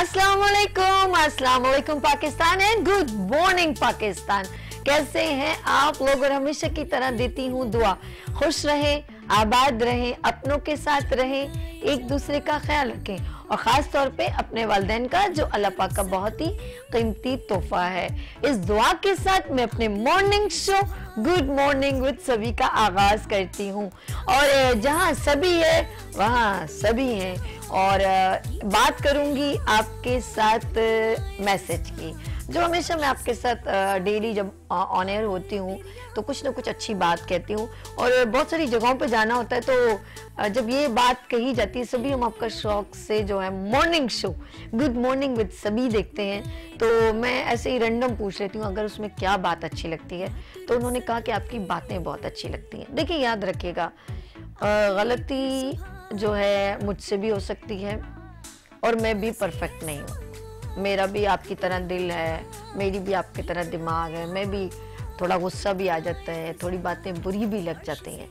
अस्सलाम वालेकुम Pakistan and good morning Pakistan. कैसे हैं आप लोग? और हमेशा की तरह देती हूँ दुआ, खुश रहें, आबाद रहें, अपनों के साथ रहें, एक दूसरे का ख्याल रखें और ख़ास तौर पे अपने वालिदैन का जो अल्लाह पाक का बहुत ही कीमती तोहफा है। इस दुआ के साथ मैं अपने morning show good morning with सभी का आगाज करती हूँ। और जहाँ सभी है वहाँ सभी हैं और बात करूँगी आपके साथ मैसेज की, जो हमेशा मैं आपके साथ डेली जब ऑन एयर होती हूँ तो कुछ ना कुछ अच्छी बात कहती हूँ। और बहुत सारी जगहों पे जाना होता है तो जब ये बात कही जाती है, सभी हम आपका शौक से जो है morning show good morning with सभी देखते हैं, तो मैं ऐसे ही रैंडम पूछ लेती हूँ अगर उसमें क्या बात अच्छी लगती है। तो उन्होंने कहा कि आपकी बातें बहुत अच्छी लगती हैं। देखिए याद रखिएगा, गलती जो है मुझसे भी हो सकती है और मैं भी परफेक्ट नहीं हूँ। मेरा भी आपकी तरह दिल है, मेरी भी आपकी तरह दिमाग है, मैं भी थोड़ा गुस्सा भी आ जाता है, थोड़ी बातें बुरी भी लग जाती हैं।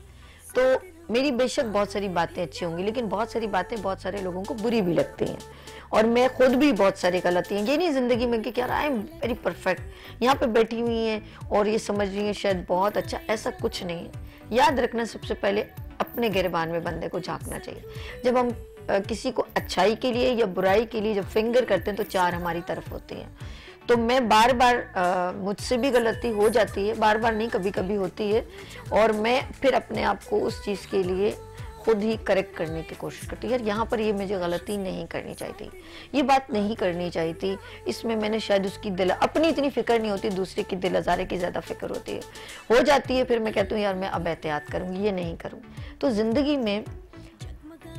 तो मेरी बेशक बहुत सारी बातें अच्छी होंगी, लेकिन बहुत सारी बातें बहुत सारे लोगों को बुरी भी लगती हैं। और मैं खुद भी बहुत सारी गलती हैं, ये नहीं ज़िंदगी में कि यार आई एम वेरी परफेक्ट, यहाँ पे बैठी हुई हैं और ये समझ रही हैं शायद बहुत अच्छा, ऐसा कुछ नहीं है। याद रखना, सबसे पहले अपने गिरबान में बंदे को झांकना चाहिए। जब हम किसी को अच्छाई के लिए या बुराई के लिए जब फिंगर करते हैं तो चार हमारी तरफ होती हैं। तो मैं बार बार मुझसे भी गलती हो जाती है, बार बार नहीं, कभी कभी होती है, और मैं फिर अपने आप को उस चीज़ के लिए खुद ही करेक्ट करने की कोशिश करती हूँ। यार यहाँ पर ये मुझे गलती नहीं करनी चाहिए थी, ये बात नहीं करनी चाहिए थी, इसमें मैंने शायद उसकी दिल, अपनी इतनी फिक्र नहीं होती, दूसरे की दिल आज़ारे की ज़्यादा फिक्र होती है, हो जाती है। फिर मैं कहती हूँ यार मैं अब एहतियात करूँगी, ये नहीं करूँ। तो ज़िंदगी में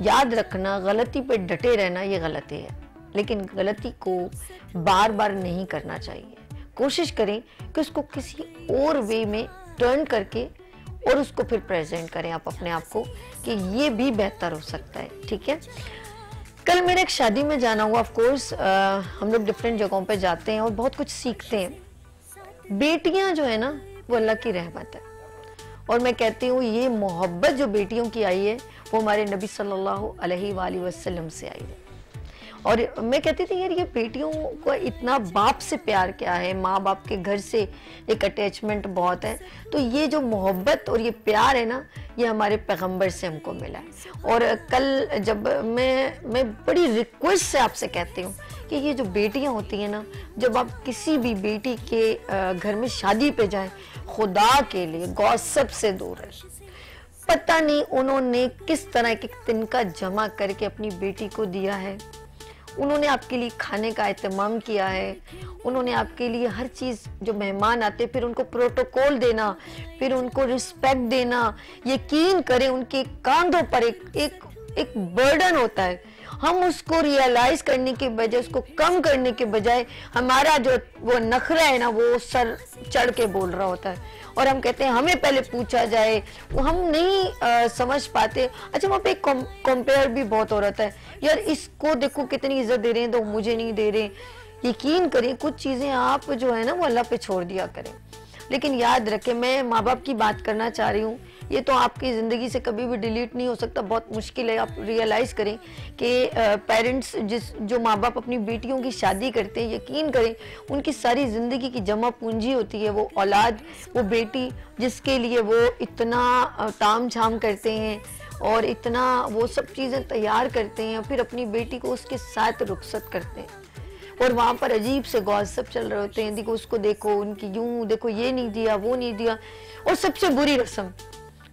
याद रखना, गलती पे डटे रहना ये गलती है, लेकिन गलती को बार बार नहीं करना चाहिए। कोशिश करें कि उसको किसी और वे में टर्न करके और उसको फिर प्रेजेंट करें आप अपने आप को कि ये भी बेहतर हो सकता है। ठीक है, कल मेरे एक शादी में जाना हुआ। ऑफ कोर्स हम लोग डिफरेंट जगहों पे जाते हैं और बहुत कुछ सीखते हैं। बेटियां जो है ना वो अल्लाह की रहमत है, और मैं कहती हूँ ये मोहब्बत जो बेटियों की आई है वो हमारे नबी सल्लल्लाहु अलैहि वसल्लम से आई है। और मैं कहती थी यार ये बेटियों को इतना बाप से प्यार क्या है, माँ बाप के घर से एक अटैचमेंट बहुत है। तो ये जो मोहब्बत और ये प्यार है ना, ये हमारे पैगंबर से हमको मिला है। और कल जब मैं बड़ी रिक्वेस्ट से आपसे कहती हूँ कि ये जो बेटियाँ होती हैं ना, जब आप किसी भी बेटी के घर में शादी पे जाएं, खुदा के लिए गॉसिप से दूर है। पता नहीं उन्होंने किस तरह के तिनका जमा करके अपनी बेटी को दिया है, उन्होंने आपके लिए खाने का एहतमाम किया है, उन्होंने आपके लिए हर चीज़, जो मेहमान आते फिर उनको प्रोटोकॉल देना, फिर उनको रिस्पेक्ट देना। यकीन करें उनके कंधों पर एक बर्डन होता है। हम उसको रियलाइज करने के बजाय, उसको कम करने के बजाय, हमारा जो वो नखरा है ना वो सर चढ़ के बोल रहा होता है, और हम कहते हैं हमें पहले पूछा जाए। वो हम नहीं समझ पाते। अच्छा, वहाँ पे एक कंपेयर भी बहुत हो रहा है, यार इसको देखो कितनी इज्जत दे रहे हैं तो मुझे नहीं दे रहे। यकीन करें कुछ चीज़ें आप जो है ना वो अल्लाह पे छोड़ दिया करें। लेकिन याद रखें, मैं माँ बाप की बात करना चाह रही हूँ, ये तो आपकी ज़िंदगी से कभी भी डिलीट नहीं हो सकता, बहुत मुश्किल है। आप रियलाइज़ करें कि पेरेंट्स जो माँ बाप अपनी बेटियों की शादी करते हैं, यकीन करें उनकी सारी ज़िंदगी की जमा पूंजी होती है वो औलाद, वो बेटी, जिसके लिए वो इतना ताम झाम करते हैं और इतना वो सब चीज़ें तैयार करते हैं, फिर अपनी बेटी को उसके साथ रुखसत करते हैं। और वहाँ पर अजीब से गॉसिप चल रहे होते हैं, देखो उसको देखो, उनकी यूं देखो, ये नहीं दिया वो नहीं दिया। और सबसे बुरी रस्म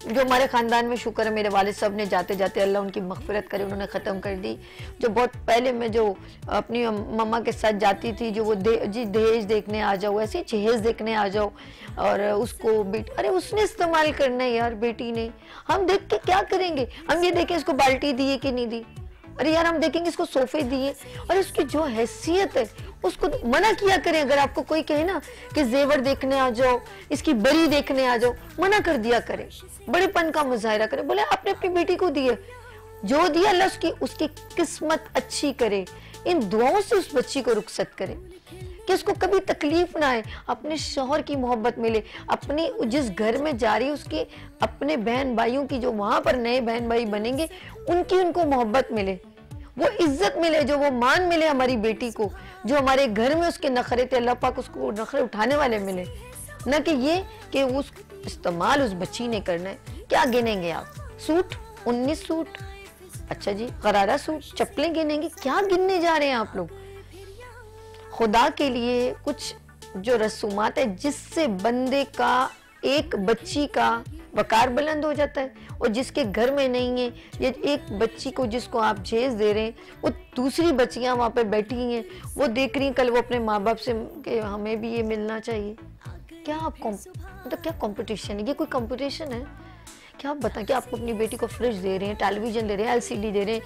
जो हमारे ख़ानदान में, शुक्र है मेरे वालिद साहब ने जाते जाते अल्लाह उनकी मग़फ़िरत करे, उन्होंने ख़त्म कर दी। जो बहुत पहले मैं जो अपनी मम्मा के साथ जाती थी, जो वो दहेज देखने आ जाओ, ऐसे जहेज देखने आ जाओ, और उसको अरे उसने इस्तेमाल करना है यार, बेटी ने। हम देख के क्या करेंगे? हम ये देखें इसको बाल्टी दी है कि नहीं दी, अरे यार हम देखेंगे इसको सोफे दिए, और इसकी जो हैसियत है उसको मना किया करें। अगर आपको कोई कहे ना कि जेवर देखने आ जाओ, इसकी बरी देखने आ जाओ, मना कर दिया करें, बड़ेपन का मुजाहिरा करें। बोले आपने अपनी बेटी को दिए, जो दिया अल्लाह उसकी किस्मत अच्छी करे, इन दुआओं से उस बच्ची को रुखसत करे कि उसको कभी तकलीफ ना आए, अपने शौहर की मोहब्बत मिले, अपनी जिस घर में जा रही है उसके अपने बहन भाइयों की, जो वहां पर नए बहन भाई बनेंगे, उनकी उनको मोहब्बत मिले। वो इज्जत मिले, जो वो मान मिले हमारी बेटी को, जो हमारे घर में उसके नखरे थे अल्लाह पाक उसको नखरे उठाने वाले मिले, न कि ये कि उस इस्तेमाल उस बच्ची ने करना है। क्या गिनेंगे आप? सूट 19 सूट, अच्छा जी गरारा सूट, चप्पलें गिनेंगे? क्या गिनने जा रहे हैं आप लोग? खुदा के लिए कुछ जो रसूमात है जिससे बंदे का, एक बच्ची का वकार बुलंद हो जाता है, और जिसके घर में नहीं है, ये एक बच्ची को जिसको आप जेज दे रहे हैं, वो दूसरी बच्चियां वहाँ पे बैठी हैं, वो देख रही हैं कल वो अपने माँ बाप से कि हमें भी ये मिलना चाहिए। क्या आप मतलब क्या कंपटीशन है? ये कोई कंपटीशन है क्या? आप बताएं कि आपको अपनी बेटी को फ्रिज दे रहे हैं, टेलीविजन दे रहे हैं, एलसीडी दे रहे हैं,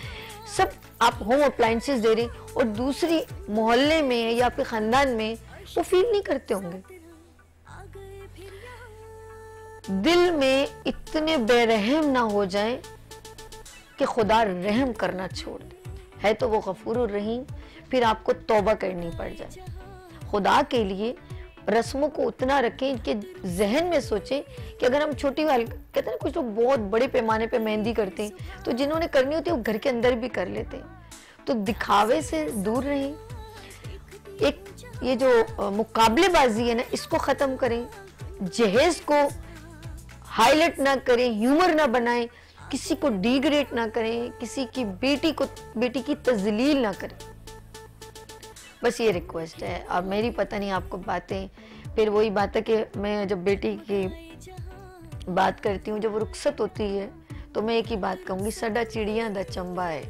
सब आप होम अप्लायंसेस दे रहे हैं, और दूसरी मोहल्ले में या आपके खानदान में वो फील नहीं करते होंगे। दिल में इतने बेरहम ना हो जाएं कि खुदा रहम करना छोड़ दे। है तो वो गफूरुर रहीम, फिर आपको तौबा करनी पड़ जाए। खुदा के लिए रस्मों को उतना रखें कि जहन में सोचें कि अगर हम छोटी वाली, कहते हैं कुछ लोग बहुत बड़े पैमाने पे मेहंदी करते हैं, तो जिन्होंने करनी होती है वो घर के अंदर भी कर लेते हैं। तो दिखावे से दूर रहें, एक ये जो मुकाबलेबाजी है ना, इसको ख़त्म करें, जहेज को हाईलाइट ना करें, ह्यूमर ना बनाएं, किसी को डिग्रेड ना करें, किसी की बेटी की तजलील ना करें। बस ये रिक्वेस्ट है। अब मेरी पता नहीं आपको बातें, फिर वही बात है कि मैं जब बेटी की बात करती हूँ, जब वो रुखसत होती है, तो मैं एक ही बात कहूँगी, सड़ा चिड़िया दा चंबा है,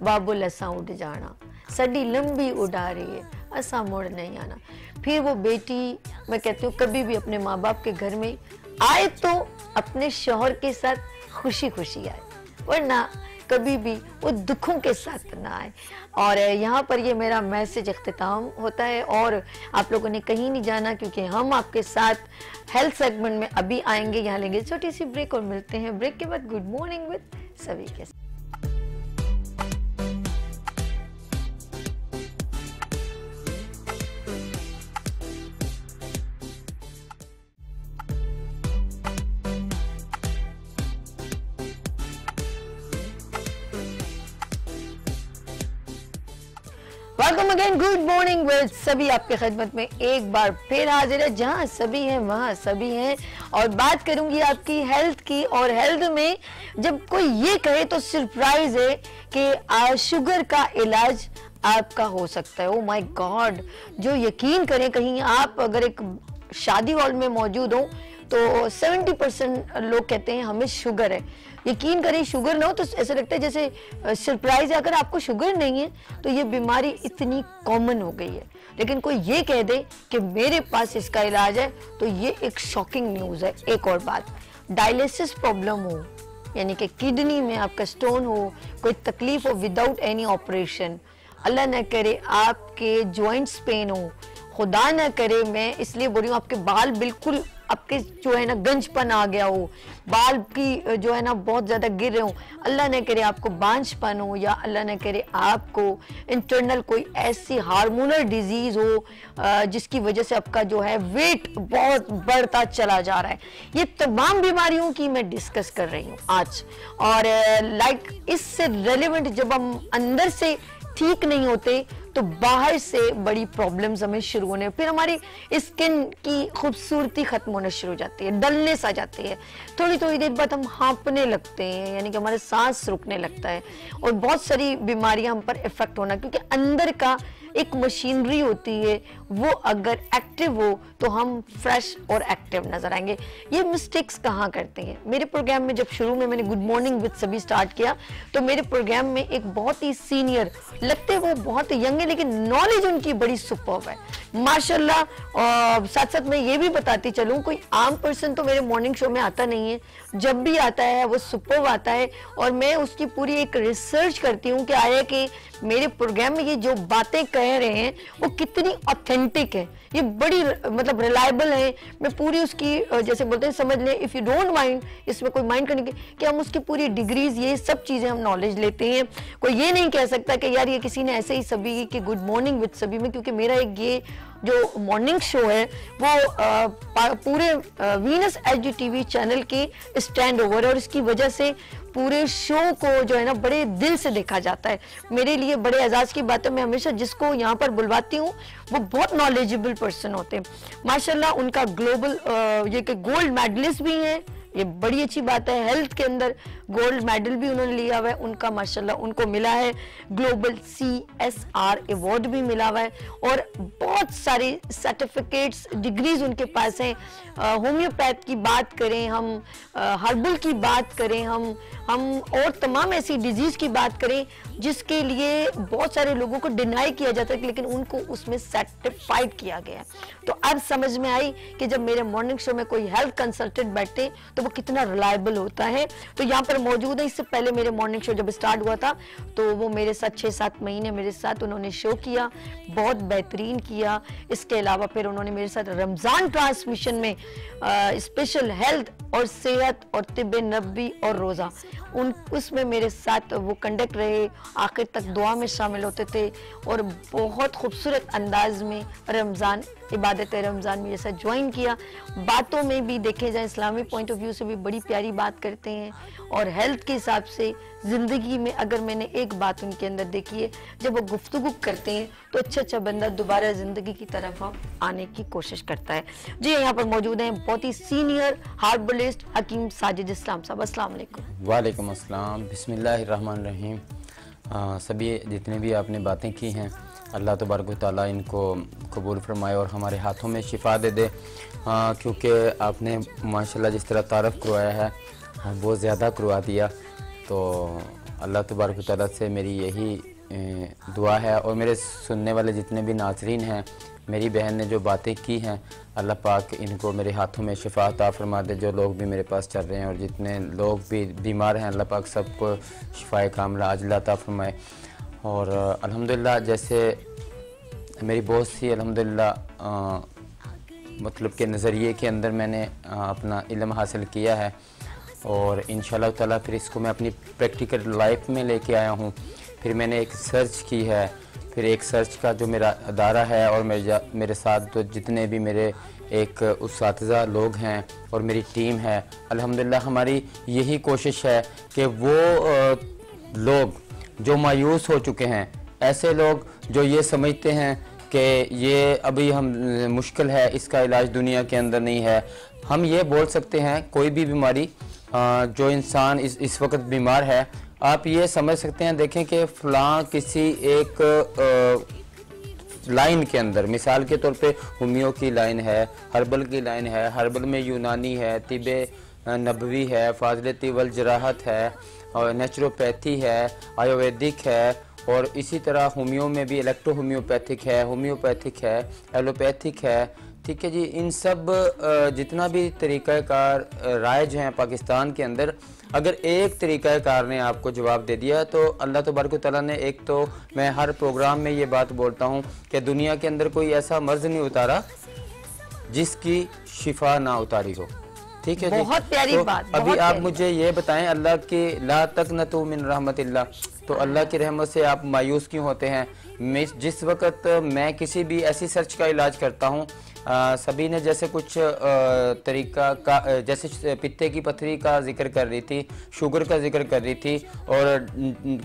बाबुल असा उड़ जाना, सड़ी लंबी उड़ा रही है, असा मुड़ नहीं आना। फिर वो बेटी, मैं कहती हूँ, कभी भी अपने माँ बाप के घर में आए तो अपने शौहर के साथ खुशी खुशी आए, वरना कभी भी वो दुखों के साथ ना आए। और यहाँ पर ये मेरा मैसेज इख्तिताम होता है, और आप लोगों ने कहीं नहीं जाना, क्योंकि हम आपके साथ हेल्थ सेगमेंट में अभी आएंगे। यहाँ लेंगे छोटी सी ब्रेक और मिलते हैं ब्रेक के बाद गुड मॉर्निंग विद सभी के साथ। Welcome again, good morning with सभी आपके खिदमत में एक बार फिर हाजिर है। जहां सभी हैं वहां सभी हैं, और बात करूंगी आपकी हेल्थ की। और हेल्थ में जब कोई ये कहे तो सरप्राइज है कि शुगर का इलाज आपका हो सकता है। ओ माय गॉड, जो यकीन करें, कहीं आप अगर एक शादी हॉल में मौजूद हो तो 70% लोग कहते हैं हमें शुगर है। यकीन करें, शुगर ना हो तो ऐसा लगता है जैसे सरप्राइज है। अगर आपको शुगर नहीं है तो ये बीमारी इतनी कॉमन हो गई है, लेकिन कोई ये कह दे कि मेरे पास इसका इलाज है तो ये एक शॉकिंग न्यूज़ है। एक और बात, डायलिसिस प्रॉब्लम हो, यानी कि किडनी में आपका स्टोन हो, कोई तकलीफ हो विदाउट एनी ऑपरेशन, अल्लाह न करे आपके जॉइंट्स पेन हो, खुदा न करे, मैं इसलिए बोल रही हूँ, आपके बाल बिल्कुल आपके जो है ना गंजपन आ गया हो, बाल की जो है ना बहुत ज़्यादा गिर रहे हो, अल्लाह न करे आपको बांझपन हो, या अल्लाह न करे आपको इंटरनल कोई ऐसी हार्मोनल डिजीज़ हो जिसकी वजह से आपका जो है वेट बहुत बढ़ता चला जा रहा है। ये तमाम बीमारियों की मैं डिस्कस कर रही हूँ आज। और लाइक इससे रेलिवेंट, जब हम अंदर से ठीक नहीं होते तो बाहर से बड़ी प्रॉब्लम्स हमें शुरू होने, फिर हमारी स्किन की खूबसूरती खत्म होना शुरू हो जाती है, डलनेस आ जाती है, थोड़ी थोड़ी देर बाद हम हाँपने लगते हैं, यानी कि हमारे सांस रुकने लगता है, और बहुत सारी बीमारियां हम पर इफेक्ट होना, क्योंकि अंदर का एक मशीनरी होती है, वो अगर एक्टिव हो तो हम फ्रेश और एक्टिव नजर आएंगे। ये मिस्टेक्स कहाँ करते हैं? मेरे प्रोग्राम में जब शुरू में मैंने गुड मॉर्निंग विद सभी स्टार्ट किया तो मेरे प्रोग्राम में एक बहुत ही सीनियर, लगते वो बहुत यंग है लेकिन नॉलेज उनकी बड़ी सुपर्ब है माशाल्लाह। और साथ साथ मैं ये भी बताती चलूँ, कोई आम पर्सन तो मेरे मॉर्निंग शो में आता नहीं है, जब भी आता है वो सुपर्ब आता है, और मैं उसकी पूरी एक रिसर्च करती हूँ कि आया कि मेरे प्रोग्राम में ये जो बातें कह रहे हैं वो कितनी ऑथेंटिक है, ये बड़ी मतलब रिलायबल है। मैं पूरी उसकी जैसे बोलते हैं, समझ लें, इफ़ यू डोंट माइंड, इसमें कोई माइंड करने की कि हम उसकी पूरी डिग्रीज, ये सब चीज़ें हम नॉलेज लेते हैं। कोई ये नहीं कह सकता कि यार ये किसी ने ऐसे ही सभी की गुड मॉर्निंग विद सभी में, क्योंकि मेरा एक ये जो मॉर्निंग शो है वो पूरे वीनस एचडी टीवी चैनल के स्टैंड ओवर है, और इसकी वजह से पूरे शो को जो है ना बड़े दिल से देखा जाता है। मेरे लिए बड़े एजाज की बात है, मैं हमेशा जिसको यहाँ पर बुलवाती हूँ वो बहुत नॉलेजेबल पर्सन होते हैं माशाल्लाह। उनका ग्लोबल ये कि गोल्ड मेडलिस्ट भी हैं, ये बड़ी अच्छी बात है। हेल्थ के अंदर गोल्ड मेडल भी उन्होंने लिया हुआ है उनका माशाल्लाह, उनको मिला है ग्लोबल CSR अवार्ड भी मिला हुआ है, और बहुत सारे सर्टिफिकेट्स डिग्रीज उनके पास हैं। होम्योपैथ की बात करें हम, हर्बल की बात करें हम और तमाम ऐसी डिजीज की बात करें जिसके लिए बहुत सारे लोगों को डिनाई किया जाता है, लेकिन उनको उसमें सर्टिफाइड किया गया। तो अब समझ में आई कि जब मेरे मॉर्निंग शो में कोई हेल्थ कंसल्टेंट बैठते तो वो कितना रिलायबल होता है। तो यहाँ पर मौजूद है। इससे पहले मेरे मॉर्निंग शो जब स्टार्ट हुआ था तो वो मेरे साथ 6-7 महीने मेरे साथ उन्होंने शो किया, बहुत बेहतरीन किया। इसके अलावा फिर उन्होंने मेरे साथ रमज़ान ट्रांसमिशन में स्पेशल हेल्थ और सेहत और तिब्बे नबी और रोज़ा उसमें मेरे साथ वो कंडक्ट रहे, आखिर तक दुआ में शामिल होते थे और बहुत खूबसूरत अंदाज में रमज़ान इबादत रमज़ान में जैसा ज्वाइन किया। बातों में भी देखे जाए इस्लामी पॉइंट ऑफ व्यू से भी बड़ी प्यारी बात करते हैं, और हेल्थ के हिसाब से ज़िंदगी में अगर मैंने एक बात उनके अंदर देखी है, जब वो गुफ्तगू करते हैं तो अच्छा बंदा दोबारा ज़िंदगी की तरफ आने की कोशिश करता है। जी यहाँ पर मौजूद हैं बहुत ही सीनियर हार्बलिस्ट हकीम साजिद इस्लाम साहब। अस्सलाम वालेकुम। वालेकुम अस्सलाम। बिस्मिल्लाहिर्रहमानिर्रहीम। सभी जितने भी आपने बातें की हैं अल्लाह तबारक व तआला इनको कबूल फरमाए और हमारे हाथों में शिफा दे दे, क्योंकि आपने माशाल्लाह जिस तरह तारफ़ करवाया है बहुत ज़्यादा करवा दिया। तो अल्लाह तबारक व तआला से मेरी यही दुआ है, और मेरे सुनने वाले जितने भी नाज़रीन हैं, मेरी बहन ने जो बातें की हैं अल्लाह पाक इनको मेरे हाथों में शिफा अता फरमा दे। जो लोग भी मेरे पास चल रहे हैं और जितने लोग भी बीमार हैं अल्लाह पाक सबको शिफाए कामिला आजिला अता फरमाए। और अल्हम्दुलिल्लाह जैसे मेरी बहुत सी अल्हम्दुलिल्लाह मतलब के नज़रिए के अंदर मैंने अपना इल्म हासिल किया है, और इंशाअल्लाह ताला फिर इसको मैं अपनी प्रैक्टिकल लाइफ में लेके आया हूँ। फिर मैंने एक सर्च की है, फिर एक सर्च का जो मेरा अदारा है और मेरे साथ तो जितने भी मेरे एक उस्ताज़ा लोग हैं और मेरी टीम है, अल्हम्दुलिल्लाह हमारी यही कोशिश है कि वो लोग जो मायूस हो चुके हैं, ऐसे लोग जो ये समझते हैं कि ये अभी हम मुश्किल है, इसका इलाज दुनिया के अंदर नहीं है। हम ये बोल सकते हैं कोई भी बीमारी जो इंसान इस वक्त बीमार है, आप ये समझ सकते हैं, देखें कि फ़लाँ किसी एक लाइन के अंदर, मिसाल के तौर पे होमियो की लाइन है, हर्बल की लाइन है, हर्बल में यूनानी है, तिब्बे नबवी है, फाज़िलती वल जराहत है, और नेचुरोपैथी है, आयुर्वेदिक है, और इसी तरह होमियो में भी इलेक्ट्रो होम्योपैथिक है, होम्योपैथिक है, एलोपैथिक है। ठीक है जी, इन सब जितना भी तरीक़ाकार राइज हैं पाकिस्तान के अंदर, अगर एक तरीक़ाकार ने आपको जवाब दे दिया तो अल्लाह तबारक व तआला ने, एक तो मैं हर प्रोग्राम में ये बात बोलता हूँ कि दुनिया के अंदर कोई ऐसा मर्ज़ नहीं उतारा जिसकी शिफा ना उतारी हो। ठीक है जी, बहुत प्यारी तो बात। अभी आप मुझे ये बताएं, अल्लाह की ला तक़नतू मिन रहमतिल्लाह, तो अल्लाह की रहमत से आप मायूस क्यों होते हैं? जिस वक़्त मैं किसी भी ऐसी सर्च का इलाज करता हूँ, सभी ने जैसे कुछ तरीका का, जैसे पित्ते की पथरी का जिक्र कर रही थी, शुगर का जिक्र कर रही थी, और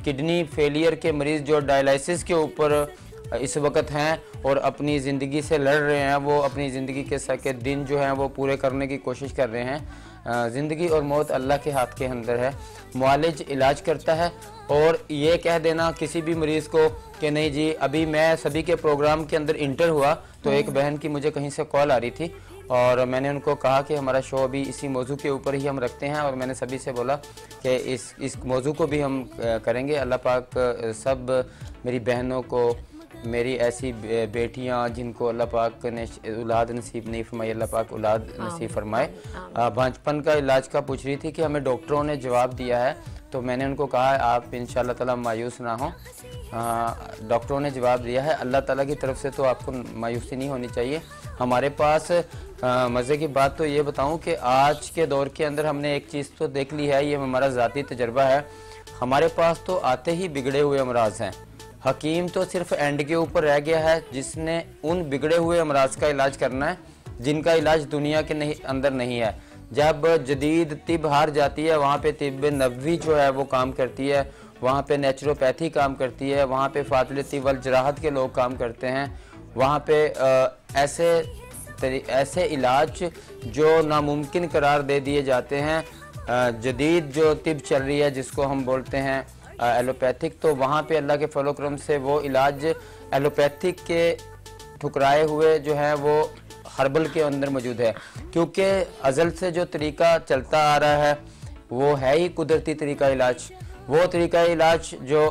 किडनी फेलियर के मरीज़ जो डायलिसिस के ऊपर इस वक्त हैं और अपनी ज़िंदगी से लड़ रहे हैं, वो अपनी ज़िंदगी के दिन जो हैं वो पूरे करने की कोशिश कर रहे हैं। ज़िंदगी और मौत अल्लाह के हाथ के अंदर है, मुआलिज इलाज करता है। और ये कह देना किसी भी मरीज़ को कि नहीं जी, अभी मैं सभी के प्रोग्राम के अंदर इंटर हुआ तो एक बहन की मुझे कहीं से कॉल आ रही थी, और मैंने उनको कहा कि हमारा शो अभी इसी मौजू के ऊपर ही हम रखते हैं, और मैंने सभी से बोला कि इस मौजू को भी हम करेंगे। अल्लाह पाक सब मेरी बहनों को, मेरी ऐसी बेटियां जिनको अल्लाह पाक ने औलाद नसीब नहीं फरमाई, अल्लाह पाक औलाद नसीब फरमाए। बांझपन का इलाज का पूछ रही थी कि हमें डॉक्टरों ने जवाब दिया है, तो मैंने उनको कहा आप इंशाअल्लाह ताला मायूस ना हो, डॉक्टरों ने जवाब दिया है, अल्लाह ताला की तरफ से तो आपको मायूसी नहीं होनी चाहिए। हमारे पास मज़े की बात तो ये बताऊं कि आज के दौर के अंदर हमने एक चीज़ तो देख ली है, ये हमारा ज़ाती तजर्बा है, हमारे पास तो आते ही बिगड़े हुए अमराज हैं, हकीम तो सिर्फ एंड के ऊपर रह गया है, जिसने उन बिगड़े हुए अमराज का इलाज करना है जिनका इलाज दुनिया के अंदर नहीं है। जब जदीद तिब हार जाती है, वहाँ पे तिब नबवी जो है वो काम करती है, वहाँ पे नेचुरोपैथी काम करती है, वहाँ पे फातिल तिब वल जराहत के लोग काम करते हैं। वहाँ पे ऐसे इलाज जो नामुमकिन करार दे दिए जाते हैं। जदीद जो तिब चल रही है जिसको हम बोलते हैं एलोपैथिक, तो वहाँ पे अल्लाह के फलो करम से वो इलाज एलोपैथिक के ठुकराए हुए जो है वो हर्बल के अंदर मौजूद है, क्योंकि अज़ल से जो तरीका चलता आ रहा है वो है ही कुदरती तरीका इलाज। वो तरीका इलाज जो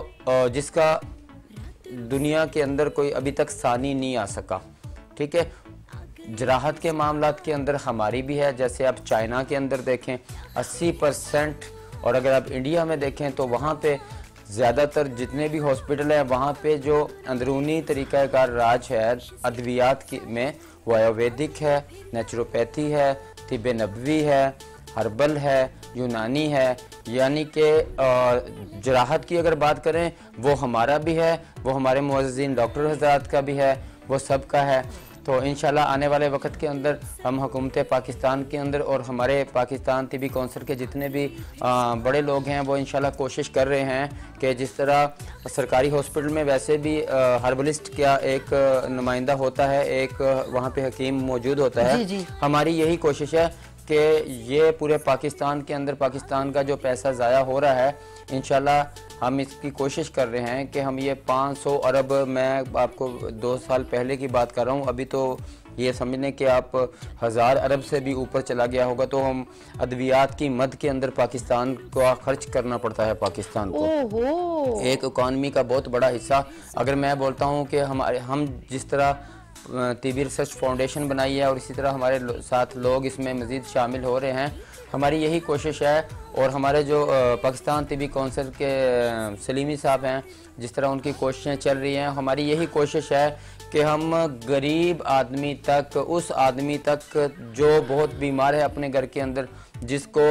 जिसका दुनिया के अंदर कोई अभी तक सानी नहीं आ सका। ठीक है, जराहत के मामलात के अंदर हमारी भी है, जैसे आप चाइना के अंदर देखें 80%, और अगर आप इंडिया में देखें तो वहाँ पे ज़्यादातर जितने भी हॉस्पिटल हैं वहाँ पे जो अंदरूनी तरीक़ाकार राज है अद्वियात में वो आयुर्वेदिक है, नेचुरोपैथी है, तिब नबवी है, हर्बल है, यूनानी है। यानी कि जराहत की अगर बात करें वो हमारा भी है, वो हमारे मुअज़्ज़िन डॉक्टर हज़रात का भी है, वो सब का है। तो इंशाल्लाह आने वाले वक्त के अंदर हम हुकूमत पाकिस्तान के अंदर और हमारे पाकिस्तान तिबी कौंसिल के जितने भी बड़े लोग हैं वो इंशाल्लाह कोशिश कर रहे हैं कि जिस तरह सरकारी हॉस्पिटल में वैसे भी हर्बलिस्ट का एक नुमाइंदा होता है, एक वहाँ पे हकीम मौजूद होता है। जी। हमारी यही कोशिश है कि ये पूरे पाकिस्तान के अंदर पाकिस्तान का जो पैसा ज़ाया हो रहा है, इंशाल्लाह हम इसकी कोशिश कर रहे हैं कि हम ये 500 अरब, मैं आपको 2 साल पहले की बात कर रहा हूँ, अभी तो ये समझ लें कि आप 1000 अरब से भी ऊपर चला गया होगा, तो हम अद्वियात की मद के अंदर पाकिस्तान को खर्च करना पड़ता है पाकिस्तान को। एक इकॉनमी का बहुत बड़ा हिस्सा। अगर मैं बोलता हूँ कि हम जिस तरह तिबी रिसर्च फाउंडेशन बनाई है और इसी तरह हमारे साथ लोग इसमें मज़ीद शामिल हो रहे हैं, हमारी यही कोशिश है। और हमारे जो पाकिस्तान तिबी कौंसिल के सलीमी साहब हैं, जिस तरह उनकी कोशिशें चल रही हैं, हमारी यही कोशिश है कि हम गरीब आदमी तक, उस आदमी तक जो बहुत बीमार है अपने घर के अंदर, जिसको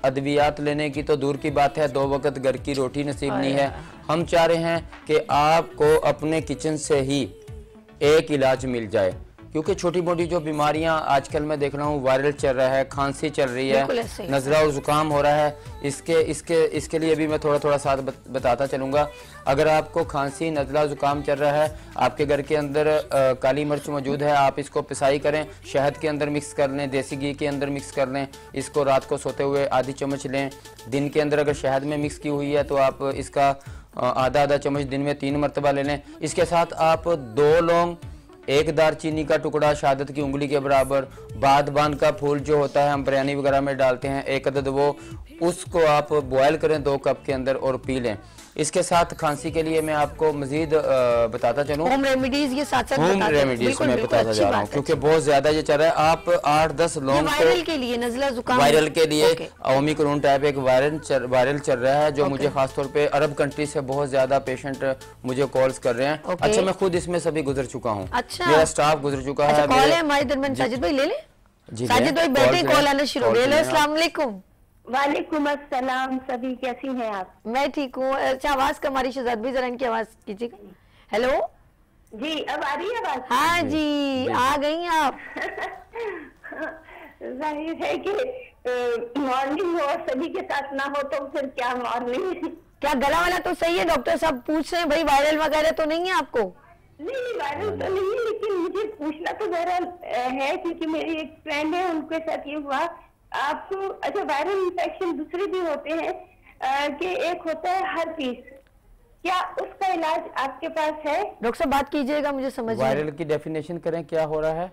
अद्वियात लेने की तो दूर की बात है, 2 वक्त घर की रोटी नसीब नहीं है, हम चाह रहे हैं कि आपको अपने किचन से ही एक इलाज मिल जाए। क्योंकि छोटी मोटी जो बीमारियां आजकल मैं देख रहा हूँ, वायरल चल रहा है, खांसी चल रही है, नज़ला और ज़ुकाम हो रहा है, इसके लिए भी मैं थोड़ा साथ बताता चलूँगा। अगर आपको खांसी, नज़ला, ज़ुकाम चल रहा है, आपके घर के अंदर काली मिर्च मौजूद है, आप इसको पिसाई करें, शहद के अंदर मिक्स कर लें, देसी घी के अंदर मिक्स कर लें, इसको रात को सोते हुए आधी चम्मच लें। दिन के अंदर अगर शहद में मिक्स की हुई है तो आप इसका आधा चम्मच दिन में 3 मरतबा ले लें। इसके साथ आप 2 लौंग, 1 दारचीनी का टुकड़ा शहादत की उंगली के बराबर, बादबान का फूल जो होता है हम बिरयानी वगैरह में डालते हैं, 1 अदद वो, उसको आप बॉयल करें 2 कप के अंदर और पी लें। इसके साथ खांसी के लिए मैं आपको मजीद बताता चलूँ, होम रेमेडीज ये साथ होम रेमेडीज मैं बताता जा रहा हूँ, क्योंकि बहुत ज्यादा ये चल रहा है। आप 8-10 लौंग वायरल के लिए, नज़ला ज़ुकाम वायरल के लिए, ओमिक्रॉन टाइप एक वायरल चल रहा है, जो मुझे खासतौर पे अरब कंट्री से बहुत ज्यादा पेशेंट मुझे कॉल्स कर रहे हैं। अच्छा, मैं खुद इसमें सभी गुजर चुका हूँ, मेरा स्टाफ गुजर चुका है। कॉल है हमारे दरमियान, साजिद भाई ले लें। साजिद भाई बैठे, कॉल आना शुरू हो गया। अस्सलाम वालेकुम। वालेकुम अस्सलाम। सभी कैसी हैं आप? मैं ठीक हूँ। अच्छा, आवाज का हमारी शहजाद भाई जरा इनकी आवाज कीजिएगा। हेलो जी, अब आ रही है आवाज? हाँ जी, आ गई आप। जाहिर है कि मॉर्निंग हो, सभी के साथ ना हो तो फिर क्या मॉर्निंग। क्या गला वाला तो सही है? डॉक्टर साहब पूछ रहे हैं भाई, वायरल वगैरह तो नहीं है आपको? नहीं, वायरल तो नहीं है, लेकिन मुझे पूछना तो बहरहाल है, क्योंकि मेरी एक फ्रेंड है, उनके साथ ये हुआ। आपको अच्छा, वायरल इन्फेक्शन दूसरे भी होते हैं कि एक होता है हर्पीस, क्या उसका इलाज आपके पास है? डॉक्टर साहब बात कीजिएगा, मुझे समझ। वायरल की डेफिनेशन करें, क्या हो रहा है?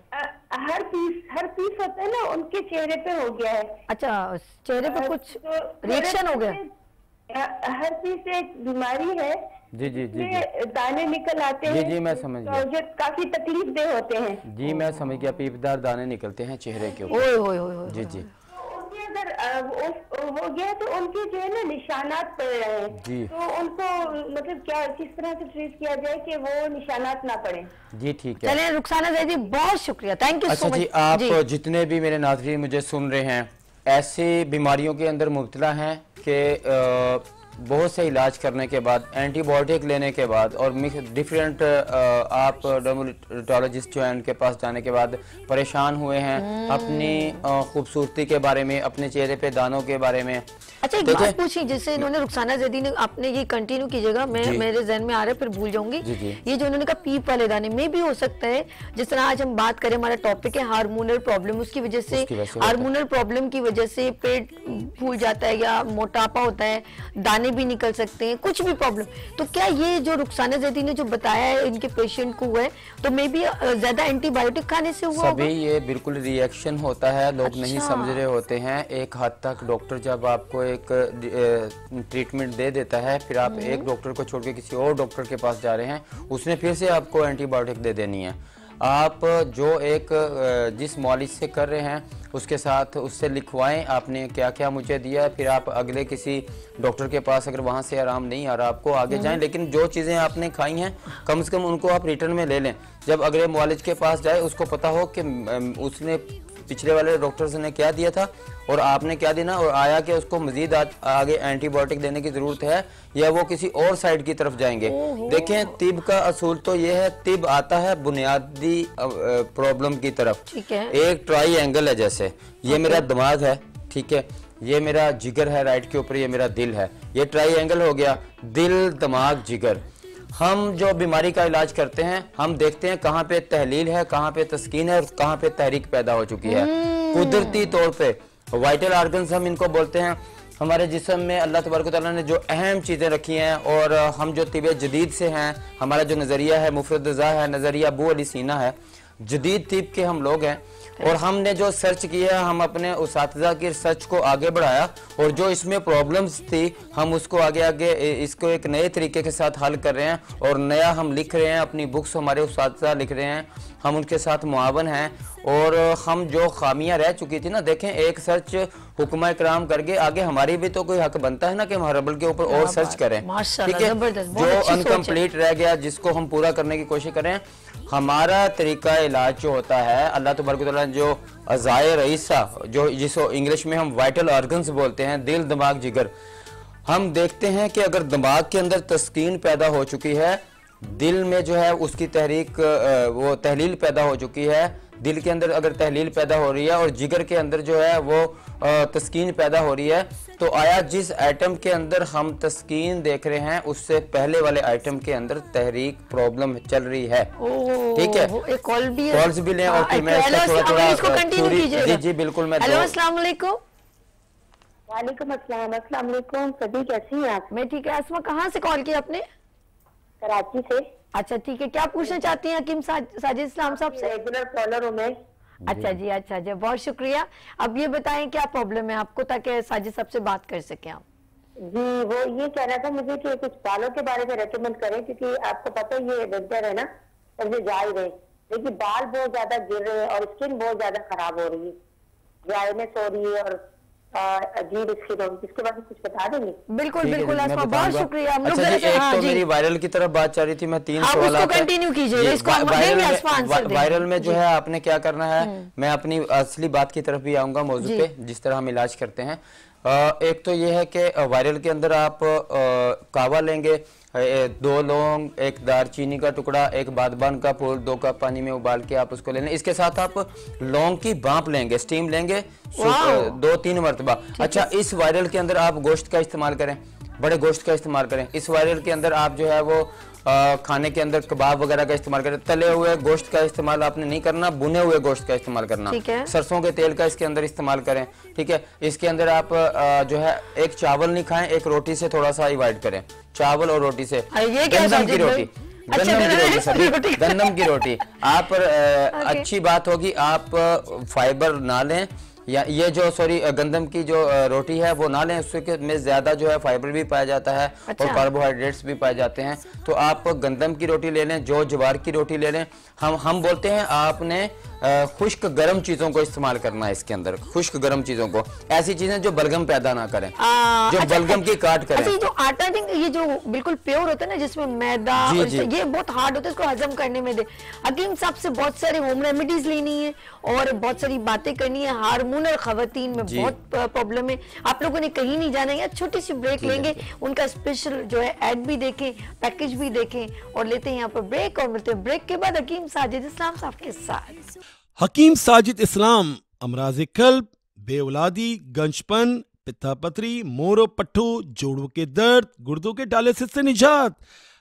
हर्पीस होता है ना, उनके चेहरे पे हो गया है। अच्छा, चेहरे पे कुछ रिएक्शन हो गया? हर्पीस एक बीमारी है, जी जी जी, दाने निकल आते हैं। जी मैं समझ गया, जो काफी तकलीफ दे होते हैं। जी मैं समझ गया, पीपदार दाने निकलते हैं चेहरे के ऊपर। जी जी, अगर हो गया तो उनके जो है ना निशानात पड़ रहे हैं, तो उनको मतलब क्या किस तरह से ट्रीट किया जाए कि वो निशानात ना पड़े? जी ठीक है। चलिए रुखसाना जी, बहुत शुक्रिया, थैंक यू सो मच। जी, आप जितने भी मेरे नाज़रीन मुझे सुन रहे हैं, ऐसी बीमारियों के अंदर मुब्तला हैं कि बहुत से इलाज करने के बाद, एंटीबायोटिक लेने के बाद और डिफरेंट आप डर्मेटोलॉजिस्ट जो है उनके पास जाने के बाद परेशान हुए हैं अपनी खूबसूरती के बारे में, अपने चेहरे पे दानों के बारे में। अच्छा एक बात पूछी, जैसे इन्होंने रुखसाना जैदी ने, आपने ये कंटिन्यू कीजिएगा, मैं मेरे जहन में आ रहा है फिर भूल जाऊंगी। ये जो उन्होंने कहा पीप वाले दाने में भी हो सकता है, जिस तरह आज हम बात करें, हमारा टॉपिक है हार्मोनल प्रॉब्लम, उसकी वजह से हार्मोनल प्रॉब्लम की वजह से पेट फूल जाता है या मोटापा होता है, दाने भी निकल सकते हैं, कुछ भी प्रॉब्लम। तो क्या ये जो रुखसाना जैदी ने जो बताया है इनके पेशेंट को हुआ है, तो मे बी ज्यादा एंटीबायोटिक खाने से हुआ होगा? ये बिल्कुल रिएक्शन होता है, लोग नहीं समझ रहे होते हैं। एक हद तक डॉक्टर जब आपको एक ट्रीटमेंट दे देता है, फिर आप एक डॉक्टर को छोड़ के किसी और डॉक्टर के पास जा रहे हैं, उसने फिर से आपको एंटीबायोटिक दे देनी है। आप जो एक जिस मॉलिज से कर रहे हैं उसके साथ उससे लिखवाएं आपने क्या क्या मुझे दिया, फिर आप अगले किसी डॉक्टर के पास, अगर वहां से आराम नहीं आ रहा आपको, आगे जाएं। लेकिन जो चीज़ें आपने खाई हैं कम से कम उनको आप रिटर्न में ले लें। जब अगले मॉलिज के पास जाए उसको पता हो कि उसने पिछले वाले डॉक्टर्स ने क्या दिया था और आपने क्या देना, और आया कि उसको मजीद आगे एंटीबायोटिक देने की जरूरत है या वो किसी और साइड की तरफ जाएंगे। देखें, तिब का असूल तो ये है, तिब आता है बुनियादी प्रॉब्लम की तरफ। ठीक है। एक ट्राई एंगल है, जैसे ये मेरा दिमाग है, ठीक है, ये मेरा जिगर है राइट के ऊपर, ये मेरा दिल है, ये ट्राई एंगल हो गया, दिल दिमाग जिगर। हम जो बीमारी का इलाज करते हैं हम देखते हैं कहाँ पे तहलील है, कहाँ पे तस्कीन है और कहाँ पे तहरीक पैदा हो चुकी है। कुदरती तौर पे वाइटल ऑर्गन्स हम इनको बोलते हैं। हमारे जिस्म में अल्लाह तबारक तआला ने जो अहम चीज़ें रखी हैं, और हम जो तिब जदीद से हैं, हमारा जो नज़रिया है मुफरदज़ा है, नज़रिया अबू अली सीना है, जदीद तिब के हम लोग हैं। और हमने जो सर्च किया, हम अपने उसातिज़ा की रिसर्च को आगे बढ़ाया और जो इसमें प्रॉब्लम्स थी हम उसको आगे इसको एक नए तरीके के साथ हल कर रहे हैं और नया हम लिख रहे हैं, अपनी बुक्स हमारे उसातिज़ा लिख रहे हैं, हम उनके साथ मुआवन हैं। और हम जो खामियां रह चुकी थी ना, देखें एक सर्च हुक्मा इकराम करके आगे हमारी भी तो कोई हक बनता है ना कि हम हर्बल के ऊपर और सर्च करें, ठीक है। जो अनकम्प्लीट रह गया जिसको हम पूरा करने की कोशिश करें। हमारा तरीका इलाज जो होता है, अल्लाह तबारक व तआला जो अज़ाए रईसा, जो जिसको इंग्लिश में हम वाइटल ऑर्गन्स बोलते हैं, दिल दिमाग जिगर, हम देखते हैं कि अगर दिमाग के अंदर तस्कीन पैदा हो चुकी है, दिल में जो है उसकी तहरीक वो तहलील पैदा हो चुकी है, दिल के अंदर अगर तहलील पैदा हो रही है और जिगर के अंदर जो है वो तस्कीन पैदा हो रही है, तो आया जिस आइटम के अंदर हम तस्कीन देख रहे हैं उससे पहले वाले आइटम के अंदर तहरीक प्रॉब्लम चल रही है, ठीक है। कॉल्स भी लें और फिर मैं थोड़ा जी बिल्कुल मैं। हेलो अस्सलाम वालेकुम। वालेकुम अस्सलाम। अस्सलाम वालेकुम सभी, कैसी हैं आप? मैं ठीक है। आसमा, कहाँ से कॉल किया आपने? कराची से। अच्छा ठीक है, क्या पूछना चाहती हैं हकीम साजिद इस्लाम साहब से? रेगुलर कॉलर हूँ मैं। अच्छा जी, अच्छा जी, बहुत शुक्रिया। अब ये बताएं क्या प्रॉब्लम है आपको, ताकि साजिद साहब से बात कर सकें आप। जी, वो ये कहना था मुझे कि कुछ बालों के बारे में रेकमेंड करें, क्योंकि आपको पता है ये विंटर है ना, सबसे जाहिर है, लेकिन बाल बहुत ज्यादा गिर रहे हैं और स्किन बहुत ज्यादा खराब हो रही है, ड्राइनेस हो रही है और अजीब स्किन हो रही है। इसके बारे में कुछ बता देंगे? बिल्कुल बिल्कुल आसमा, बहुत शुक्रिया। हम लोग एक तो मेरी वायरल की तरफ बात चल रही थी, मैं 3 सवाल कंटिन्यू कीजिए। वायरल में जो है आपने क्या करना है, मैं अपनी असली बात की तरफ भी आऊंगा मौजूद पे, जिस तरह हम इलाज करते हैं। एक तो ये है कि वायरल के अंदर आप कावा लेंगे, 2 लौंग, 1 दारचीनी का टुकड़ा, 1 बादबान का फूल, 2 कप पानी में उबाल के आप उसको ले लें। इसके साथ आप लौंग की भाप लेंगे, स्टीम लेंगे 2-3 मरतबा। अच्छा, इस वायरल के अंदर आप गोश्त का इस्तेमाल करें, बड़े गोश्त का इस्तेमाल करें। इस वायरल के अंदर आप जो है वो खाने के अंदर कबाब वगैरह का इस्तेमाल करें। तले हुए गोश्त का इस्तेमाल आपने नहीं करना, बुने हुए गोश्त का इस्तेमाल करना। सरसों के तेल का इसके अंदर इस्तेमाल करें, ठीक है। इसके अंदर आप जो है एक चावल नहीं खाएं, एक रोटी से थोड़ा सा अवॉइड करें, चावल और रोटी से। गंदम की रोटी, गंदम की रोटी आप अच्छी बात होगी, आप फाइबर ना लें, या ये जो गंदम की जो रोटी है वो ना लें, उसके में ज्यादा जो है फाइबर भी पाया जाता है और कार्बोहाइड्रेट्स भी पाए जाते हैं। तो आप गंदम की रोटी ले लें, जो ज्वार की रोटी ले लें। हम बोलते हैं आपने खुश्क गर्म चीजों को इस्तेमाल करना है इसके अंदर, खुश्क गर्म चीजों को, ऐसी चीजें जो बलगम पैदा ना करें, जो अच्छा, बलगम की काट करें। अच्छा, ये जो आटा थिंक ये जो बिल्कुल प्योर होता है ना, जिसमें मैदा और ये बहुत हार्ड होता है, इसको हजम करने में दे। हकीम साहब से बहुत सारे होम रेमेडीज लेनी है और बहुत सारी बातें करनी है। हार्मोनल खवातीन में बहुत प्रॉब्लम है, आप लोगों ने कहीं नहीं जाना है। छोटी सी ब्रेक लेंगे, उनका स्पेशल जो है एड भी देखें, पैकेज भी देखें और लेते हैं यहाँ पर ब्रेक और मिलते हैं ब्रेक के बाद हकीम साजिद इस्लाम साहब के साथ। हकीम साजिद इस्लाम अमराज कल्ब, बेऔलादी, गंजपन, पित्तापत्री, मोरो पट्टू, जोड़ों के दर्द, गुर्दों के डायलिसिस से निजात।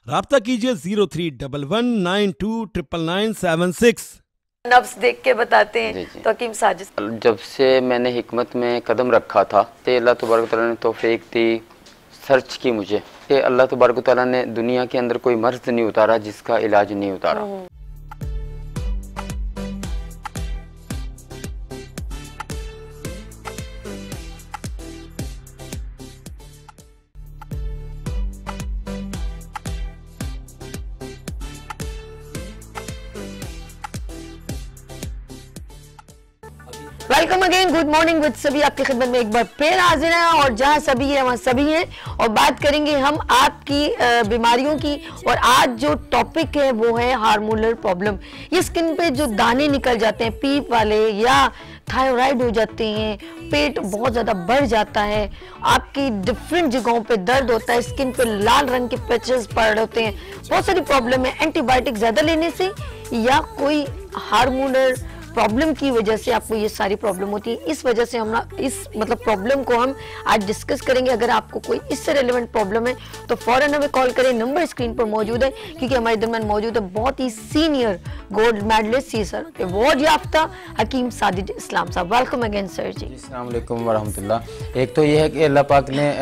राब्ता कीजिए 0311929976। नफ्स देख के बताते हैं। तो हकीम साजिद, जब से मैंने हिकमत में कदम रखा था तो अल्लाह तबारक तआला ने तौफीक दी, सर्च की मुझे कि अल्लाह तबारक तआला ने दुनिया के अंदर कोई मर्ज नहीं उतारा जिसका इलाज नहीं उतारा। Welcome again, good morning with सभी आपकी खिदमत में एक बार फिर हाजिर है और जहां सभी है वहां सभी हैं और बात करेंगे हम आपकी बीमारियों की। और आज जो टॉपिक है वो है हार्मोनल प्रॉब्लम। ये स्किन पे जो दाने निकल जाते हैं पीप वाले या थायराइड हो जाते हैं, पेट बहुत ज़्यादा बढ़ जाता है, आपकी डिफरेंट जगहों पे दर्द होता है, स्किन पे लाल रंग के पैचेस पड़ होते हैं, बहुत सारी प्रॉब्लम है। एंटीबायोटिक ज़्यादा लेने से या कोई हार्मोनल प्रॉब्लम की वजह से आपको ये सारी प्रॉब्लम होती है। इस वजह से हम इस मतलब प्रॉब्लम को हम आज डिस्कस करेंगे। अगर आपको कोई इससे रेलेवेंट प्रॉब्लम है तो फौरन हमें कॉल करें, नंबर स्क्रीन पर मौजूद है, क्योंकि हमारे दरमियान मौजूद है बहुत ही सीनियर गोल्ड मेडलिस्ट सीसर अवार्ड याफ्ता हकीम साजिद इस्लाम साहब। वेलकम अगेन सर जी। अस्सलाम वालेकुम वरहमतुल्लाह। एक तो ये है कि अल्लाह पाक ने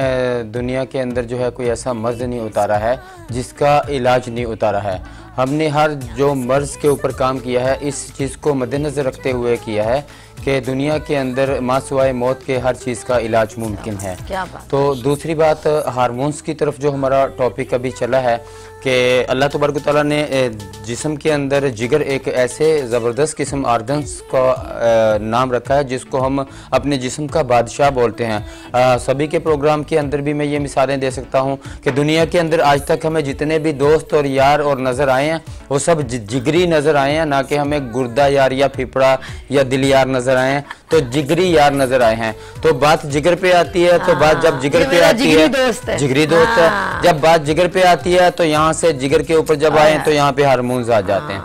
दुनिया के अंदर जो है कोई ऐसा मर्ज नहीं उतारा है जिसका इलाज नहीं उतारा है। हमने हर जो मर्ज के ऊपर काम किया है इस चीज़ को मद्देनज़र रखते हुए किया है कि दुनिया के अंदर मासिवाए मौत के हर चीज़ का इलाज मुमकिन है। क्या बात। तो दूसरी बात, हार्मोन्स की तरफ जो हमारा टॉपिक अभी चला है कि अल्लाह तबारक तआला ने जिस्म के अंदर जिगर एक ऐसे ज़बरदस्त किस्म आर्गन्स का नाम रखा है जिसको हम अपने जिस्म का बादशाह बोलते हैं। सभी के प्रोग्राम के अंदर भी मैं ये मिसालें दे सकता हूँ कि दुनिया के अंदर आज तक हमें जितने भी दोस्त और यार और नज़र आए हैं वो सब जिगरी नज़र आए हैं, ना कि हमें गुर्दा यार या फिपड़ा या दिल यार नज़र आए हैं, तो जिगरी यार नज़र आए हैं। तो बात जिगर पे आती है तो बात जब जिगर पे आती है, जिगरी दोस्त है, जब बात जिगर पे आती है तो यहाँ से जिगर के ऊपर जब आए तो यहाँ पे हार्मोन्स आ जाते हैं।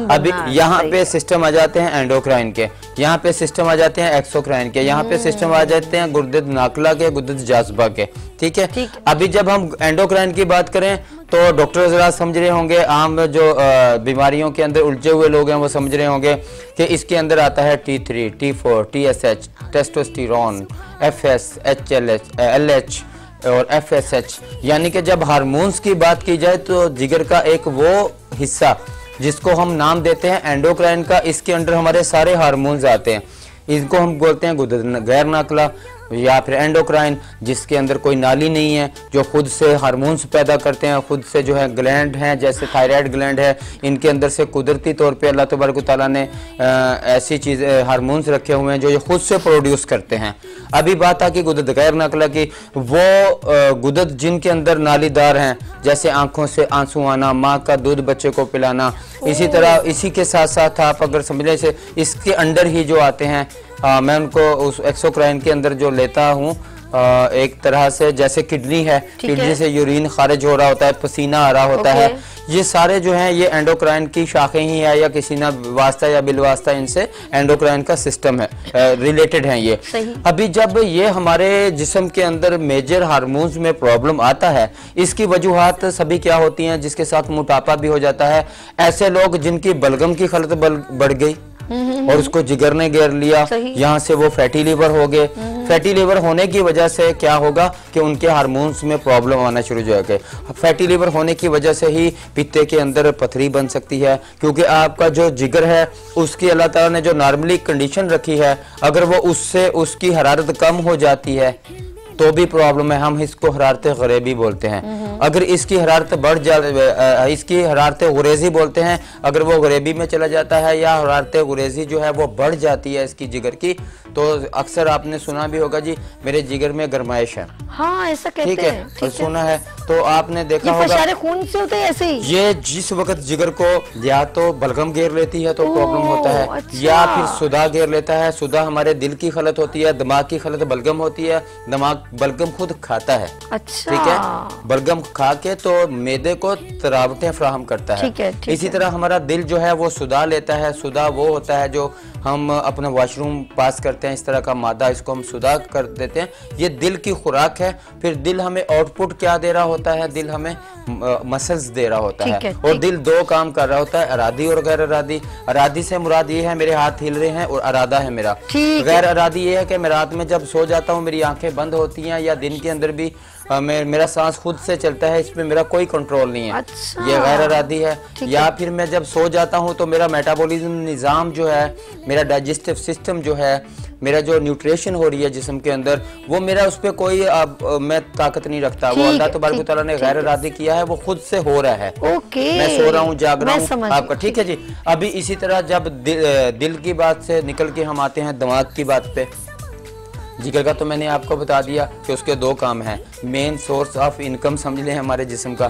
अभी यहाँ पे सिस्टम आ जाते हैं एंडोक्राइन के, यहाँ पे सिस्टम आ जाते हैं एक्सोक्राइन के, यहाँ पे सिस्टम आ जाते हैं गुर्दत नाकला के, गुर्दत जाज़बा के। ठीक है, अभी जब हम एंडोक्राइन की बात करें तो डॉक्टर जरा समझ रहे होंगे, आम जो बीमारियों के अंदर उलझे हुए लोग हैं वो समझ रहे होंगे कि इसके अंदर आता है T3, T4, TSH, testosterone, FS, HLH, LH और FSH। यानी कि जब हार्मोन्स की बात की जाए तो जिगर का एक वो हिस्सा जिसको हम नाम देते हैं एंडोक्राइन का, इसके अंदर हमारे सारे हार्मोन्स आते हैं। इनको हम बोलते हैं गुर्दत गैर नाकला या फिर एंडोक्राइन, जिसके अंदर कोई नाली नहीं है, जो खुद से हार्मोन्स पैदा करते हैं, खुद से जो है ग्लैंड हैं, जैसे थायराइड ग्लैंड है, इनके अंदर से कुदरती तौर पे अल्लाह तबारक तआला ने ऐसी चीज़ हार्मोन्स रखे हुए हैं जो ये खुद से प्रोड्यूस करते हैं। अभी बात आ कि गुदत गैर नाकला की, वो गुदत जिनके अंदर नालीदार हैं, जैसे आंखों से आंसू आना, माँ का दूध बच्चे को पिलाना, इसी तरह इसी के साथ साथ आप अगर समझने से इसके अंडर ही जो आते हैं, मैं उनको उस एक्सोक्राइन के अंदर जो लेता हूँ, एक तरह से जैसे किडनी है, किडनी से यूरिन खारिज हो रहा होता है, पसीना आ रहा होता है, ये सारे जो हैं ये एंडोक्राइन की शाखें ही है या किसी ना वास्ता या बिलवास्ता इनसे एंडोक्राइन का सिस्टम है, रिलेटेड हैं ये। अभी जब ये हमारे जिस्म के अंदर मेजर हार्मोन्स में प्रॉब्लम आता है, इसकी वजूहात सभी क्या होती हैं, जिसके साथ मोटापा भी हो जाता है। ऐसे लोग जिनकी बलगम की खलत बढ़ गई और उसको जिगर ने घेर लिया, यहाँ से वो फैटी लीवर हो गए। फैटी लीवर होने की वजह से क्या होगा कि उनके हार्मोन्स में प्रॉब्लम आना शुरू हो जाएगी। फैटी लीवर होने की वजह से ही पित्ते के अंदर पथरी बन सकती है, क्योंकि आपका जो जिगर है उसकी अल्लाह ताला ने जो नॉर्मली कंडीशन रखी है, अगर वो उससे उसकी हरारत कम हो जाती है तो भी प्रॉब्लम है। हम इसको हरारत गरीबी बोलते हैं। अगर इसकी हरारत बढ़ जाए, इसकी हरारत गुरेजी बोलते हैं, अगर वो गरीबी में चला जाता है या हरारत गुरेजी जो है वो बढ़ जाती है इसकी जिगर की, तो अक्सर आपने सुना भी होगा जी मेरे जिगर में गरमाइश है। हाँ, ऐसा कहते हैं। ठीक है, सुना है। तो आपने देखा होगा ये खून से होते हैं ऐसे ही। ये जिस वक्त जिगर को या तो बलगम घेर लेती है तो प्रॉब्लम होता है, अच्छा। या फिर सुदा घेर लेता है। सुदा हमारे दिल की खलत होती है, दिमाग की खलत बलगम होती है, दिमाग बलगम खुद खाता है। अच्छा। ठीक है, बलगम खा के तो मैदे को तरावटें फराहम करता है। ठीक है, ठीक इसी तरह हमारा दिल जो है वो सुदा लेता है। सुदा वो होता है जो हम अपना वॉशरूम पास करते हैं, इस तरह का मादा, इसको हम सुदा कर देते हैं। ये दिल की खुराक है। फिर दिल हमें आउटपुट क्या दे रहा होता है? दिल हमें मसल्स दे रहा होता है। और दिल दो काम कर रहा होता है, अरादी और गैर अरादी। अरादी से मुराद ये है मेरे हाथ हिल रहे हैं, और अरादा है मेरा। गैर अरादी ये है कि मैं रात में जब सो जाता हूँ मेरी आंखें बंद होती हैं, या दिन के अंदर भी मेरा सांस खुद से चलता है, इसमें मेरा कोई कंट्रोल नहीं है। अच्छा। ये गैर अरादी है। या फिर मैं जब सो जाता हूँ तो मेरा मेटाबॉलिज्म निज़ाम जो है, मेरा डाइजेस्टिव सिस्टम जो है, मेरा जो न्यूट्रिशन हो रही है जिस्म के अंदर, वो मेरा उस पर कोई मैं ताकत नहीं रखता। वो अल्लाह तबारक व तआला ने गैर अरादी किया है, वो खुद से हो रहा है। मैं सो रहा हूँ, जाग रहा हूँ आपका। ठीक है जी। अभी इसी तरह जब दिल की बात से निकल के हम आते हैं दिमाग की बात पे, जिगर का तो मैंने आपको बता दिया कि उसके दो काम हैं। मेन सोर्स ऑफ इनकम समझ लें हमारे जिस्म का,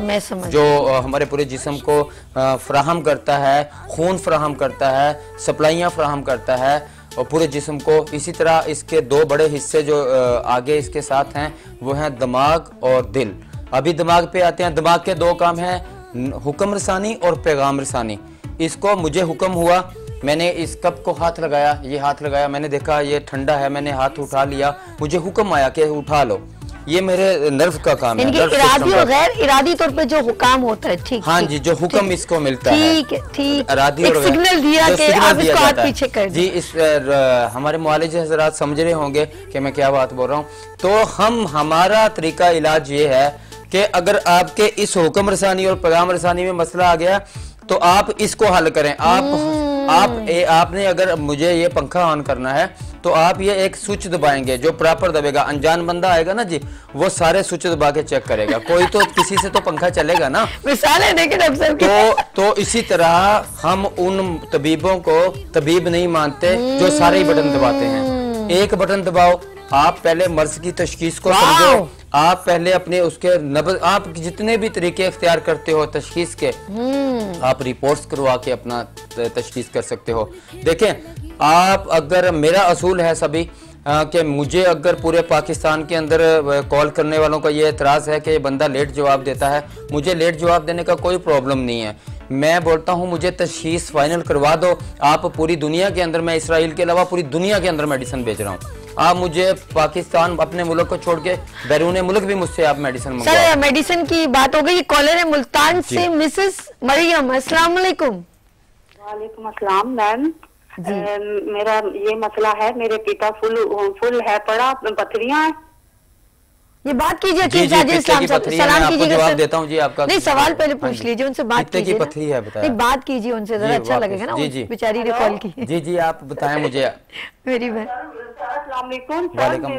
जो हमारे पूरे जिस्म को फ्राहम करता है, खून फ्राहम करता है, सप्लाइयाँ फ्राहम करता है और पूरे जिस्म को। इसी तरह इसके दो बड़े हिस्से जो आगे इसके साथ हैं वो हैं दिमाग और दिल। अभी दिमाग पे आते हैं। दिमाग के दो काम हैं, हुक्म रसानी और पैगाम रसानी। इसको मुझे हुक्म हुआ, मैंने इस कप को हाथ लगाया, ये हाथ लगाया, मैंने देखा ये ठंडा है, मैंने हाथ उठा लिया, मुझे हुक्म आया कि उठा लो। ये मेरे नर्व का काम है। इरादी और गैर इरादी तौर पे जो हुक्म होता है। ठीक। हाँ जी, जो हुक्म इसको मिलता है। ठीक है, ठीक। इरादी और सिग्नल दिया कि आप इसको हाथ पीछे कर जी। इस हमारे मुआलिज हज़रात समझ रहे होंगे कि मैं क्या बात बोल रहा हूँ। तो हमारा तरीका इलाज ये है कि अगर आपके इस हुक्म रसानी और पैगाम रसानी में मसला आ गया तो आप इसको हल करें। आपने अगर मुझे ये पंखा ऑन करना है तो आप ये एक स्विच दबाएंगे, जो प्रॉपर दबेगा। अनजान बंदा आएगा ना जी, वो सारे स्विच दबा के चेक करेगा। कोई तो किसी से तो पंखा चलेगा ना, मिसाल है लेकिन अक्सर तो इसी तरह हम उन तबीबों को तबीब नहीं मानते जो सारे ही बटन दबाते हैं। एक बटन दबाओ, आप पहले मर्ज की तशखीस को समझो। आप पहले अपने उसके नब्ज, आप जितने भी तरीके इख्तियार करते हो तशखीस के, आप रिपोर्ट्स करवा के अपना तशखीस कर सकते हो। देखें, आप अगर, मेरा असूल है सभी कि मुझे अगर पूरे पाकिस्तान के अंदर कॉल करने वालों का ये एतराज़ है कि ये बंदा लेट जवाब देता है, मुझे लेट जवाब देने का कोई प्रॉब्लम नहीं है। मैं बोलता हूँ मुझे तशखीस फाइनल करवा दो। आप पूरी दुनिया के अंदर, मैं इसराइल के अलावा पूरी दुनिया के अंदर मेडिसिन बेच रहा हूँ। आप मुझे पाकिस्तान, अपने मुल्क को छोड़ के बैरून मुल्क भी मुझसे आप मेडिसिन मंगवाओ। सर, मेडिसिन की बात हो गई। कॉलर है मुल्तान से मिसेस मरियम। अस्सलाम वालेकुम। वालेकुम अस्सलाम मैम। मेरा ये मसला है, मेरे पिता फुल है पड़ा, पथरियां हैं। ये बात कीजिए कि सलाम कीजिए। जवाब देता हूँ जी आपका। नहीं, सवाल पहले पूछ लीजिए उनसे, बात कीजिए। की पथरी है बताया? नहीं, बात कीजिए उनसे, जरा अच्छा लगेगा ना। बेचारी ने कॉल की। जी जी, आप बताएं मुझे। मेरी बहन। अस्सलाम वालेकुम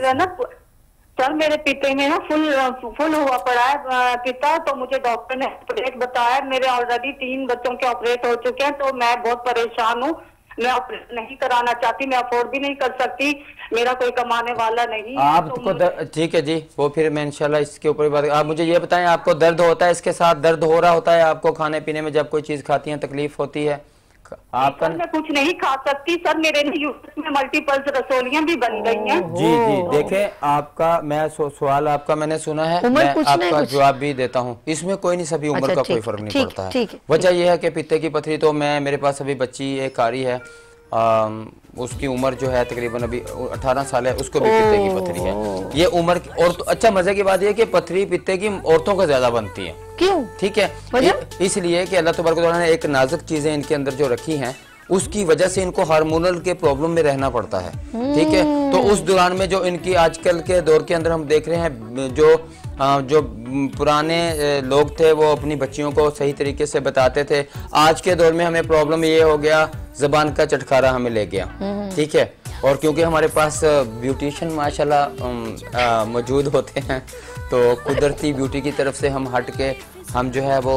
सर, मेरे पिते में ना फुल हुआ पड़ा है पिता, तो मुझे डॉक्टर ने ऑपरेट बताया। मेरे ऑलरेडी 3 बच्चों के ऑपरेट हो चुके हैं, तो मैं बहुत परेशान हूँ। मैं ऑपरेट नहीं कराना चाहती, मैं अफोर्ड भी नहीं कर सकती, मेरा कोई कमाने वाला नहीं। आपको ठीक है जी, वो फिर मैं इंशाल्लाह इसके ऊपर बात। आप मुझे ये बताएं, आपको दर्द होता है, इसके साथ दर्द हो रहा होता है आपको खाने पीने में, जब कोई चीज खाती हैं तकलीफ होती है आपका? मैं कुछ नहीं खा सकती सर, मेरे यूट्रस में मल्टीपल रसोलियां भी बन गई हैं। जी जी, देखें आपका, मैं सवाल आपका मैंने सुना है, मैं आपका जवाब भी देता हूँ। इसमें कोई नहीं, सभी उम्र का कोई फर्क नहीं पड़ता है। वजह यह है कि पित्ते की पथरी, तो मेरे पास अभी बच्ची एक आ रही है, उसकी उम्र जो है तकरीबन अभी 18 साल है, उसको भी पित्ते की पथरी है। ये उम्र और तो अच्छा मजे की बात यह कि पथरी पित्ते की औरतों का ज्यादा बनती है। क्यों? ठीक है, इसलिए कि अल्लाह तबारक व तआला ने एक नाजुक चीजें इनके अंदर जो रखी हैं, उसकी वजह से इनको हार्मोनल के प्रॉब्लम में रहना पड़ता है। ठीक है, तो उस दौरान में जो इनकी आजकल के दौर के अंदर हम देख रहे हैं, जो पुराने लोग थे वो अपनी बच्चियों को सही तरीके से बताते थे। आज के दौर में हमें प्रॉब्लम ये हो गया, ज़बान का चटखारा हमें ले गया। ठीक है, और क्योंकि हमारे पास ब्यूटिशियन माशाल्लाह मौजूद होते हैं, तो कुदरती ब्यूटी की तरफ से हम हट के हम जो है वो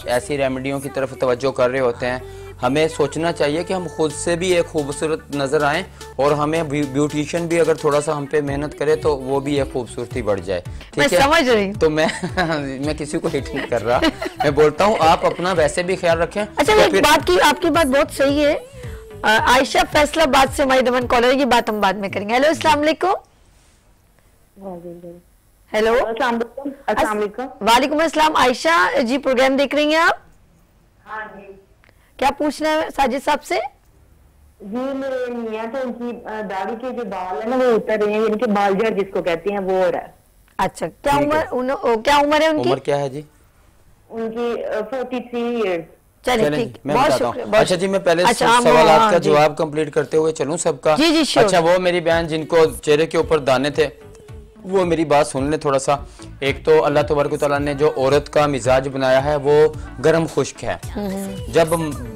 ऐसी रेमेडियों की तरफ तवज्जो कर रहे होते हैं। हमें सोचना चाहिए कि हम खुद से भी एक खूबसूरत नज़र आएं और हमें ब्यूटिशियन भी अगर थोड़ा सा हम पे मेहनत करे तो वो भी एक खूबसूरती बढ़ जाए। ठीक है, समझ रही हूँ। तो मैं किसी को हिट नहीं कर रहा, मैं बोलता हूँ आप अपना वैसे भी ख्याल रखें। अच्छा, तो एक बात की, आपकी बात बहुत सही है। आयशा फैसलाबाद से हमारी दमन कॉलर की बात हम बाद में करेंगे। हेलो, अस्सलाम वालेकुम। हेलो, अस्सलाम वालेकुम। वालेकुम अस्सलाम। आयशा जी, प्रोग्राम देख रही हैं आप? हाँ जी क्या पूछना है साजिद साहब से? जी, मेरे मियाँ तो उनकी दाढ़ी के जो बाल है ना वो उतर रहे हैं, यानी कि बाल जड़ जिसको कहते हैं वो हो रहा है। अच्छा, क्या उम्र है उनकी? उम्र क्या है जी? उनकी 43 ईयर्स। चलिए चलें, ठीक, मैं बहुत बताता हूँ। शुक्रिया। अच्छा जी, मैं पहले अच्छा, हाँ, सवालात हाँ, का जी। जवाब कंप्लीट करते हुए चलूं सबका। जी, जी, श्योर। अच्छा, वो मेरी बहन जिनको चेहरे के ऊपर दाने थे वो मेरी बात सुन ले थोड़ा सा। एक तो अल्लाह तबारक तआला ने जो औरत का मिजाज बनाया है वो गर्म खुश्क है। जब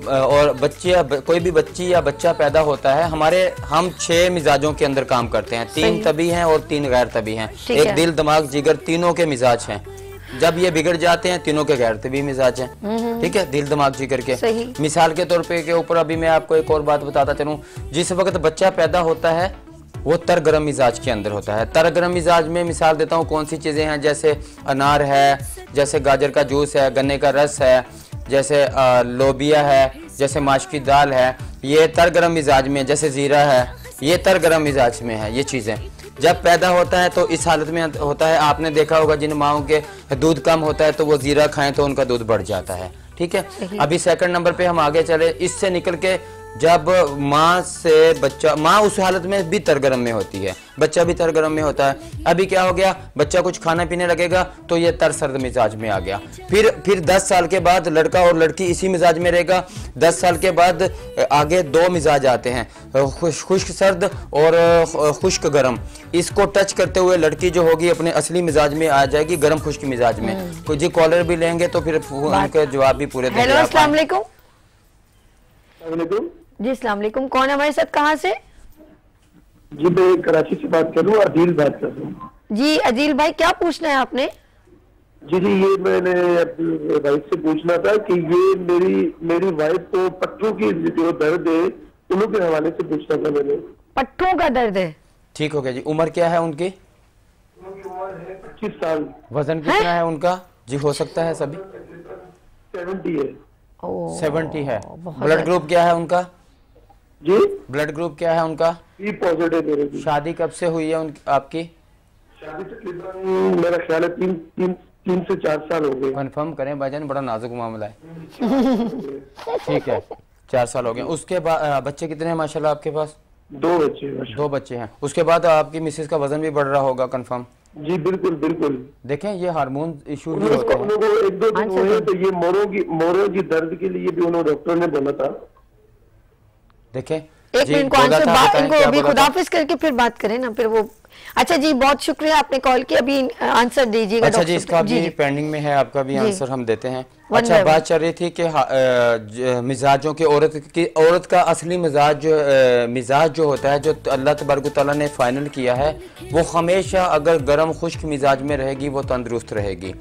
और बच्चे कोई भी बच्ची या बच्चा पैदा होता है, हम 6 मिजाजों के अंदर काम करते हैं। 3 तभी हैं और 3 गैर तभी हैं। एक दिल, दिमाग, जिगर, तीनों के मिजाज हैं। जब ये बिगड़ जाते हैं तीनों के गैर तभी मिजाज हैं। ठीक है, दिल, दिमाग, जिगर के। मिसाल के तौर पे के ऊपर अभी मैं आपको एक और बात बताता चलूं। जिस वक्त बच्चा पैदा होता है वो तर गरम मिजाज के अंदर होता है। तर गरम मिजाज में मिसाल देता हूँ कौन सी चीज़ें हैं, जैसे अनार है, जैसे गाजर का जूस है, गन्ने का रस है, जैसे लोबिया है, जैसे माश की दाल है, ये तर गरम मिजाज में। जैसे ज़ीरा है, ये तर गरम मिजाज में है। ये चीज़ें जब पैदा होता है तो इस हालत में होता है। आपने देखा होगा जिन माओं के दूध कम होता है तो वो ज़ीरा खाएं तो उनका दूध बढ़ जाता है। ठीक है, अभी सेकंड नंबर पे हम आगे चले। इससे निकल के जब माँ से बच्चा, माँ उस हालत में भी तरगरम में होती है, बच्चा भी तरगरम में होता है। अभी क्या हो गया, बच्चा कुछ खाना पीने लगेगा तो ये तरसर्द मिजाज में आ गया। फिर 10 साल के बाद लड़का और लड़की इसी मिजाज में रहेगा। 10 साल के बाद आगे 2 मिजाज आते हैं, खुश्क सर्द और खुश्क गर्म। इसको टच करते हुए लड़की जो होगी अपने असली मिजाज में आ जाएगी, गर्म खुश्क मिजाज में। कोई जी कॉलर भी लेंगे तो फिर उनके जवाब भी पूरे देंगे। हेलो, अस्सलाम वालेकुम। वालेकुम जी, अस्सलाम वालेकुम। कौन है हमारे साथ, कहाँ से? जी, मैं कराची से बात कर रहा हूँ, अदील बात कर रहा हूँ। जी अदील भाई, क्या पूछना है आपने? जी, ये मैंने अपनी वाइफ से पूछना था कि ये मेरी वाइफ को पट्टों की जो दर्द है उन्हों के हवाले से पूछना था मैंने। पट्टों का दर्द है? ठीक हो गया जी। उम्र क्या है उनकी? उम्र है 25 साल। वजन कितना है उनका जी? हो सकता है सभी 70 है। 70 है। ब्लड ग्रुप क्या है उनका जी? ब्लड ग्रुप क्या है उनका? बी पॉजिटिव है। शादी कब से हुई है आपकी? शादी तकरीबन मेरा ख्याल है 3 से 4 साल हो गए। कंफर्म करें भाईजान, बड़ा नाजुक मामला है। ठीक है, 4 साल हो गए। उसके बाद बच्चे कितने हैं माशाल्लाह आपके पास? 2 बच्चे। 2 बच्चे हैं। उसके बाद आपकी मिसेज का वजन भी बढ़ रहा होगा कंफर्म? जी बिल्कुल बिल्कुल। देखें ये हार्मोन इशू भी उनको होते हैं। 1-2 दिन हुए तो ये मोरों की दर्द के लिए भी उन्होंने डॉक्टर ने बोला था। देखें एक मिनट को आंसर इनको अभी खुदाफिज करके फिर बात करें ना, फिर वो। अच्छा जी, बहुत शुक्रिया आपने कॉल किया, अभी आंसर दीजिएगा। अच्छा जी, इसका भी पेंडिंग में है, आपका भी आंसर हम देते हैं। अच्छा, बात चल रही थी कि मिजाजों के औरत का असली मिजाज जो होता है, जो अल्लाह तबारक तआला ने फाइनल किया है, वो हमेशा अगर गर्म खुश्क मिजाज में रहेगी वो तंदुरुस्त रहेगी।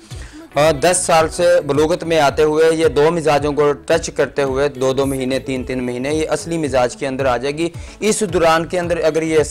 10 साल से बलूगत में आते हुए ये 2 मिजाजों को टच करते हुए 2-2 महीने 3-3 महीने ये असली मिजाज के अंदर आ जाएगी। इस दौरान के अंदर अगर ये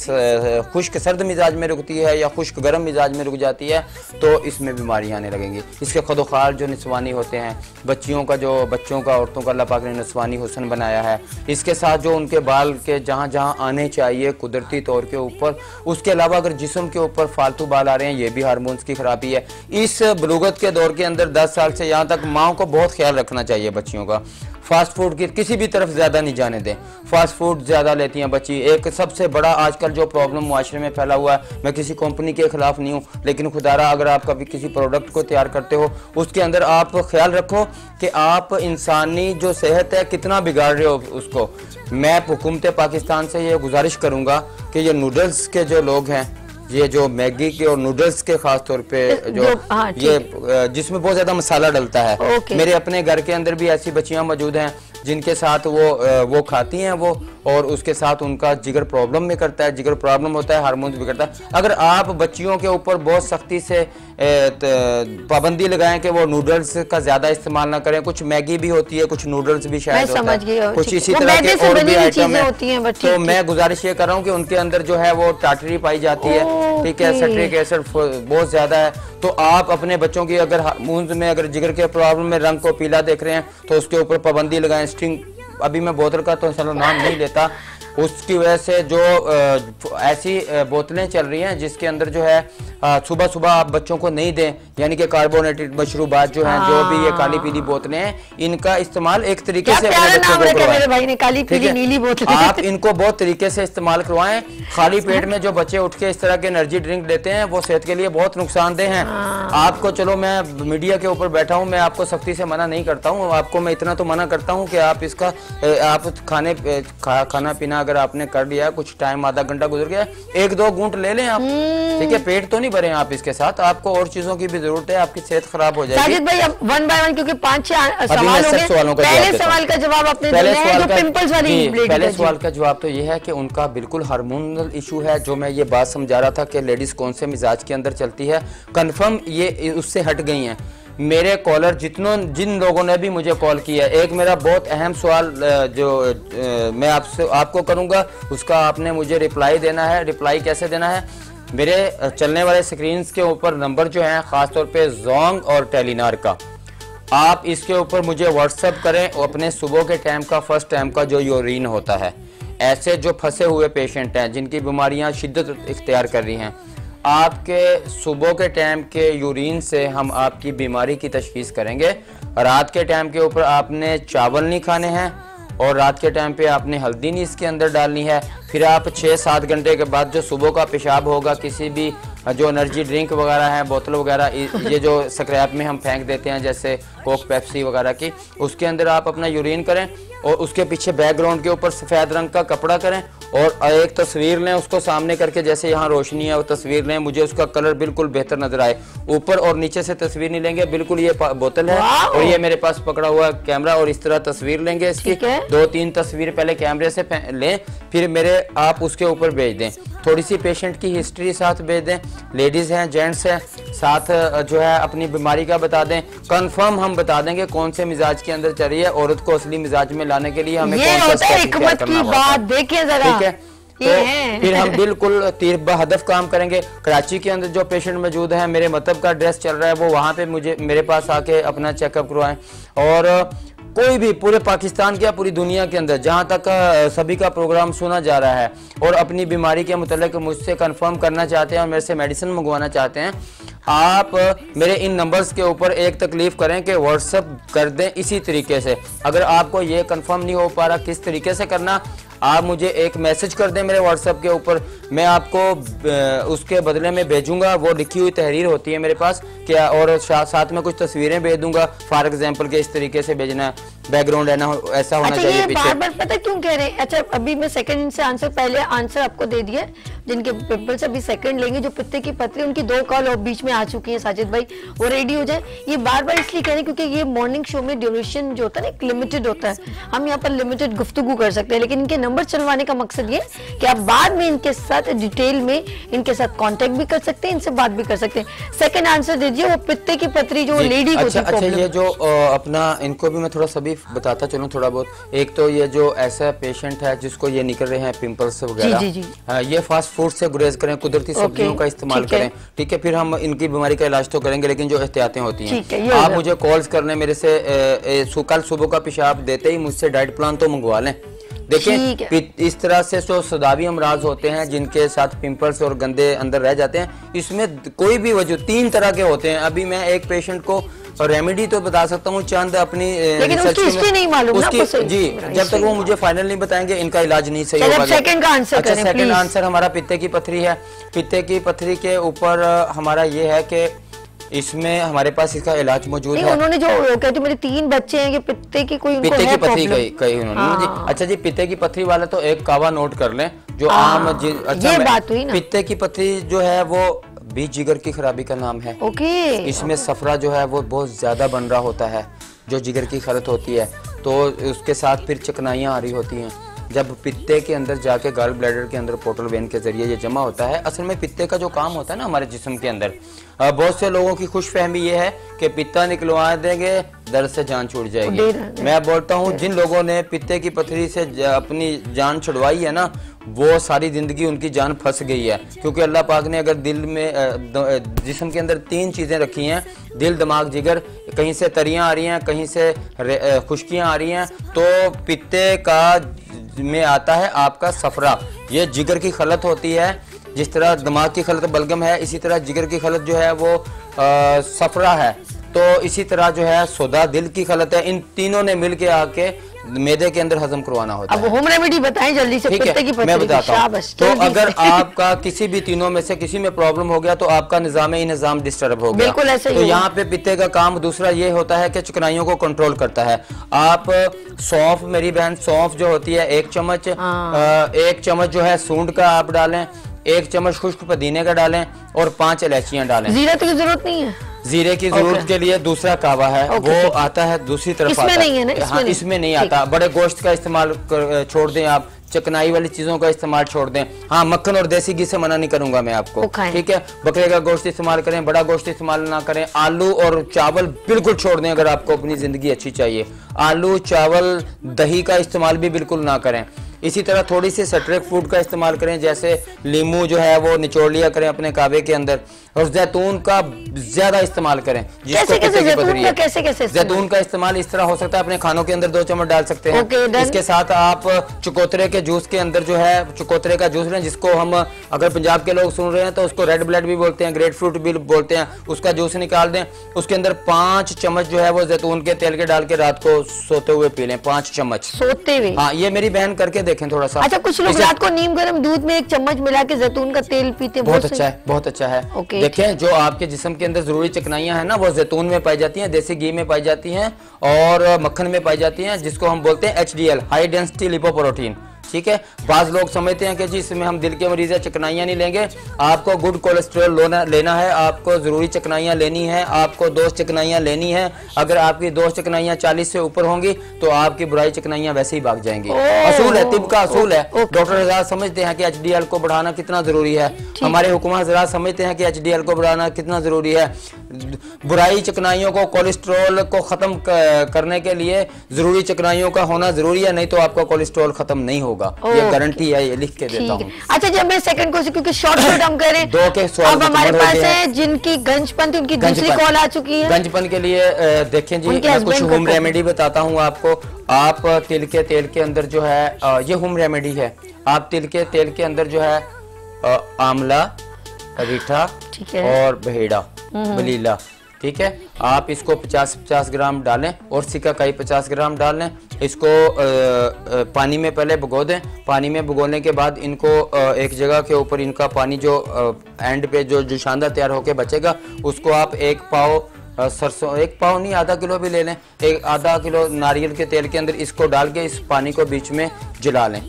खुश्क सर्द मिजाज में रुकती है या खुश्क गर्म मिजाज में रुक जाती है तो इसमें बीमारियां आने लगेंगी। इसके खुदोखाल जो निस्वानी होते हैं, बच्चों का औरतों का अल्लाह पाक ने निस्वानी हुस्न बनाया है, इसके साथ जो उनके बाल के जहाँ जहाँ आने चाहिए कुदरती तौर के ऊपर, उसके अलावा अगर जिस्म के ऊपर फालतू बाल आ रहे हैं, ये भी हार्मोन्स की खराबी है। इस बलूगत के दौर के अंदर 10 साल से यहाँ तक माओ को बहुत ख्याल रखना चाहिए बच्चियों का। फास्ट फूड की किसी भी तरफ ज़्यादा नहीं जाने दें। फास्ट फूड ज़्यादा लेती हैं बच्ची। एक सबसे बड़ा आजकल जो प्रॉब्लम मुआशरे में फैला हुआ है, मैं किसी कंपनी के खिलाफ नहीं हूँ, लेकिन खुदारा अगर आप कभी किसी प्रोडक्ट को तैयार करते हो उसके अंदर आप ख्याल रखो कि आप इंसानी जो सेहत है कितना बिगाड़ रहे हो उसको। मैं हुकूमत पाकिस्तान से ये गुजारिश करूँगा कि ये नूडल्स के जो लोग हैं, ये जो मैगी के और नूडल्स के खास तौर पे ये जिसमें बहुत ज्यादा मसाला डलता है, मेरे अपने घर के अंदर भी ऐसी बच्चियां मौजूद हैं जिनके साथ वो खाती हैं वो, और उसके साथ उनका जिगर प्रॉब्लम में करता है, जिगर प्रॉब्लम होता है, हार्मोन्स बिगड़ता है। अगर आप बच्चियों के ऊपर बहुत सख्ती से पाबंदी लगाएं कि वो नूडल्स का ज्यादा इस्तेमाल ना करें, कुछ मैगी भी होती है, कुछ नूडल्स भी शायद होता है, कुछ इसी तरह के और भी आइटम है, तो मैं गुजारिश ये कर रहा हूँ कि उनके अंदर जो है वो टाटरी पाई जाती है, ठीक है, सिट्रिक एसिड बहुत ज्यादा है। तो आप अपने बच्चों की अगर हार्मोन्स में अगर जिगर के प्रॉब्लम में रंग को पीला देख रहे हैं तो उसके ऊपर पाबंदी लगाएं। स्ट्रिंग, अभी मैं बोतल का तो नाम नहीं लेता, उसकी वजह से जो ऐसी बोतलें चल रही हैं जिसके अंदर जो है सुबह सुबह आप बच्चों को नहीं दें, यानी कि कार्बोनेटेड मशरूबात जो हैं, जो भी ये काली पीली बोतलें हैं, इनका इस्तेमाल एक तरीके से अपने बच्चों को करवाएं। मेरे भाई ने काली पीली नीली बोतलें, आप इनको बहुत तरीके से इस्तेमाल करवाएं। खाली पेट में जो बच्चे उठ के इस तरह के एनर्जी ड्रिंक लेते हैं वो सेहत के लिए बहुत नुकसानदेह हैं। आपको, चलो मैं मीडिया के ऊपर बैठा हूँ, मैं आपको सख्ती से मना नहीं करता हूँ, आपको मैं इतना तो मना करता हूँ कि आप इसका आप खाना पीना अगर आपने कर लिया, कुछ टाइम आधा घंटा गुजर गया, 1-2 घूंट ले लें आप, ठीक है, पेट तो नहीं भरे आप इसके साथ, आपको और चीजों की भी जरूरत है, आपकी सेहत खराब हो जाएगी। साजिद भाई, अब 1 बाय 1 क्योंकि 5-6 सवाल हो गए, पहले सवाल का जवाब आपने दिया है, जो पिंपल्स वाली पहले सवाल का जवाब तो ये है कि उनका बिल्कुल हार्मोनल इशू है, जो मैं ये बात समझा रहा था कि लेडीज कौन से मिजाज के अंदर चलती है, कंफर्म ये उससे हट गई हैं। मेरे कॉलर जिन लोगों ने भी मुझे कॉल किया, एक मेरा बहुत अहम सवाल जो मैं आपको करूंगा, उसका आपने मुझे रिप्लाई देना है। रिप्लाई कैसे देना है? मेरे चलने वाले स्क्रीन के ऊपर नंबर जो हैं, खासतौर पे जोंग और टेलीनार का, आप इसके ऊपर मुझे व्हाट्सएप करें अपने सुबह के टाइम का, फर्स्ट टाइम का जो यूरिन होता है। ऐसे जो फंसे हुए पेशेंट हैं जिनकी बीमारियां शिद्दत इख्तियार कर रही हैं, आपके सुबह के टाइम के यूरिन से हम आपकी बीमारी की तशखीस करेंगे। रात के टाइम के ऊपर आपने चावल नहीं खाने हैं और रात के टाइम पे आपने हल्दी नहीं इसके अंदर डालनी है। फिर आप 6-7 घंटे के बाद जो सुबह का पेशाब होगा, किसी भी जो एनर्जी ड्रिंक वगैरह है, बोतल वगैरह, ये जो स्क्रैप में हम फेंक देते हैं जैसे कोक पेप्सी वगैरह की, उसके अंदर आप अपना यूरिन करें और उसके पीछे बैकग्राउंड के ऊपर सफ़ेद रंग का कपड़ा करें और एक तस्वीर लें, उसको सामने करके, जैसे यहाँ रोशनी है वो तस्वीर लें, मुझे उसका कलर बिल्कुल बेहतर नजर आए। ऊपर और नीचे से तस्वीर नहीं लेंगे, बिल्कुल ये बोतल है और ये मेरे पास पकड़ा हुआ कैमरा, और इस तरह तस्वीर लेंगे इसकी। 2-3 तस्वीर पहले कैमरे से लें, फिर मेरे आप उसके ऊपर भेज दें। थोड़ी सी पेशेंट की हिस्ट्री साथ भेज दें, लेडीज हैं, जेंट्स हैं, साथ जो है अपनी बीमारी का बता दें। कंफर्म हम बता देंगे कौन से मिजाज के अंदर चल रही है। औरत को असली मिजाज में लाने के लिए हमें कौन सा हिकमत की बात देखिए जरा, ठीक है। तो फिर हम बिल्कुल तीर बहदफ काम करेंगे। कराची के अंदर जो पेशेंट मौजूद हैं, मेरे मतलब का ड्रेस चल रहा है, वो वहाँ पे मेरे पास आके अपना चेकअप करवाएं। और कोई भी पूरे पाकिस्तान के या पूरी दुनिया के अंदर जहाँ तक सभी का प्रोग्राम सुना जा रहा है और अपनी बीमारी के मुतालिक मुझसे कंफर्म करना चाहते हैं और मेरे से मेडिसिन मंगवाना चाहते हैं, आप मेरे इन नंबर्स के ऊपर एक तकलीफ करें कि व्हाट्सएप कर दें इसी तरीके से। अगर आपको ये कंफर्म नहीं हो पा रहा किस तरीके से करना, आप मुझे एक मैसेज कर दें मेरे व्हाट्सएप के ऊपर, मैं आपको उसके बदले में भेजूंगा। वो लिखी हुई तहरीर होती है मेरे पास क्या, और साथ में कुछ तस्वीरें भेज दूंगा, फॉर एग्जांपल के इस तरीके से भेजना, बैकग्राउंड है ना ऐसा होना चाहिए ये पीछे। बार-बार पता क्यों कह रहे हैं? अच्छा, अभी मैं सेकंड से आंसर, पहले आंसर आपको दे दिया, जिनके पिंपल्स अभी सेकंड लेंगे, जो पित्ते की पथरी, उनकी 2 कॉल और बीच में आ चुकी है साजिद भाई, वो रेडी हो जाए। ये बार-बार इसलिए कह रहे हैं क्योंकि ये मॉर्निंग शो में ड्यूरेशन जो होता है ना लिमिटेड होता है, हम यहाँ पर लिमिटेड गुफ्तगू कर सकते हैं, लेकिन इनके नंबर चलवाने का मकसद ये कि आप बाद में इनके साथ डिटेल में इनके साथ कांटेक्ट भी कर सकते हैं, इनसे बात भी कर सकते हैं। सेकंड आंसर दीजिए, वो पित्ते की पथरी जो लेडी को अच्छा, ये जो अपना, इनको भी मैं थोड़ा सा भी बताता चलूं थोड़ा बहुत। एक तो ये जो ऐसा पेशेंट है जिसको ये निकल रहे हैं पिंपल्स वगैरह, ये फास्ट फूड से गुरेज करें, कुदरती सब्जियों का इस्तेमाल करें, ठीक है। फिर हम इनकी बीमारी का इलाज तो करेंगे, लेकिन जो एहतियातें होती हैं, आप मुझे कॉल्स करने, मेरे से कल सुबह का पेशाब देते ही मुझसे डाइट प्लान तो मंगवा लें। देखिए, इस तरह से जो सदावी अमराज होते हैं जिनके साथ पिंपल्स और गंदे अंदर रह जाते हैं, इसमें कोई भी वजह 3 तरह के होते हैं। अभी मैं एक पेशेंट को रेमेडी तो बता सकता हूँ चंद अपनी, लेकिन उसकी हिस्ट्री नहीं मालूम ना आपको जी, जब तक वो मुझे फाइनल नहीं बताएंगे इनका इलाज नहीं सही होगा। सेकंड का आंसर अच्छा, सेकंड आंसर हमारा पित्ते की पथरी है। पित्ते की पथरी के ऊपर हमारा ये है कि इसमें हमारे पास इसका इलाज मौजूद है। उन्होंने जो कहते मेरे 3 बच्चे हैं, कि पित्ते की कोई उनको पित्ते की पथरी कही उन्होंने जी। अच्छा जी, पित्ते की पथरी वाला तो एक कावा नोट कर लें जो आम। अच्छा, ये बात हुई ना, पित्ते की पथरी जो है वो भी जिगर की खराबी का नाम है। ओके। इसमें सफरा जो है वो बहुत ज़्यादा बन रहा होता है, जो जिगर की खलत होती है, तो उसके साथ फिर चिकनाइयाँ आ रही होती हैं। जब पित्ते के अंदर जाके गॉल ब्लैडर के अंदर पोर्टल वेन के जरिए ये जमा होता है। असल में पित्ते का जो काम होता है ना हमारे जिस्म के अंदर, बहुत से लोगों की खुश फहमी ये है कि पित्ता निकलवा देंगे दर्द से जान छूट जाएगी। मैं बोलता हूँ जिन लोगों ने पित्ते की पथरी से अपनी जान छुड़वाई है ना, वो सारी जिंदगी उनकी जान फंस गई है। क्योंकि अल्लाह पाक ने अगर दिल में जिस्म के अंदर 3 चीज़ें रखी हैं, दिल दिमाग जिगर, कहीं से तरियाँ आ रही हैं, कहीं से खुश्कियाँ आ रही हैं, तो पित्ते का में आता है आपका सफरा। ये जिगर की खलत होती है। जिस तरह दिमाग की खलत बलगम है, इसी तरह जिगर की खलत जो है वो सफरा है। तो इसी तरह जो है सोदा दिल की खलत है। इन तीनों ने मिल के आके मैदे के अंदर हजम करवाना होता है। अब होम रेमेडी बताएं जल्दी से। ठीक है, मैं बताता हूँ। तो अगर आपका किसी भी तीनों में से किसी में प्रॉब्लम हो गया तो आपका निजाम डिस्टर्ब हो गया। बिल्कुल ऐसे ही। तो यहाँ पे पित्ते का काम दूसरा ये होता है कि चिकनाइयों को कंट्रोल करता है। आप सौंफ, मेरी बहन, सौंफ जो होती है 1 चम्मच, 1 चम्मच जो है सूंड का आप डालें, 1 चम्मच खुश्क पुदीने का डालें और 5 इलायचियां डालें। जीरा तो की जरूरत नहीं है। जीरे की जरूरत के लिए दूसरा कावा है, वो आता है दूसरी तरफ। इसमें नहीं है ना? हाँ, इसमें नहीं आता। बड़े गोश्त का इस्तेमाल छोड़ दें आप, चिकनाई वाली चीजों का इस्तेमाल छोड़ दें। हाँ, मक्खन और देसी घी से मना नहीं करूंगा मैं आपको, ठीक है। बकरे का गोश्त इस्तेमाल करें, बड़ा गोश्त इस्तेमाल ना करें। आलू और चावल बिल्कुल छोड़ दें अगर आपको अपनी जिंदगी अच्छी चाहिए। आलू, चावल, दही का इस्तेमाल भी बिल्कुल ना करें। इसी तरह थोड़ी सी स्ट्रेट फूड का इस्तेमाल करें, जैसे लीमू जो है वो निचोड़ लिया करें अपने काबे के अंदर, और जैतून का ज्यादा इस्तेमाल करें। कैसे कैसे जैतून का इस्तेमाल इस तरह हो सकता है, अपने खानों के अंदर 2 चम्मच डाल सकते हैं। इसके साथ आप चकोतरे के जूस के अंदर जो है चकोतरे का जूस लें, जिसको हम अगर पंजाब के लोग सुन रहे हैं तो उसको रेड ब्लड भी बोलते हैं, ग्रेट फ्रूट भी बोलते हैं। उसका जूस निकाल दें, उसके अंदर 5 चम्मच जो है वो जैतून के तेल के डाल के रात को सोते हुए पी लें। 5 चम्मच सोते हुए? हाँ, ये मेरी बहन करके देखें थोड़ा सा। अच्छा, कुछ लोग रात को नीम गर्म दूध में 1 चम्मच मिला के जैतून का तेल पीते हैं। बहुत अच्छा है, बहुत अच्छा है। देखें, जो आपके जिस्म के अंदर जरूरी चिकनाइयां हैं ना, वो जैतून में पाई जाती हैं, देसी घी में पाई जाती हैं और मक्खन में पाई जाती हैं, जिसको हम बोलते हैं HDL, हाई डेंसिटी लिपोप्रोटीन। ठीक है। बाज लोग समझते हैं कि जी इसमें हम दिल के मरीज है, चिकनाइयाँ नहीं लेंगे। आपको गुड कोलेस्ट्रॉल लेना है, आपको जरूरी चिकनाइयाँ लेनी है, आपको 2 चिकनाइयाँ लेनी है। अगर आपकी 2 चिकनाइयाँ 40 से ऊपर होंगी तो आपकी बुराई चिकनाइयाँ वैसे ही भाग जाएंगी। असूल है, तिब का असूल है। डॉक्टर हजरात समझते हैं कि HDL को बढ़ाना कितना जरूरी है। हमारे हुकूमत हजरात समझते हैं कि HDL को बढ़ाना कितना जरूरी है। बुराई चिकनाइयों को, कोलेस्ट्रॉल को खत्म करने के लिए जरूरी चिकनाइयों का होना जरूरी है, नहीं तो आपका कोलेस्ट्रॉल खत्म नहीं होगा। ये गारंटी है, ये लिख के देता हूँ। अच्छा, जब मैं सेकंड क्वेश्चन, क्योंकि शॉर्ट हम करें 2 के सवाल अब हमारे पास है जिनकी गंजपन थी, उनकी दूसरी कॉल आ चुकी है। गंजपन के लिए देखें जी, मैं कुछ होम रेमेडी बताता हूँ आपको। आप तिल के तेल के अंदर जो है, ये होम रेमेडी है। आप तिल के तेल के अंदर जो है आंवला, रीठा और बहेड़ा, बलीला, ठीक है, आप इसको 50-50 ग्राम डालें और सिकाकाई 50 ग्राम डाल लें। इसको पानी में पहले भिगो दें। पानी में भिगोने के बाद इनको एक जगह के ऊपर इनका पानी जो एंड पे जो शानदार तैयार होके बचेगा, उसको आप 1 पाव सरसों, 1 पाव नहीं, आधा किलो भी ले लें, आधा किलो नारियल के तेल के अंदर इसको डाल के इस पानी को बीच में जला लें।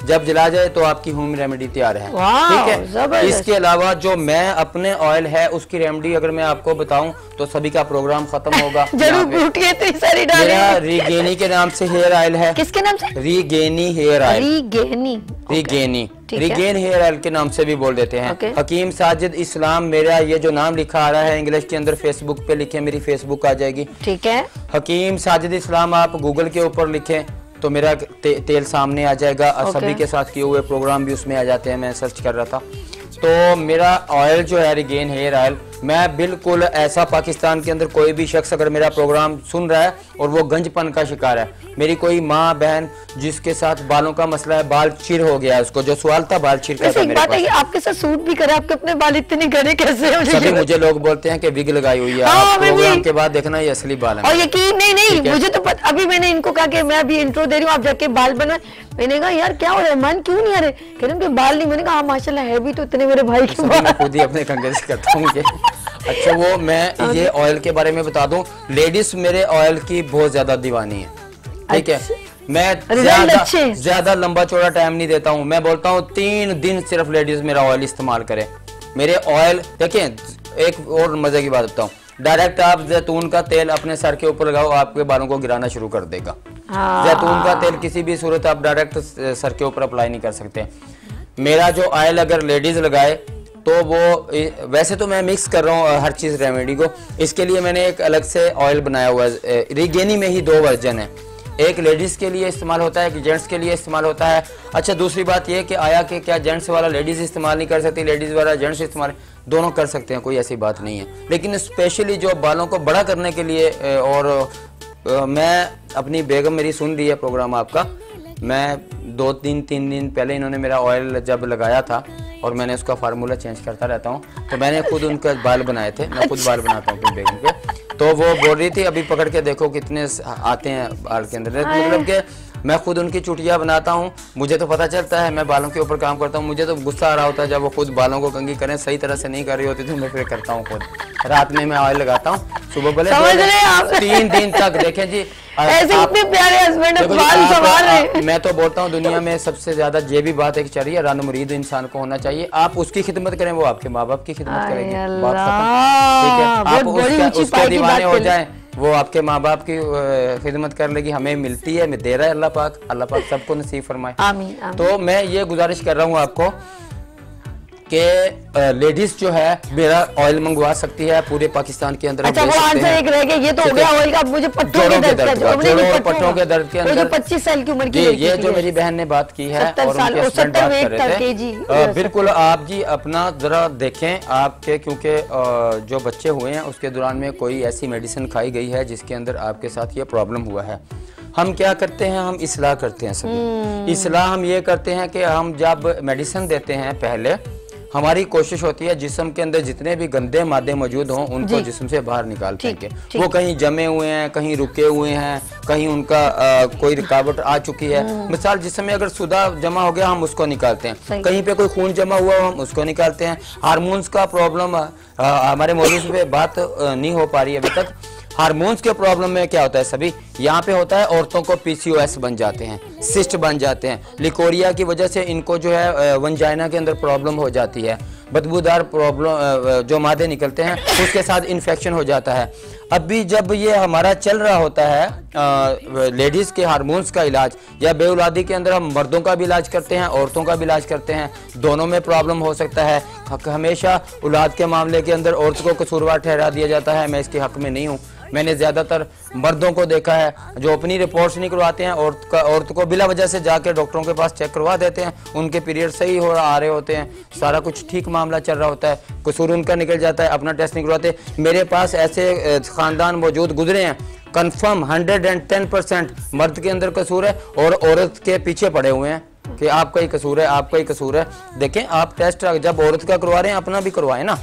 जब जला जाए तो आपकी होम रेमेडी तैयार है, ठीक है। इसके अलावा जो मैं अपने ऑयल है उसकी रेमेडी अगर मैं आपको बताऊं तो सभी का प्रोग्राम खत्म होगा। जरूर रीगेनी के नाम से हेयर ऑयल है। किसके नाम से? रीगेनी हेयर ऑयल। रीगेनी हेयर ऑयल के नाम से भी बोल देते हैं। हकीम साजिद इस्लाम, मेरा ये जो नाम लिखा आ रहा है इंग्लिश के अंदर, फेसबुक पे लिखे, मेरी फेसबुक आ जाएगी, ठीक है। हकीम साजिद इस्लाम आप गूगल के ऊपर लिखें तो मेरा तेल सामने आ जाएगा। सभी के साथ किए हुए प्रोग्राम भी उसमें आ जाते हैं, मैं सर्च कर रहा था। तो मेरा ऑयल जो है रीगेन हेयर ऑयल, मैं बिल्कुल ऐसा पाकिस्तान के अंदर कोई भी शख्स अगर मेरा प्रोग्राम सुन रहा है और वो गंजपन का शिकार है, मेरी कोई माँ बहन जिसके साथ बालों का मसला है, बाल चिर हो गया है, उसको जो सवाल था बाल चिर का था मेरे पास। आपके साथ सूट भी करा, आपके अपने बाल इतने घने कैसे हो? सभी मुझे लोग बोलते हैं कि विग लगाई हुई है। आप प्रोग्राम के बाद देखना ये असली बाल है। और यकीन नहीं, मुझे तो अभी मैंने इनको कहा कि मैं अभी इंट्रो दे रही हूँ, आप जाके बाल बना। मैंने कहा यार क्या हो रहा है, मन क्यों नहीं आ रहे? कह रहे बाल नहीं। मैंने कहा माशाल्लाह है भी तो इतने मेरे भाई के बाल। मैं खुद ही अपने कंधे से करता हूँ। अच्छा, वो मैं ये ऑयल के बारे में बता दूं, लेडीज मेरे ऑयल की बहुत ज्यादा दीवानी है, ठीक है। मैं ज्यादा लंबा चौड़ा टाइम नहीं देता हूँ। मैं बोलता हूँ 3 दिन सिर्फ लेडीज मेरा ऑयल इस्तेमाल करें, मेरे ऑयल देखिए, एक और मजे की बात बताऊं, डायरेक्ट आप जैतून का तेल अपने सर के ऊपर लगाओ, आपके बालों को गिराना शुरू कर देगा। जैतून का तेल किसी भी सूरत आप डायरेक्ट सर के ऊपर अप्लाई नहीं कर सकते। मेरा जो ऑयल अगर लेडीज लगाए तो वो, वैसे तो मैं मिक्स कर रहा हूँ हर चीज़ रेमेडी को, इसके लिए मैंने एक अलग से ऑयल बनाया हुआ है। रिगेनी में ही 2 वर्जन है, एक लेडीज़ के लिए इस्तेमाल होता है, एक जेंट्स के लिए इस्तेमाल होता है। अच्छा, दूसरी बात ये कि आया कि क्या जेंट्स वाला लेडीज़ इस्तेमाल नहीं कर सकती, लेडीज़ वाला जेंट्स इस्तेमाल, दोनों कर सकते हैं, कोई ऐसी बात नहीं है। लेकिन स्पेशली जो बालों को बड़ा करने के लिए, और मैं अपनी बेगम मेरी सुन रही है प्रोग्राम आपका, मैं 2-3 दिन पहले इन्होंने मेरा ऑयल जब लगाया था और मैंने उसका फार्मूला चेंज करता रहता हूँ, तो मैंने खुद उनके बाल बनाए थे, मैं खुद बाल बनाता हूँ अपनी बेगम के, तो वो बोल रही थी अभी पकड़ के देखो कितने आते हैं बाल के अंदर। मतलब कि मैं खुद उनकी चुटिया बनाता हूँ, मुझे तो पता चलता है, मैं बालों के ऊपर काम करता हूँ, मुझे तो गुस्सा आ रहा होता है जब वो खुद बालों को कंघी करें, सही तरह से नहीं कर रही होती तो मैं फिर करता हूँ खुद। रात में मैं ऑयल लगाता हूँ, सुबह भले 3 दिन तक। देखें जी, ऐसे इतने प्यारे हस्बैंड बाल संभाल रहे। मैं तो बोलता हूँ दुनिया में सबसे ज्यादा ये भी बात एक चल रही है, रन मुरीद इंसान को होना चाहिए। आप उसकी खिदमत करें, वो आपके माँ बाप की खिदमत करेगी, बात खत्म। ठीक है, आप उसके दीवाने हो जाए, वो आपके माँ बाप की खिदमत कर लेगी, हमें मिलती है, मैं दे रहा है अल्लाह पाक सबको नसीब फरमाए। आमीन, आमीन। तो मैं ये गुजारिश कर रहा हूँ आपको कि लेडीज जो है मेरा ऑयल मंगवा सकती है पूरे पाकिस्तान के अंदर। अच्छा, वो आंसर एक रह गया, ये तो हो गया ऑयल का। मुझे पट्टों के दर्द पट्टों के दर्द के अंदर 25 साल की उम्र की ये जो मेरी बहन ने बात की है और उनके हस्बैंड बात कर रहे थे, बिल्कुल आप जी अपना जरा देखें आपके, क्योंकि जो बच्चे हुए हैं उसके दौरान में कोई ऐसी मेडिसिन खाई गई है जिसके अंदर आपके साथ ये प्रॉब्लम हुआ है। हम क्या करते हैं, हम इस्लाह करते हैं सभी। इस्लाह हम ये करते हैं कि हम जब मेडिसिन देते हैं, पहले हमारी कोशिश होती है जिस्म के अंदर जितने भी गंदे मादे मौजूद हों उनको जिस्म से बाहर निकाल फेंके। वो कहीं जमे हुए हैं, कहीं रुके हुए हैं, कहीं उनका कोई रुकावट आ चुकी है। मिसाल जिस्म में अगर सुदा जमा हो गया हम उसको निकालते हैं, कहीं पे कोई खून जमा हुआ हम उसको निकालते हैं। हार्मोन्स का प्रॉब्लम हमारे मौजूद पे बात नहीं हो पा रही है अभी तक। हार्मोन्स के प्रॉब्लम में क्या होता है, सभी यहाँ पे होता है, औरतों को पीसीओएस बन जाते हैं, सिस्ट बन जाते हैं, लिकोरिया की वजह से इनको जो है वंजाइना के अंदर प्रॉब्लम हो जाती है, बदबूदार प्रॉब्लम जो मादे निकलते हैं उसके साथ इन्फेक्शन हो जाता है। अभी जब ये हमारा चल रहा होता है लेडीज़ के हार्मोन्स का इलाज, या बेऔलादी के अंदर हम मर्दों का भी इलाज करते हैं, औरतों का भी इलाज करते हैं, दोनों में प्रॉब्लम हो सकता है। हमेशा औलाद के मामले के अंदर औरत को कसूरवार ठहरा दिया जाता है, मैं इसके हक में नहीं हूँ। मैंने ज़्यादातर मर्दों को देखा है जो अपनी रिपोर्ट्स नहीं करवाते हैं, औरत को बिला वजह से जाके डॉक्टरों के पास चेक करवा देते हैं, उनके पीरियड सही आ रहे होते हैं, सारा कुछ ठीक मामला चल रहा होता है, कसूर उनका निकल जाता है, अपना टेस्ट नहीं करवाते। मेरे पास ऐसे ख़ानदान मौजूद गुजरे हैं, कंफर्म 110% मर्द के अंदर कसूर है और औरत के पीछे पड़े हुए हैं कि आपका ही कसूर है, आपका ही कसूर है। देखें, आप टेस्ट जब औरत का करवा रहे हैं अपना भी करवाएं ना,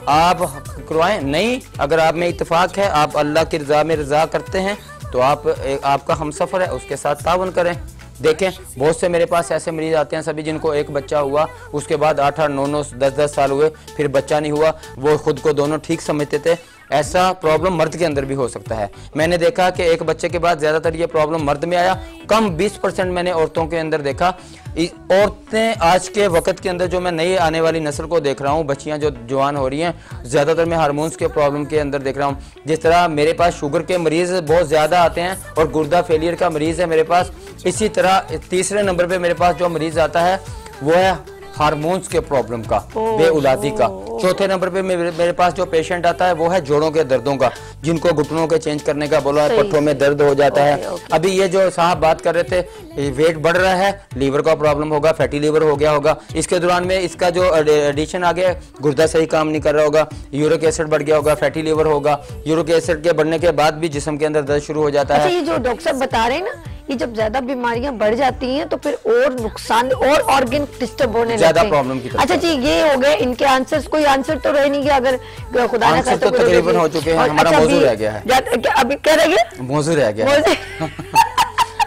आप करवाएं। नहीं, अगर आप में इत्तेफाक है, आप अल्लाह की रज़ा में रज़ा करते हैं, तो आपका हमसफ़र है, उसके साथ तावन करें। देखें, बहुत से मेरे पास ऐसे मरीज आते हैं सभी जिनको एक बच्चा हुआ, उसके बाद 8-8, 9-9, 10-10 साल हुए, फिर बच्चा नहीं हुआ, वो खुद को दोनों ठीक समझते थे। ऐसा प्रॉब्लम मर्द के अंदर भी हो सकता है। मैंने देखा कि एक बच्चे के बाद ज़्यादातर ये प्रॉब्लम मर्द में आया, कम 20% मैंने औरतों के अंदर देखा। औरतें आज के वक्त के अंदर जो मैं नई आने वाली नस्ल को देख रहा हूँ, बच्चियाँ जो जवान हो रही हैं, ज़्यादातर मैं हार्मोन्स के प्रॉब्लम के अंदर देख रहा हूँ। जिस तरह मेरे पास शुगर के मरीज़ बहुत ज़्यादा आते हैं और गुर्दा फेलियर का मरीज़ है मेरे पास, इसी तरह तीसरे नंबर पर मेरे पास जो मरीज़ आता है वो है हार्मोन्स के प्रॉब्लम का, बेऔलादी का। चौथे नंबर पे मेरे पास जो पेशेंट आता है वो है जोड़ों के दर्दों का, जिनको घुटनों के चेंज करने का बोला है, पट्टों में दर्द हो जाता है। अभी ये जो साहब बात कर रहे थे, वेट बढ़ रहा है, लीवर का प्रॉब्लम होगा, फैटी लीवर हो गया होगा, इसके दौरान में इसका जो एडिशन आ गया, गुर्दा सही काम नहीं कर रहा होगा, यूरिक एसिड बढ़ गया होगा, फैटी लीवर होगा। यूरिक एसिड के बढ़ने के बाद भी जिस्म के अंदर दर्द शुरू हो जाता है। ये जो डॉक्टर साहब बता रहे हैं ना, ये जब ज्यादा बीमारियां बढ़ जाती हैं तो फिर और नुकसान और ऑर्गन डिस्टर्ब होने ज्यादा प्रॉब्लम की तरफ। अच्छा जी, ये हो गए इनके आंसर्स। कोई आंसर तो रह नहीं गया, अगर खुदा ना करे तो तकरीबन हो चुके हैं। हमारा मौजूद रह गया है, अभी क्या रह गया, मौजूद रह गया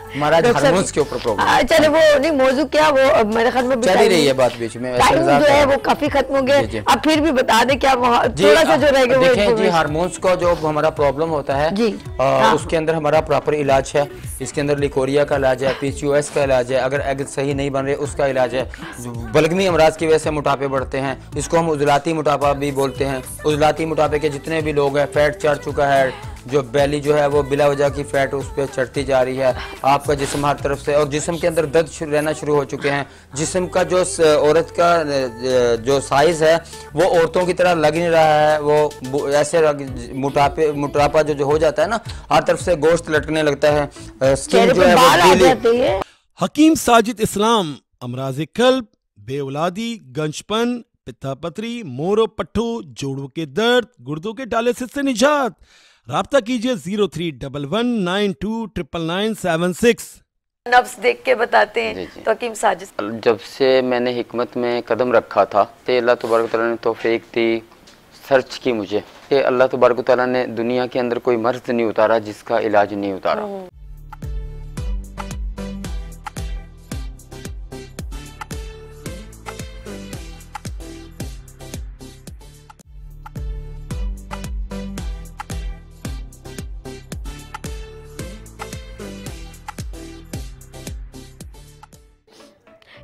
हमारा डॉक्टर हार्मोन्स के ऊपर प्रॉब्लम। चले वो नहीं मौजू क्या वो मेरे ख्याल में चल ही रही है बात बीच में, टाइम जो है वो काफी खत्म हो गया। अब फिर भी बता दें क्या थोड़ा सा जो रह गया। देखें जी, हार्मोन्स का जो हमारा प्रॉब्लम होता है जी, उसके अंदर हमारा प्रॉपर इलाज है। इसके अंदर लिकोरिया का इलाज है, PCOS का इलाज है, अगर एग सही नहीं बन रहे उसका इलाज है। बलगमी अमराज की वजह से मोटापे बढ़ते हैं, इसको हम उजलाती मोटापा भी बोलते हैं। उजलाती मोटापे के जितने भी लोग हैं, फैट चढ़ चुका है, जो बेली जो है वो बिला वजह की फैट उस पर चढ़ती जा रही है, आपका जिस्म हर तरफ से, और जिस्म के अंदर दर्द रहना शुरू हो चुके हैं। जिस्म का जो औरत का जो साइज है वो औरतों की तरह लग नहीं रहा है, वो ऐसे मोटापा जो हो जाता है ना, हर तरफ से गोश्त लटकने लगता है, स्किन जो है वो गीली। हकीम साजिद इस्लाम, अमराज कल्ब, बेऔलादी, गंजपन, पित्तापत्री, मोरो पट्टू, जोड़ों के दर्द, गुर्दों के डायलिसिस से निजात। राब्ता कीजिए 0311929976। नफ्स देख के बताते हैं तो हकीम साजिद। जब से मैंने हिकमत में कदम रखा था तो अल्लाह तबारक तआला ने तौफीक दी, सर्च की मुझे कि अल्लाह तबारक तआला ने दुनिया के अंदर कोई मर्ज नहीं उतारा जिसका इलाज नहीं उतारा।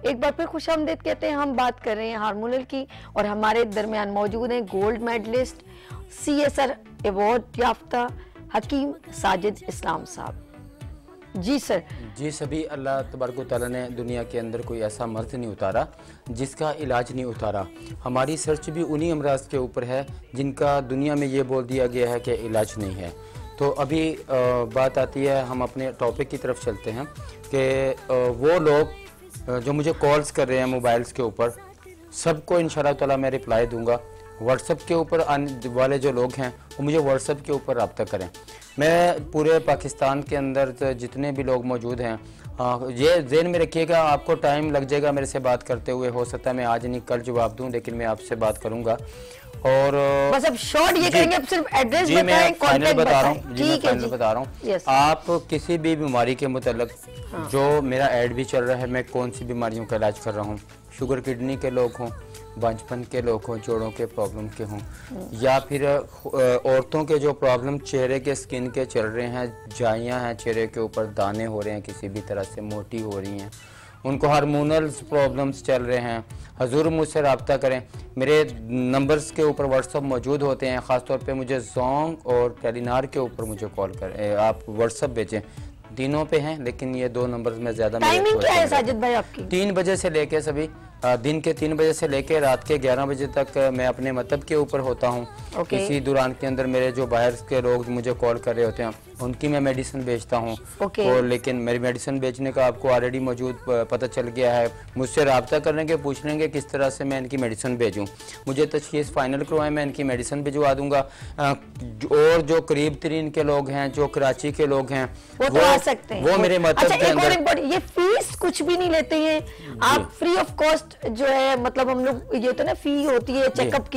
एक बार फिर खुशामदीद कहते हैं। हम बात कर रहे हैं हार्मोनल की और हमारे दरमियान मौजूद हैं गोल्ड मेडलिस्ट, CSR अवार्ड याफ्ता हकीम साजिद इस्लाम साहब। जी सर। जी सभी, अल्लाह तबारक तआला ने दुनिया के अंदर कोई ऐसा मर्ज नहीं उतारा जिसका इलाज नहीं उतारा। हमारी सर्च भी उन्हीं अमराज के ऊपर है जिनका दुनिया में ये बोल दिया गया है कि इलाज नहीं है। तो अभी बात आती है, हम अपने टॉपिक की तरफ चलते हैं कि वो लोग जो मुझे कॉल्स कर रहे हैं मोबाइल्स के ऊपर, सबको इंशाल्लाह ताला मैं रिप्लाई दूंगा। व्हाट्सएप के ऊपर आने वाले जो लोग हैं वो मुझे व्हाट्सएप के ऊपर रब्ता करें। मैं पूरे पाकिस्तान के अंदर जितने भी लोग मौजूद हैं, ये ज़हन में रखिएगा, आपको टाइम लग जाएगा मेरे से बात करते हुए। हो सकता है मैं आज नहीं कल जवाब दूं, लेकिन मैं आपसे बात करूंगा। और बस अब शॉर्ट ये करेंगे, अब सिर्फ एड्रेस बताएं, मैं फाइनल बता रहा हूँ। ठीक है जी, बता रहा हूँ। आप किसी भी बीमारी के मुतल्लिक जो मेरा ऐड भी चल रहा है, मैं कौन सी बीमारियों का इलाज कर रहा हूँ, शुगर किडनी के लोग हों, बांझपन के लोग हों, जोड़ों के प्रॉब्लम के हों, या फिर औरतों के जो प्रॉब्लम चेहरे के स्किन के चल रहे हैं, जाइयाँ हैं चेहरे के ऊपर, दाने हो रहे हैं, किसी भी तरह से मोटी हो रही हैं, उनको हार्मोनल प्रॉब्लम्स चल रहे हैं, हजूर मुझसे रब्ता करें। मेरे नंबर्स के ऊपर व्हाट्सअप मौजूद होते हैं। ख़ासतौर पे मुझे जोंग और टेलीनार के ऊपर मुझे कॉल करें, आप व्हाट्सअप भेजें, तीनों पे हैं, लेकिन ये दो नंबर्स में ज़्यादा। टाइमिंग क्या है साजिद भाई आपकी? 3 बजे से लेके सभी दिन के 3 बजे से लेके रात के 11 बजे तक मैं अपने मतलब के ऊपर होता हूँ। इसी दौरान के अंदर मेरे जो बाहर के लोग मुझे कॉल कर रहे होते हैं उनकी मैं मेडिसिन बेचता हूँ। और लेकिन मेरी मेडिसिन बेचने का आपको ऑलरेडी मौजूद पता चल गया है। मुझसे रब्ता करेंगे, पूछ लेंगे किस तरह से मैं इनकी मेडिसिन भेजूँ, मुझे तशखीस फाइनल करवाएं, मैं इनकी मेडिसिन भिजवा दूंगा। और जो करीब तरीन के लोग हैं, जो कराची के लोग हैं, वो आ सकते हैं, वो मेरे मतलब के अंदर। ये फीस कुछ भी नहीं लेते हैं आप, फ्री ऑफ कॉस्ट जो है, मतलब हम लोग ये तो ना फी होती है चेकअप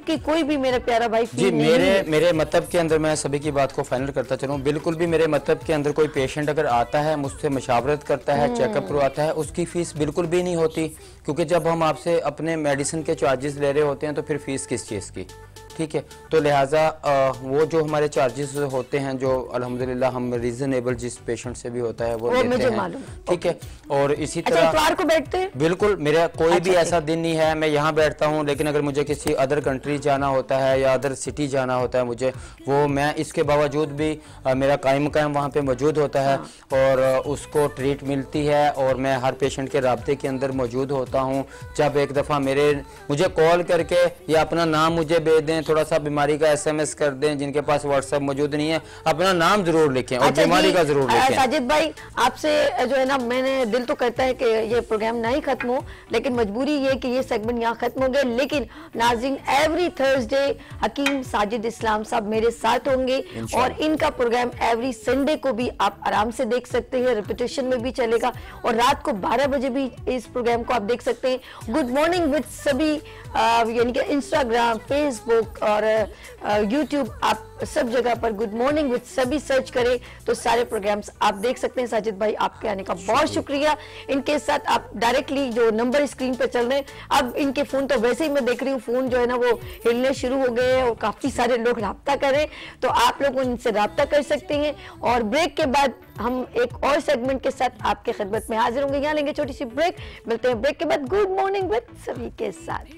की कोई भी मेरा प्यारा भाई फी जी नहीं। मेरे मतलब के अंदर मैं सभी की बात को फाइनल करता चलूं, बिल्कुल भी मेरे मतलब के अंदर कोई पेशेंट अगर आता है मुझसे मशावरत करता है, चेकअप करवाता है, उसकी फीस बिल्कुल भी नहीं होती, क्योंकि जब हम आपसे अपने मेडिसिन के चार्जेस ले रहे होते हैं तो फिर फीस किस चीज़ की, ठीक है। तो लिहाजा वो जो हमारे चार्जेस होते हैं, जो अल्हम्दुलिल्लाह हम रीजनेबल जिस पेशेंट से भी होता है वो लेते हैं, ठीक है। और इसी तरह इतवार को बैठते हैं, बिल्कुल मेरा कोई भी ऐसा दिन नहीं है मैं यहाँ बैठता हूँ, लेकिन अगर मुझे किसी अदर कंट्री जाना होता है या अदर सिटी जाना होता है मुझे, वो मैं इसके बावजूद भी मेरा कायम वहाँ पे मौजूद होता है और उसको ट्रीट मिलती है और मैं हर पेशेंट के राब्ते के अंदर मौजूद होता हूँ। जब एक दफ़ा मुझे कॉल करके या अपना नाम मुझे भेज दें, थोड़ा सा बीमारी का SMS कर दें, जिनके पास व्हाट्सएप मौजूद नहीं है अपना नाम जरूर लिखें और बीमारी का जरूर लिखें। साजिद भाई आपसे जो है ना, मैंने दिल तो करता है कि ये प्रोग्राम ना ही खत्म हो, लेकिन मजबूरी ये कि ये सेगमेंट यहाँ खत्म हो गया। लेकिन नाज़रीन, एवरी थर्सडे हकीम साजिद इस्लाम साहब मेरे साथ होंगे और इनका प्रोग्राम एवरी संडे को भी आप आराम से देख सकते हैं, रिपीटेशन में भी चलेगा और रात को 12 बजे भी इस प्रोग्राम को आप देख सकते हैं। गुड मॉर्निंग विद सभी यानी कि इंस्टाग्राम, फेसबुक, फेसबुक और यूट्यूब, आप सब जगह पर गुड मॉर्निंग विद सभी सर्च करें तो सारे प्रोग्राम्स आप देख सकते हैं। साजिद भाई, आपके आने का बहुत शुक्रिया। इनके साथ आप डायरेक्टली जो नंबर स्क्रीन पे चल रहे हैं, अब इनके फोन तो वैसे ही मैं देख रही हूँ फोन जो है ना वो हिलने शुरू हो गए हैं और काफी सारे लोग राब्ता करें, तो आप लोग उनसे राब्ता कर सकते हैं। और ब्रेक के बाद हम एक और सेगमेंट के साथ आपके खिदमत में हाजिर होंगे। यहाँ लेंगे छोटी सी ब्रेक, मिलते हैं ब्रेक के बाद गुड मॉर्निंग विद सभी के साथ।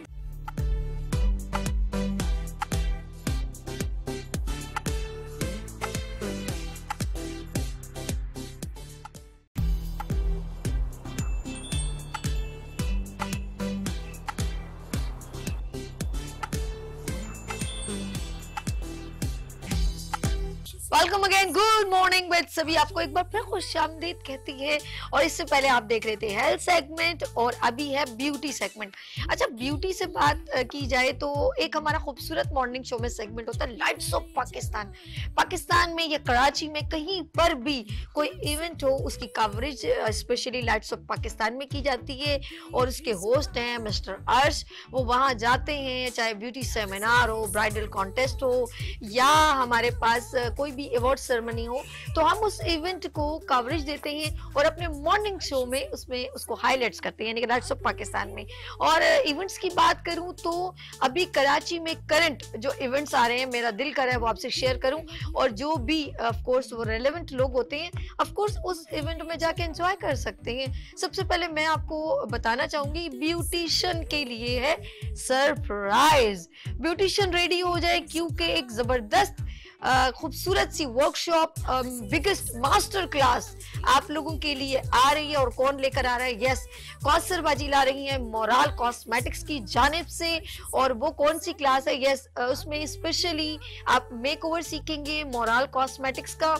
Welcome again, good morning with सभी, आपको एक बार फिर खुशामदीद कहती है। और इससे पहले आप देख रहे थे हेल्थ सेगमेंट और अभी है ब्यूटी सेगमेंट। अच्छा, ब्यूटी से बात की जाए तो एक हमारा खूबसूरत मॉर्निंग शो में सेगमेंट होता है लाइट्स ऑफ पाकिस्तान। पाकिस्तान में या कराची में कहीं पर भी कोई इवेंट हो, उसकी coverage specially lights off Pakistan में की जाती है। और उसके होस्ट हैं मिस्टर अर्श, वो वहाँ जाते हैं, चाहे ब्यूटी सेमिनार हो, ब्राइडल कॉन्टेस्ट हो या हमारे पास कोई भी अवार्ड सेरेमनी हो, तो हम उस इवेंट को कवरेज देते हैं और अपने मॉर्निंग शो में उसमें उसको हाईलाइट्स करते हैं, यानी कि लाइट्स ऑफ पाकिस्तान में। और इवेंट्स की बात करूं तो अभी कराची में करंट जो इवेंट्स आ रहे हैं, मेरा दिल कर रहा है वो आपसे शेयर करूं, और जो भी ऑफ कोर्स वो रेलेवेंट लोग होते हैं ऑफ कोर्स उस इवेंट में जाके एंजॉय कर सकते हैं। सबसे पहले मैं आपको बताना चाहूंगी ब्यूटिशियन के लिए है सरप्राइज। ब्यूटिशियन रेडी हो जाए क्योंकि एक जबरदस्त खूबसूरत सी वर्कशॉप, बिगेस्ट मास्टर क्लास आप लोगों के लिए आ रही है। और कौन लेकर आ रहा है? यस, कौसर बाजी ला रही है मोराल कॉस्मेटिक्स की जानिब से। और वो कौन सी क्लास है? यस, उसमें स्पेशली आप मेकओवर सीखेंगे मोराल कॉस्मेटिक्स का,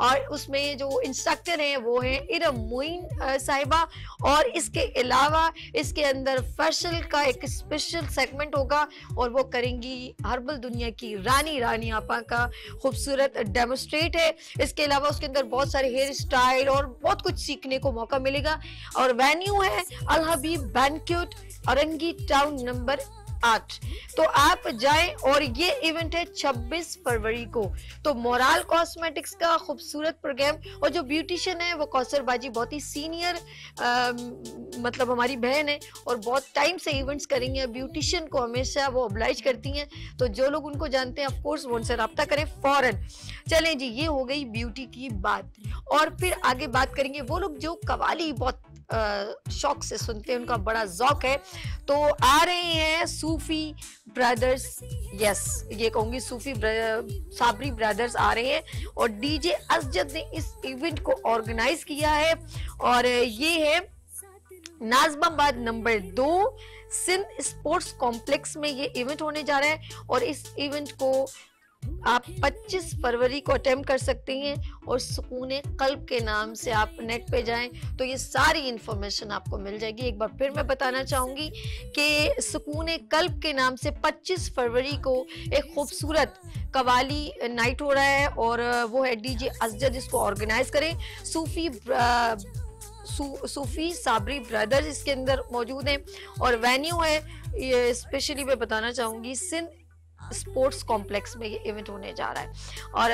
और उसमें जो इंस्ट्रक्टर हैं वो हैं इरम मोइन साहिबा। और इसके अलावा इसके अंदर फैशन का एक स्पेशल सेगमेंट होगा और वो करेंगी हर्बल दुनिया की रानी आपा का खूबसूरत डेमोस्ट्रेट है। इसके अलावा उसके अंदर बहुत सारे हेयर स्टाइल और बहुत कुछ सीखने को मौका मिलेगा। और वेन्यू है अल हबीब बैंक्वेट, औरंगी टाउन नंबर 8। तो आप जाएं, और ये इवेंट है 26 फरवरी को। तो मोराल कॉस्मेटिक्स का खूबसूरत प्रोग्राम, और जो ब्यूटिशियन है वो कौसर बाजी बहुत ही सीनियर मतलब हमारी बहन है और बहुत टाइम से इवेंट्स करेंगे। ब्यूटिशियन को हमेशा वो ऑब्लाइज करती हैं, तो जो लोग उनको जानते हैं ऑफ कोर्स वो उनसे रब्ता करें फौरन। चलें जी, ये हो गई ब्यूटी की बात। और फिर आगे बात करेंगे वो लोग जो कवाली बहुत शौक से सुनते हैं, उनका बड़ा ज़ौक है। तो आ रहे हैं सूफी ब्रदर्स, यस ये कहूँगी सूफी साबरी ब्रदर्स आ रहे हैं, और डीजे असजद ने इस इवेंट को ऑर्गेनाइज किया है। और ये है Nazimabad number 2 Sindh sports complex में ये इवेंट होने जा रहा है। और इस इवेंट को आप 25 फरवरी को अटेम्प्ट कर सकते हैं। और सुकूने कल्ब के नाम से आप नेट पे जाएं तो ये सारी इंफॉर्मेशन आपको मिल जाएगी। एक बार फिर मैं बताना चाहूँगी कि सुकूने कल्ब के नाम से 25 फरवरी को एक खूबसूरत कवाली नाइट हो रहा है, और वो है डीजे असजद इसको ऑर्गेनाइज करें। सूफी साबरी ब्रदर्स इसके अंदर मौजूद हैं। और वेन्यू है, ये स्पेशली मैं बताना चाहूँगी, सिंध स्पोर्ट्स कॉम्प्लेक्स में ये इवेंट होने जा रहा है। और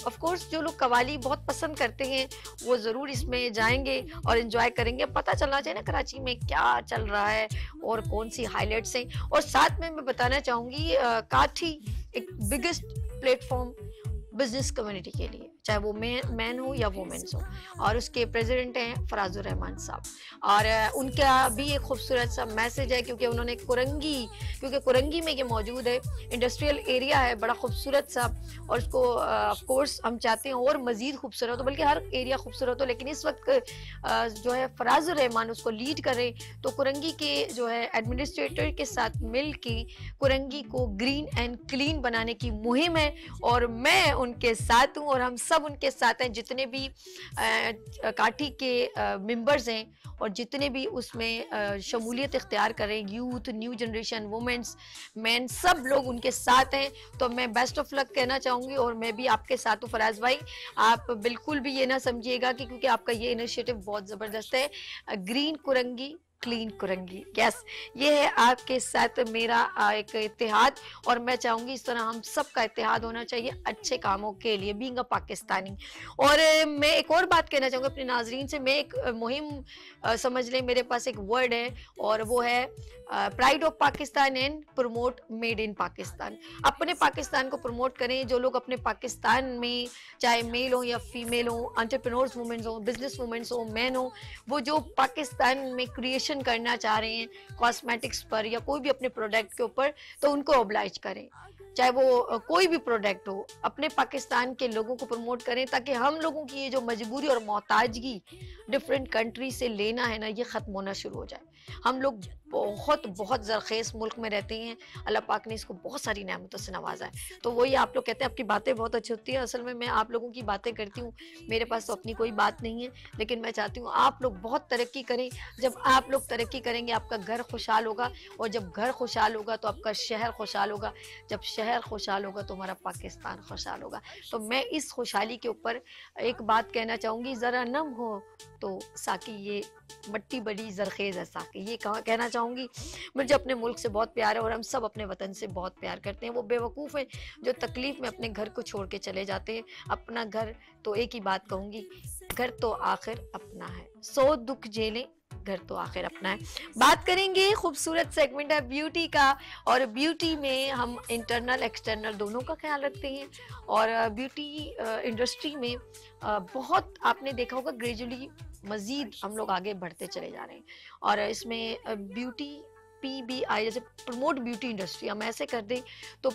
ऑफ कोर्स जो लोग कवाली बहुत पसंद करते हैं वो ज़रूर इसमें जाएंगे और एंजॉय करेंगे। पता चलना चाहिए ना कराची में क्या चल रहा है और कौन सी हाईलाइट्स हैं। और साथ में मैं बताना चाहूँगी काठी एक बिगेस्ट प्लेटफॉर्म बिजनेस कम्युनिटी के लिए, चाहे वो मैन हो या वुमेन्स हो, और उसके प्रेसिडेंट हैं फराजुर रहमान साहब। और उनका भी एक खूबसूरत सा मैसेज है, क्योंकि उन्होंने कुरंगी में ये मौजूद है, इंडस्ट्रियल एरिया है बड़ा खूबसूरत सा, और उसको ऑफ कोर्स हम चाहते हैं और मज़ीद खूबसूरत हो, बल्कि हर एरिया खूबसूरत हो। लेकिन इस वक्त जो है फराजुर रहमान उसको लीड कर रहे, तो कुरंगी के जो है एडमिनिस्ट्रेटर के साथ मिल के कुरंगी को ग्रीन एंड क्लीन बनाने की मुहिम है। और मैं उनके साथ हूँ और हम सब उनके साथ हैं, जितने भी काठी के मेंबर्स हैं और जितने भी उसमें शमूलियत इख्तियार करें, youth, new generation, womens, man, सब लोग उनके साथ हैं। तो मैं बेस्ट ऑफ लक कहना चाहूँगी, और मैं भी आपके साथ हूँ फराज भाई। आप बिल्कुल भी ये ना समझिएगा कि क्योंकि आपका ये इनिशिएटिव बहुत ज़बरदस्त है, ग्रीन कुरंगी क्लीन करेंगी। यस, ये है आपके साथ मेरा एक इत्तेहाद, और मैं चाहूंगी इस तरह हम सब का इत्तेहाद होना चाहिए अच्छे कामों के लिए, बीइंग अ पाकिस्तानी। और मैं एक और बात कहना चाहूँगी अपने नाजरीन से। मैं एक मुहिम समझ लें, मेरे पास एक वर्ड है और वो है pride of Pakistan and promote made in Pakistan. अपने पाकिस्तान को प्रमोट करें। जो लोग अपने पाकिस्तान में, चाहे मेल हो या फीमेल हो, एंटरप्रेन्योर्स वुमेन्स हो, बिजनेस वुमेन्स हो, मैन हो, वो जो पाकिस्तान में क्रिएशन करना चाह रहे हैं कॉस्मेटिक्स पर या कोई भी अपने प्रोडक्ट के ऊपर, तो उनको ऑब्लाइज करें। चाहे वो कोई भी प्रोडक्ट हो, अपने पाकिस्तान के लोगों को प्रमोट करें, ताकि हम लोगों की ये जो मजबूरी और मोहताजगी डिफरेंट कंट्री से लेना है ना, ये ख़त्म होना शुरू हो जाए। हम लोग बहुत बहुत ज़रखेज़ मुल्क में रहते हैं, अल्लाह पाक ने इसको बहुत सारी नेमतों से नवाजा है। तो वही आप लोग कहते हैं आपकी बातें बहुत अच्छी होती हैं, असल में मैं आप लोगों की बातें करती हूँ, मेरे पास तो अपनी कोई बात नहीं है, लेकिन मैं चाहती हूँ आप लोग बहुत तरक्की करें। जब आप लोग तरक्की करेंगे आपका घर खुशहाल होगा, और जब घर खुशहाल होगा तो आपका शहर खुशहाल होगा, जब शहर खुशहाल होगा तो हमारा पाकिस्तान खुशहाल होगा। तो मैं इस खुशहाली के ऊपर एक बात कहना चाहूँगी, ज़रा नम हो तो साकी ये मट्टी बड़ी जरखेज है साकी, ये कहना चाहूँगी। मुझे अपने मुल्क से बहुत प्यार है और हम सब अपने वतन से बहुत प्यार करते हैं। वो बेवकूफ़ हैं जो तकलीफ़ में अपने घर को छोड़ के चले जाते हैं। अपना घर तो एक ही बात कहूँगी, घर तो आखिर अपना है, 100 दुख झेलें घर तो आखिर अपना है। बात करेंगे, खूबसूरत सेगमेंट है ब्यूटी का, और ब्यूटी में हम इंटरनल एक्सटर्नल दोनों का ख्याल रखते हैं। और ब्यूटी इंडस्ट्री में बहुत आपने देखा होगा ग्रेजुअली मज़ीद हम लोग आगे बढ़ते चले जा रहे हैं। और इसमें ब्यूटी PBI जैसे प्रमोट ब्यूटी इंडस्ट्री, हम ऐसे कर दें तो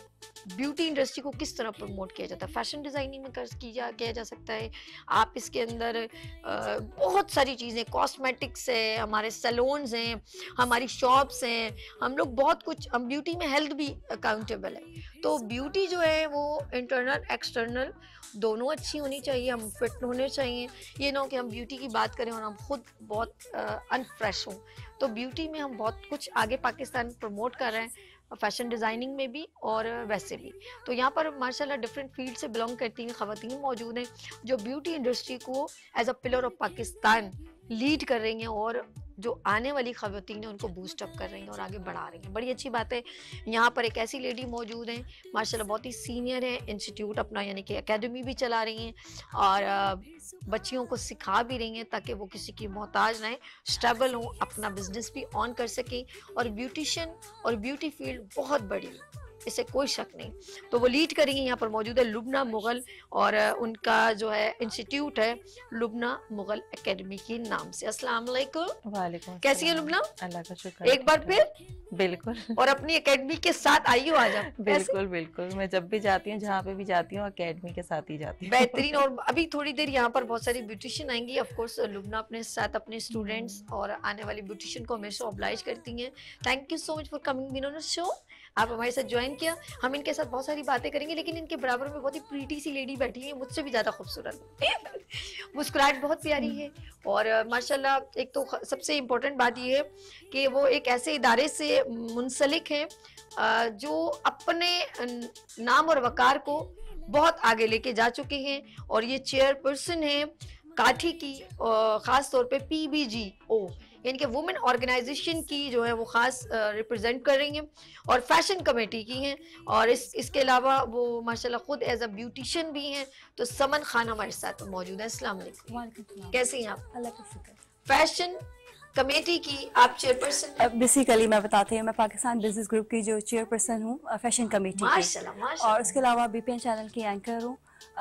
ब्यूटी इंडस्ट्री को किस तरह प्रमोट किया जाता है, फैशन डिज़ाइनिंग में किया जा सकता है। आप इसके अंदर बहुत सारी चीज़ें, कॉस्मेटिक्स है, हमारे सैलून्स हैं, हमारी शॉप्स हैं, हम लोग बहुत कुछ, हम ब्यूटी में हेल्थ भी अकाउंटेबल है। तो ब्यूटी जो है वो इंटरनल एक्सटर्नल दोनों अच्छी होनी चाहिए, हम फिट होने चाहिए। ये ना हो कि हम ब्यूटी की बात करें और हम खुद बहुत अनफ्रेश हों। तो ब्यूटी में हम बहुत कुछ आगे पाकिस्तान प्रमोट कर रहे हैं, फैशन डिज़ाइनिंग में भी और वैसे भी। तो यहाँ पर माशाल्लाह डिफरेंट फील्ड से बिलोंग करती हुई ख़वातीन मौजूद हैं जो ब्यूटी इंडस्ट्री को as a pillar of Pakistan lead कर रही हैं, और जो आने वाली ख़वातीन हैं उनको बूस्ट अप कर रही हैं और आगे बढ़ा रही हैं। बड़ी अच्छी बात है। यहाँ पर एक ऐसी लेडी मौजूद हैं माशाल्लाह, बहुत ही सीनियर है, इंस्टीट्यूट अपना यानी कि एकेडमी भी चला रही हैं और बच्चियों को सिखा भी रही हैं ताकि वो किसी की मोहताज रहें, स्टेबल हों, अपना बिजनेस भी ऑन कर सकें। और ब्यूटिशियन और ब्यूटी फील्ड बहुत बड़ी है, इससे कोई शक नहीं। तो वो लीड करेंगी, यहाँ पर मौजूद है लुबना मुगल, और उनका जो है इंस्टीट्यूट है लुबना मुगल एकेडमी के नाम से। अस्सलाम वालेकुम। वालेकुम। कैसी है लुबना? अल्लाह का शुक्र। एक बार फिर बिल्कुल। और अपनी एकेडमी के साथ आई हो आज आप? बिल्कुल बिल्कुल, मैं जब भी जाती हूँ, जहाँ पे भी जाती हूँ, एकेडमी के साथ ही जाती हूँ। बेहतरीन। और अभी थोड़ी देर यहाँ पर बहुत सारी ब्यूटिशियन आएंगी। ऑफ कोर्स लुबना अपने साथ अपने स्टूडेंट्स और आने वाली ब्यूटिशियन को हमेशा ऑब्लाइज करती हैं। Thank you so much for coming being on the show. आप हमारे साथ ज्वाइन किया, हम इनके साथ बहुत सारी बातें करेंगे, लेकिन इनके बराबर में बहुत ही प्रीटी सी लेडी बैठी है, मुझसे भी ज़्यादा खूबसूरत मुस्कुराहट बहुत प्यारी है। और माशाल्लाह एक तो सबसे इम्पोर्टेंट बात ये है कि वो एक ऐसे इदारे से मुंसलिक हैं जो अपने नाम और वकार को बहुत आगे लेके जा चुके हैं, और ये चेयरपर्सन है काठी की, ख़ास तौर पे PBGO यानी कि वुमेन ऑर्गेनाइजेशन की जो है वो ख़ास रिप्रेजेंट कर रही हैं, और फैशन कमेटी की हैं, और इसके अलावा वो माशाल्लाह खुद एज अ ब्यूटिशियन भी हैं। तो समन खान हमारे साथ मौजूद है। अस्सलाम वालेकुम। कैसी हैं आप? अल्लाह का शुक्र। फैशन कमेटी की आप चेयरपर्सन? बेसिकली मैं बताती हूँ, मैं पाकिस्तान बिजनेस ग्रुप की जो चेयरपर्सन हूँ फैशन कमेटी की, माशाल्लाह। और उसके अलावा BPN चैनल की एंकर हूँ,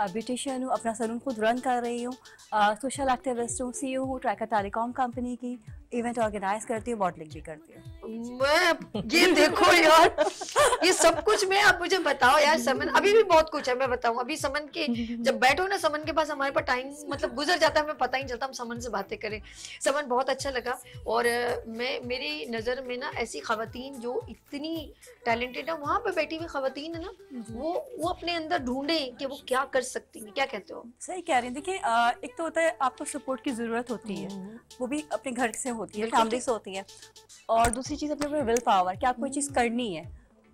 ब्यूटिशियन हूँ, अपना सैलून खुद रन कर रही हूँ, सोशल एक्टिविस्ट हूँ, CEO हूँ ट्रैकर टेलीकॉम कंपनी की, इवेंट ऑर्गेनाइज करती हूँ, मॉडलिंग भी करती हूँ। मैं ये देखो यार, ये सब कुछ मैं, आप मुझे बताओ यार समन, अभी भी बहुत कुछ है मैं बताऊं। अभी समन के जब बैठो ना, समन के पास हमारे पास टाइम मतलब गुजर जाता है, हमें पता ही नहीं चलता, हम समन से बातें करें। समन बहुत अच्छा लगा, और मैं मेरी नज़र में ना ऐसी ख़वातीन जो इतनी टैलेंटेड है, वहाँ पे बैठी हुई ख़वातीन है ना, वो अपने अंदर ढूंढें कि वो क्या कर सकती हैं। क्या कहते हो? सही कह रही हैं। देखिए एक तो होता है आपको सपोर्ट की ज़रूरत होती है, वो भी अपने घर से होती है, फैमिली से होती है, और दूसरी चीज़ अपने ऊपर विल पावर कि आप कोई चीज़ करनी है,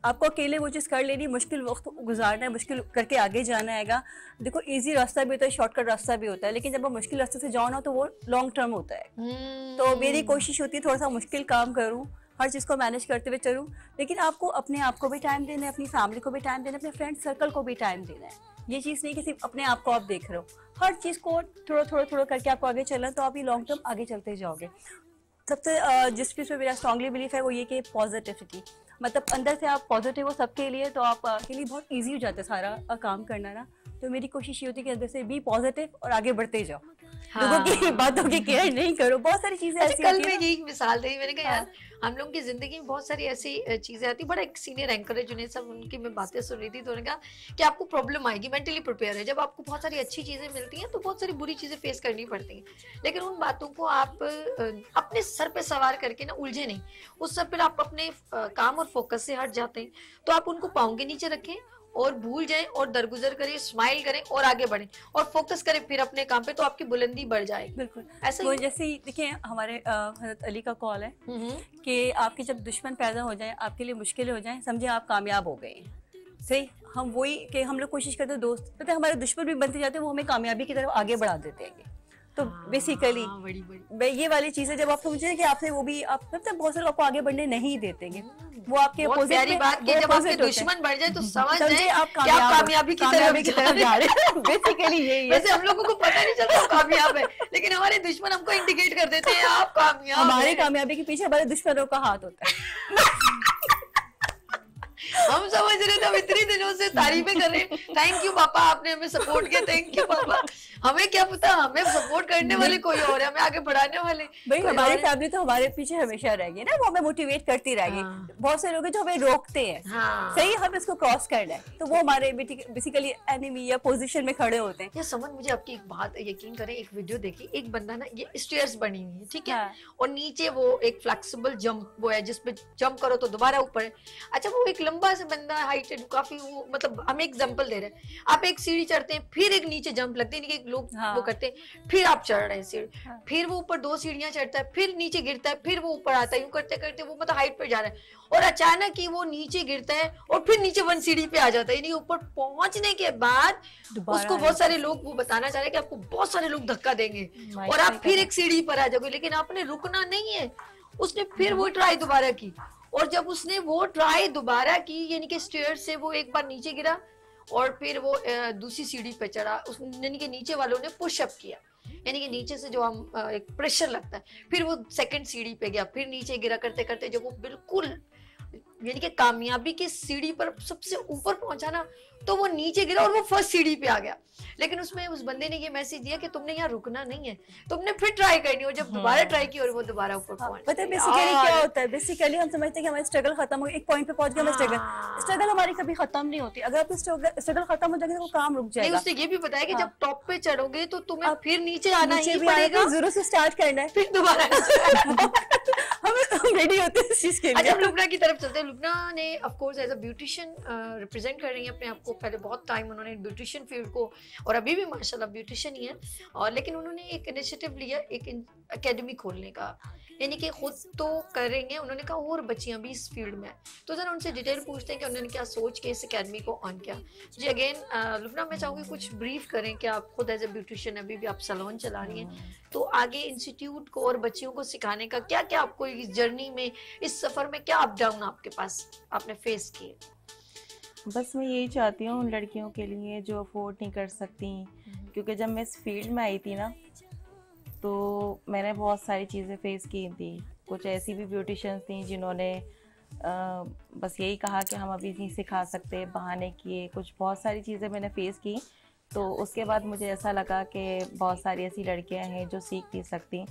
आपको अकेले वो चीज़ कर लेनी, मुश्किल वक्त गुजारना है, मुश्किल करके आगे जाना हैगा। देखो इजी रास्ता भी होता है, शॉर्टकट रास्ता भी होता है, लेकिन जब आप मुश्किल रास्ते से जाओ ना तो वो लॉन्ग टर्म होता है। तो मेरी कोशिश होती है थोड़ा सा मुश्किल काम करूँ, हर चीज़ को मैनेज करते हुए चलूँ, लेकिन आपको अपने आप को भी टाइम देना है, अपनी फैमिली को भी टाइम देना है, अपने फ्रेंड सर्कल को भी टाइम देना है। ये चीज़ नहीं कि सिर्फ अपने आप को आप देख रहे हो, हर चीज़ को थोड़ा करके आपको आगे चलना, तो आप ये लॉन्ग टर्म आगे चलते जाओगे। सबसे जिस चीज़ पे मेरा स्ट्रांगली बिलीफ है वो ये कि पॉजिटिविटी, मतलब अंदर से आप पॉजिटिव हो सबके लिए, तो आप के लिए बहुत इजी हो जाता है सारा काम करना ना। तो मेरी कोशिश ये होती है कि अंदर से बी पॉजिटिव और आगे बढ़ते जाओ। हाँ। लोगों की बातों की केयर नहीं करो, बहुत सारी चीजें ऐसी कल होती मैं है ना। यही मिसाल दी, मैंने कहा यार हम लोग की जिंदगी में बहुत सारी ऐसी चीजें आती। बड़ा एक सीनियर एंकर है जिन्हें सब उनकी मैं बातें सुन रही थी, तो उन्होंने कहा कि आपको प्रॉब्लम आएगी, मेंटली प्रिपेयर है। जब आपको बहुत सारी अच्छी चीजें मिलती हैं तो बहुत सारी बुरी चीजें फेस करनी पड़ती हैं, लेकिन उन बातों को आप अपने सर पे सवार करके ना उलझे नहीं, उस सब पर आप अपने काम और फोकस से हट जाते हैं, तो आप उनको पाँव के नीचे रखें और भूल जाएं और दरगुजर करें, स्माइल करें और आगे बढ़ें और फोकस करें फिर अपने काम पे, तो आपकी बुलंदी बढ़ जाएगी। बिल्कुल ऐसा वो ही जैसे ही देखिए हमारे हज़रत अली का कॉल है कि आपके जब दुश्मन पैदा हो जाए, आपके लिए मुश्किलें हो जाएं, समझे आप कामयाब हो गए हैं। सही, हम वही कि हम लोग कोशिश करते हैं दोस्त, पता है हमारे दुश्मन भी बनते जाते हैं, वो हमें कामयाबी की तरफ आगे बढ़ा देते हैं। तो बेसिकली ये वाली चीजें जब आप समझे कि आपसे वो भी आप मतलब बहुत सारे लोग आपको आगे बढ़ने नहीं देते, वो आपके बहुत प्यारी बात कि जब आपके दुश्मन बढ़ जाए तो समझ जाए आप कि आप कामयाबी की तरफ जा रहे हैं। बेसिकली यही है। वैसे हम लोगों को पता नहीं चलता कामयाब है, लेकिन हमारे दुश्मन हमको इंडिकेट कर देते हैं आप कामयाब। हमारे कामयाबी के पीछे हमारे दुश्मनों का हाथ होता है। हम समझ रहे थे, हम इतनी दिनों से तारीफें कर रहे हैं, थैंक यू पापा आपने हमें सपोर्ट किया, थैंक यू पापा। हमें क्या पता, हमें सपोर्ट करने वाले कोई और है, हमें आगे बढ़ाने वाले भाई हमारी फैमिली तो हमारे पीछे हमेशा रहेगी ना, वो हमें मोटिवेट करती रहेगी। बहुत से लोग हैं जो हमें रोकते हैं, सही हम इसको क्रॉस करना है, तो वो हमारे बेसिकली एनिमी या पोजीशन में खड़े होते हैं। ये समझ, मुझे आपकी एक बात यकीन करें, एक वीडियो देखी, एक बंदा ना, ये स्टेयर्स बनी हुई है ठीक है, और नीचे वो एक फ्लेक्सिबल जंप वो है जिसपे जंप करो तो दोबारा ऊपर है। अच्छा वो एक लंबा सा बंदा हाइटेड काफी, वो मतलब हम एग्जांपल दे रहे हैं, आप एक सीढ़ी चढ़ते हैं, फिर एक नीचे जंप लगते हैं, लोग वो करते हैं, फिर आप चढ़ रहे हैं सीढ़ी, फिर वो ऊपर 2 सीढ़ियां चढ़ता है, फिर नीचे गिरता है, फिर वो ऊपर आता है, यूं करते करते वो मतलब हाइट पे जा रहा है, और अचानक ही वो नीचे गिरता है और फिर नीचे 1 सीढ़ी पे आ जाता है। यानी ऊपर पहुंचने के बाद उसको बहुत सारे लोग, वो बताना चाह रहे हैं कि आपको बहुत सारे लोग धक्का देंगे और आप फिर एक सीढ़ी पर आ जाओगे, लेकिन आपने रुकना नहीं है। उसने फिर वो ट्राई दोबारा की, और जब उसने वो ट्राई दोबारा की, यानी कि स्टेयर से वो एक बार नीचे गिरा और फिर वो दूसरी सीढ़ी पे चढ़ा, यानी कि नीचे वालों ने पुशअप किया, यानी कि नीचे से जो हम एक प्रेशर लगता है, फिर वो सेकंड सीढ़ी पे गया, फिर नीचे गिरा, करते करते जब वो बिल्कुल यानी कि कामयाबी की सीढ़ी पर सबसे ऊपर पहुंचा ना, तो वो नीचे गिरा और वो फर्स्ट सीढ़ी पे आ गया। लेकिन उसमें उस बंदे ने ये मैसेज दिया कि तुमने यहाँ रुकना नहीं है, तुमने फिर ट्राई करनी, और जब दोबारा ट्राई की और वो दोबारा ऊपर पहुंच। पता है बेसिकली क्या होता है, बेसिकली हम समझते हैं कि हमारी स्ट्रगल खत्म हो गई, एक पॉइंट पे पहुंच गया हमारी स्ट्रगल हमारी कभी खत्म नहीं होती। अगर आपकी स्ट्रगल खत्म हो जाएगी तो काम रुक जाएगा। उसने ये भी बताया कि जब टॉप पे चढ़ोगे तो तुम्हें फिर नीचे आना ही पड़ेगा, जरूर से स्टार्ट करना है, फिर दोबारा हम रेडी होते हैं इस चीज के लिए। अच्छा लुबना की तरफ चलते हैं। लुबना ने of course as a beautician represent कर रही है अपने आप को, पहले बहुत टाइम उन्होंने ब्यूटिशियन फील्ड को, और अभी भी माशाल्लाह ब्यूटिशियन ही है, और लेकिन उन्होंने एक इनिशिएटिव लिया एक एकेडमी खोलने का, यानी कि खुद तो कर रही हैं, उन्होंने कहा और बच्चियां भी इस फील्ड में, तो जरा उनसे डिटेल पूछते हैं कि उन्होंने क्या सोच के इस एकेडमी को ऑन किया। जी अगेन लुबना मैं चाहूँगी कुछ ब्रीफ करें कि आप खुद एज ए ब्यूटिशियन अभी भी आप सैलून चला रही हैं, तो आगे इंस्टीट्यूट को और बच्चियों को सिखाने का क्या क्या आपको इस जर्नी में, इस सफर में क्या अप डाउन आपके पास आपने फेस किए? बस मैं यही चाहती हूँ उन लड़कियों के लिए जो अफोर्ड नहीं कर सकती, क्योंकि जब मैं इस फील्ड में आई थी ना तो मैंने बहुत सारी चीज़ें फेस की थी। कुछ ऐसी भी ब्यूटिशियंस थी जिन्होंने बस यही कहा कि हम अभी नहीं सिखा सकते, बहाने किए, कुछ बहुत सारी चीज़ें मैंने फेस की। तो उसके बाद मुझे ऐसा लगा कि बहुत सारी ऐसी लड़कियां हैं जो सीख नहीं सकती,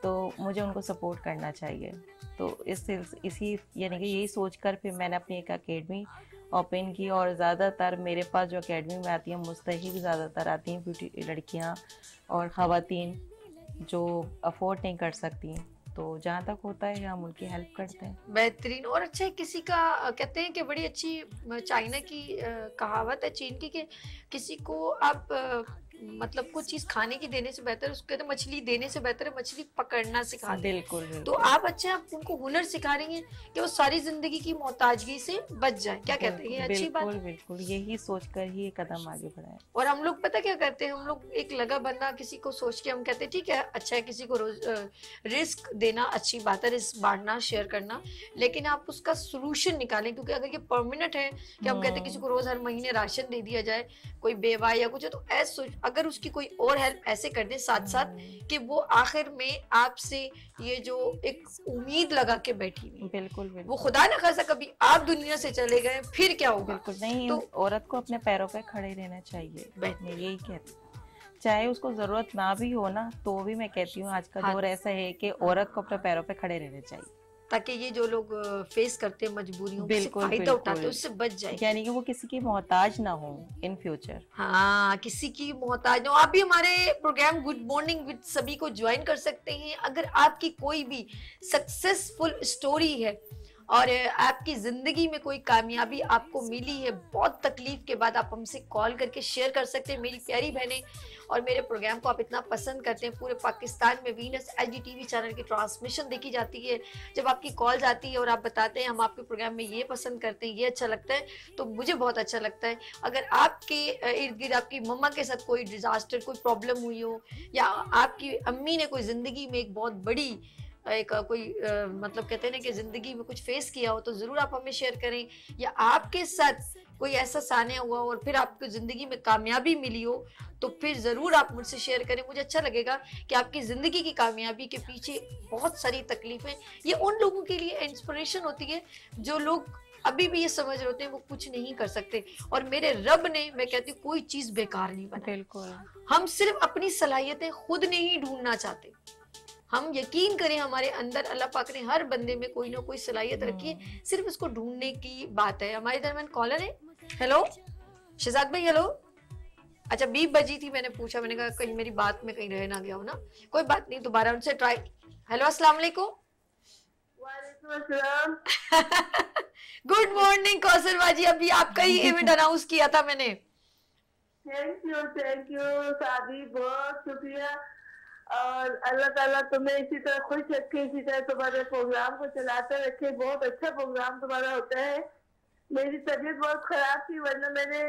तो मुझे उनको सपोर्ट करना चाहिए। तो इसी यानी कि यही सोचकर फिर मैंने अपनी एक एकेडमी ओपन की, और ज़्यादातर मेरे पास जो एकेडमी में आती हैं मुस्तहिक ज़्यादातर आती हैं ब्यूटी लड़कियाँ और ख़वातीन जो अफोर्ड नहीं कर सकती, तो जहाँ तक होता है हम उनकी हेल्प करते हैं। बेहतरीन। और अच्छा किसी का कहते हैं कि बड़ी अच्छी चाइना की कहावत है चीन की कि किसी को आप मतलब कुछ चीज खाने की देने से बेहतर, उसको कहते हैं मछली देने से बेहतर है मछली पकड़ना सिखा दें। बिल्कुल तो आप अच्छा आप उनको हुनर सिखा रही हैं कि वो सारी जिंदगी की मोहताजगी से बच जाए, क्या कहते हैं, ये अच्छी बात बिल्कुल है। बिल्कुल, यही सोचकर ही ये कदम आगे बढ़ाए। और हम लोग पता क्या करते हैं, हम लोग एक लगा बंदा किसी को सोच के हम कहते हैं ठीक है अच्छा है, किसी को रोज रिस्क देना अच्छी बात है, रिस्क बांटना शेयर करना, लेकिन आप उसका सोल्यूशन निकालें, क्योंकि अगर ये परमानेंट है कि हम कहते हैं किसी को रोज हर महीने राशन दे दिया जाए, कोई बेवा या कुछ है, तो ऐसे अगर उसकी कोई और हेल्प ऐसे कर दे साथ साथ कि वो आखिर में आपसे ये जो एक उम्मीद लगा के बैठी हुई, बिल्कुल वो बिल्कुल खुदा न खासा कभी आप दुनिया से चले गए फिर क्या होगा। बिल्कुल नहीं, तो औरत को अपने पैरों पे खड़े रहना चाहिए, बिल्कुल। मैं यही कहती हूँ। चाहे उसको जरूरत ना भी हो ना, तो भी मैं कहती हूँ आज का हाँ। दौर ऐसा है कि औरत को अपने पैरों पे खड़े रहना चाहिए, ताकि ये जो लोग फेस करते हैं मजबूरियों से बिल्कुल, फायदा उठाते हैं बिल्कुल। उससे बच जाए, यानी कि वो किसी की मोहताज ना हो इन फ्यूचर। हाँ किसी की मोहताज हो। आप भी हमारे प्रोग्राम गुड मॉर्निंग विद सभी को ज्वाइन कर सकते हैं। अगर आपकी कोई भी सक्सेसफुल स्टोरी है और आपकी जिंदगी में कोई कामयाबी आपको मिली है बहुत तकलीफ के बाद, आप हमसे कॉल करके शेयर कर सकते हैं। मेरी प्यारी बहनें, और मेरे प्रोग्राम को आप इतना पसंद करते हैं, पूरे पाकिस्तान में वीनस एचडी टीवी चैनल की ट्रांसमिशन देखी जाती है। जब आपकी कॉल आती है और आप बताते हैं हम आपके प्रोग्राम में ये पसंद करते हैं, ये अच्छा लगता है, तो मुझे बहुत अच्छा लगता है। अगर आपके इर्द गिर्द आपकी मम्मा के साथ कोई डिजास्टर, कोई प्रॉब्लम हुई हो, या आपकी अम्मी ने कोई जिंदगी में एक बहुत बड़ी एक कोई मतलब कहते हैं ना कि जिंदगी में कुछ फेस किया हो, तो जरूर आप हमें शेयर करें। या आपके साथ कोई ऐसा सानिया हुआ और फिर आपको जिंदगी में कामयाबी मिली हो, तो फिर जरूर आप मुझसे शेयर करें। मुझे अच्छा लगेगा कि आपकी जिंदगी की कामयाबी के पीछे बहुत सारी तकलीफें, ये उन लोगों के लिए इंस्पिरेशन होती है जो लोग अभी भी ये समझ रहे होते हैं वो कुछ नहीं कर सकते। और मेरे रब ने, मैं कहती हूँ, कोई चीज बेकार नहीं बनाई। बिल्कुल, हम सिर्फ अपनी सलाहियतें खुद नहीं ढूंढना चाहते। हम यकीन करें हमारे अंदर अल्लाह पाक ने हर बंदे में कोई ना कोई सलाहियत रखी है, सिर्फ इसको ढूंढने की बात है। हमारे दरमियान कॉलर है। हेलो शहजाद भाई, हेलो। अच्छा 20 बजी थी, मैंने पूछा, मैंने कहा कहीं मेरी बात में कहीं रह ना गया हो ना, कोई बात नहीं, दोबारा उनसे ट्राई। हेलो अस्सलाम वालेकुम। गुड मॉर्निंग कौसर बाजी, अभी आपका ही इवेंट अनाउंस किया था मैंने। थैंक यू सादी, बहुत शुक्रिया। और अल्लाह ताला तुम्हें इसी तरह खुश रखे, इसी तरह तुम्हारे प्रोग्राम को चलाते रखे। बहुत अच्छा प्रोग्राम तुम्हारा होता है। मेरी तबीयत बहुत खराब थी, वरना मैंने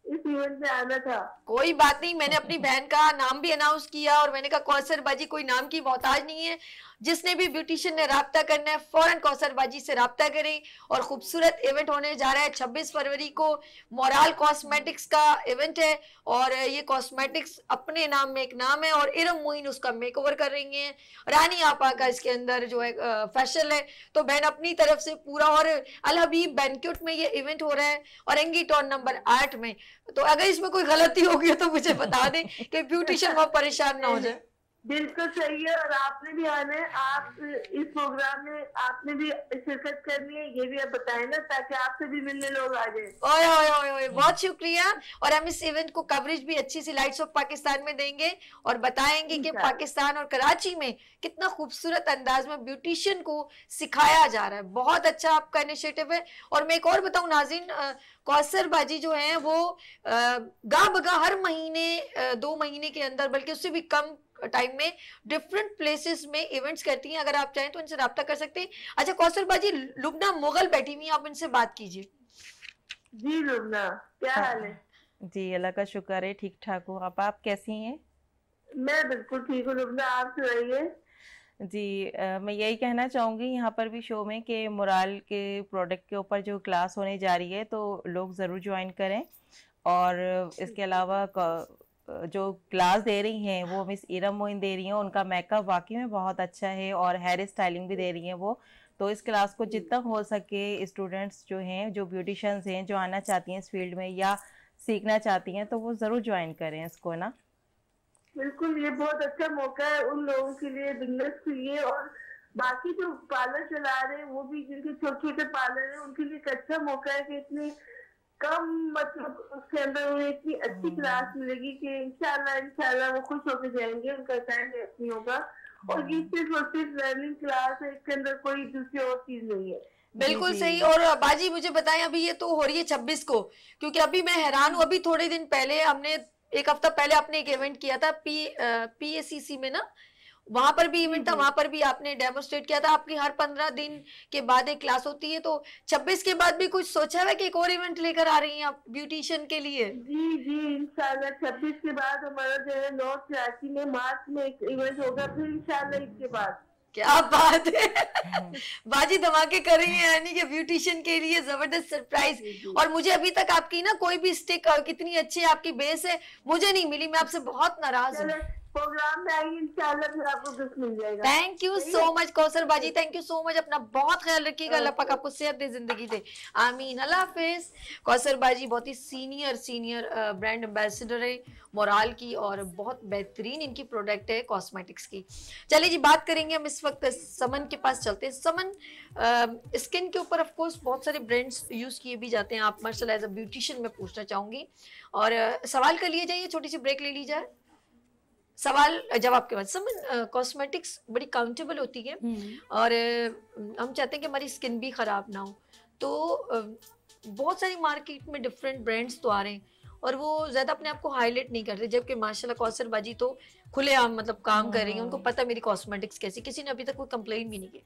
इस इवेंट में आना था। कोई बात नहीं, मैंने अपनी बहन का नाम भी अनाउंस किया और मैंने कहा कौसर बाजी कोई नाम की मोहताज नहीं है, जिसने भी ब्यूटिशियन ने राब्ता करना है फौरन कौसर बाजी से राब्ता करें। और खूबसूरत इवेंट होने जा रहा है 26 फरवरी को। मोराल कॉस्मेटिक्स का इवेंट है और ये कॉस्मेटिक्स अपने नाम में एक नाम है और इरम मोइन उसका मेकओवर कर रही हैं। रानी आपा का इसके अंदर जो है फैशन है। तो बहन अपनी तरफ से पूरा, और अल हबीब बैंक्वेट में ये इवेंट हो रहा है और एंगी टॉन नंबर 8 में। तो अगर इसमें कोई गलती होगी तो मुझे बता दें कि ब्यूटिशियन वहां परेशान ना हो जाए। बिल्कुल सही है, और आपने भी आना है। आप इस प्रोग्राम में आपने भी शिरकत करनी है, ये भी आप बताएं ना, ताकि आपसे भी मिलने लोग आ जाए। ओए ओए ओए ओए, बहुत शुक्रिया। और हम इस इवेंट को कवरेज भी अच्छी सी लाइट्स ऑफ पाकिस्तान में देंगे और बताएंगे कि पाकिस्तान और कराची में कितना खूबसूरत अंदाज में ब्यूटिशियन को सिखाया जा रहा है। बहुत अच्छा आपका इनिशिएटिव है। और मैं एक और बताऊं नाज़रीन, कौसर बाजी जो है वो गा बगा हर महीने 2 महीने के अंदर, बल्कि उससे भी कम टाइम में डिफरेंट प्लेसेस में इवेंट्स करती हैं। अगर आप चाहें तो इनसे राब्ता कर सकते हैं। अच्छा कौसर बाजी, लुबना मुगल बैठी हुई, आप इनसे बात कीजिए। जी लुबना, क्या हाल है? जी अल्लाह का शुक्र है, ठीक ठाक हूँ। आप कैसी हैं? मैं बिल्कुल ठीक हूँ लुबना, आप सुनाइए। जी मैं यही कहना चाहूँगी यहाँ पर भी शो में कि मोराल के प्रोडक्ट के ऊपर जो क्लास होने जा रही है, तो लोग ज़रूर ज्वाइन करें। और इसके अलावा जो क्लास दे रही हैं वो मिस इरम मोइन दे रही हैं, उनका मेकअप वाकई में बहुत अच्छा है और हेयर स्टाइलिंग भी दे रही हैं वो। तो इस क्लास को जितना हो सके स्टूडेंट्स जो हैं, जो ब्यूटिशियंस हैं, जो आना चाहती हैं इस फील्ड में या सीखना चाहती हैं, तो वो ज़रूर ज्वाइन करें इसको ना। बिल्कुल, ये बहुत अच्छा मौका है उन लोगों के लिए, बिजनेस के लिए, और बाकी जो पार्लर चला रहे हैं वो भी, जिनके छोटे छोटे पार्लर हैं, उनके लिए एक अच्छा मौका है कि इतनी कम मतलब उसके अंदर उन्हें इतनी अच्छी क्लास मिलेगी कि इंशाल्लाह वो खुश होकर जाएंगे। उनका टाइम वेस्ट नहीं होगा। और ये सिर्फ और सिर्फ लर्निंग क्लास है, इसके अंदर कोई दूसरी और चीज नहीं है। बिल्कुल सही। और बाजी मुझे बताएं, अभी ये तो हो रही है 26 को, क्योंकि अभी मैं हैरान हूँ, अभी थोड़े दिन पहले हमने एक हफ्ता पहले आपने एक इवेंट किया था PACC में ना, वहां पर भी इवेंट था, वहां पर भी आपने डेमोस्ट्रेट किया था। आपकी हर 15 दिन के बाद एक क्लास होती है, तो 26 के बाद भी कुछ सोचा है कि एक और इवेंट लेकर आ रही हैं आप ब्यूटिशियन के लिए? जी इंशाल्लाह 26 के बाद हमारा जो है नॉर्थ कराची में मार्च में एक इवेंट होगा, फिर इंशाल्लाह इसके बाद। क्या बात है बाजी धमाके कर रही है, यानी कि ब्यूटिशियन के लिए जबरदस्त सरप्राइज। और मुझे अभी तक आपकी ना कोई भी स्टिक, कितनी अच्छी आपकी बेस है, मुझे नहीं मिली। मैं आपसे बहुत नाराज हूँ। प्रोग्राम में आएंगे इंशाल्लाह, फिर आपको गिफ्ट मिल जाएगा। Thank you so much Kausar बाजी, थैंक यू सो मच। अपना बहुत ख्याल रखिएगा, अल्लाह पाक आपको सेहत दे, जिंदगी दे, आमीन, अल्लाह हाफिज। कौसर बाजी बहुत ही सीनियर ब्रांड एम्बेसडर है मोराल की, और बहुत बेहतरीन इनकी प्रोडक्ट है कॉस्मेटिक्स की। चलिए जी, बात करेंगे हम इस वक्त समन के पास चलते हैं। समन, स्किन के ऊपर ऑफ कोर्स बहुत सारे ब्रांड्स यूज किए भी जाते हैं, आप माशाल्लाह एज अ ब्यूटिशियन मैं पूछना चाहूंगी, और सवाल कर लिए जाइए, छोटी सी ब्रेक ले ली जाए, सवाल जवाब के बाद। समन, कॉस्मेटिक्स बड़ी काउंटेबल होती है, और हम चाहते हैं कि हमारी स्किन भी खराब ना हो, तो बहुत सारी मार्केट में डिफरेंट ब्रांड्स तो आ रहे हैं, और वो ज्यादा अपने आप को हाईलाइट नहीं करते, जबकि माशाल्लाह कौसर बाजी तो खुलेआम मतलब काम कर रही है, उनको पता मेरी कॉस्मेटिक्स कैसी, किसी ने अभी तक कोई कंप्लेन भी नहीं की।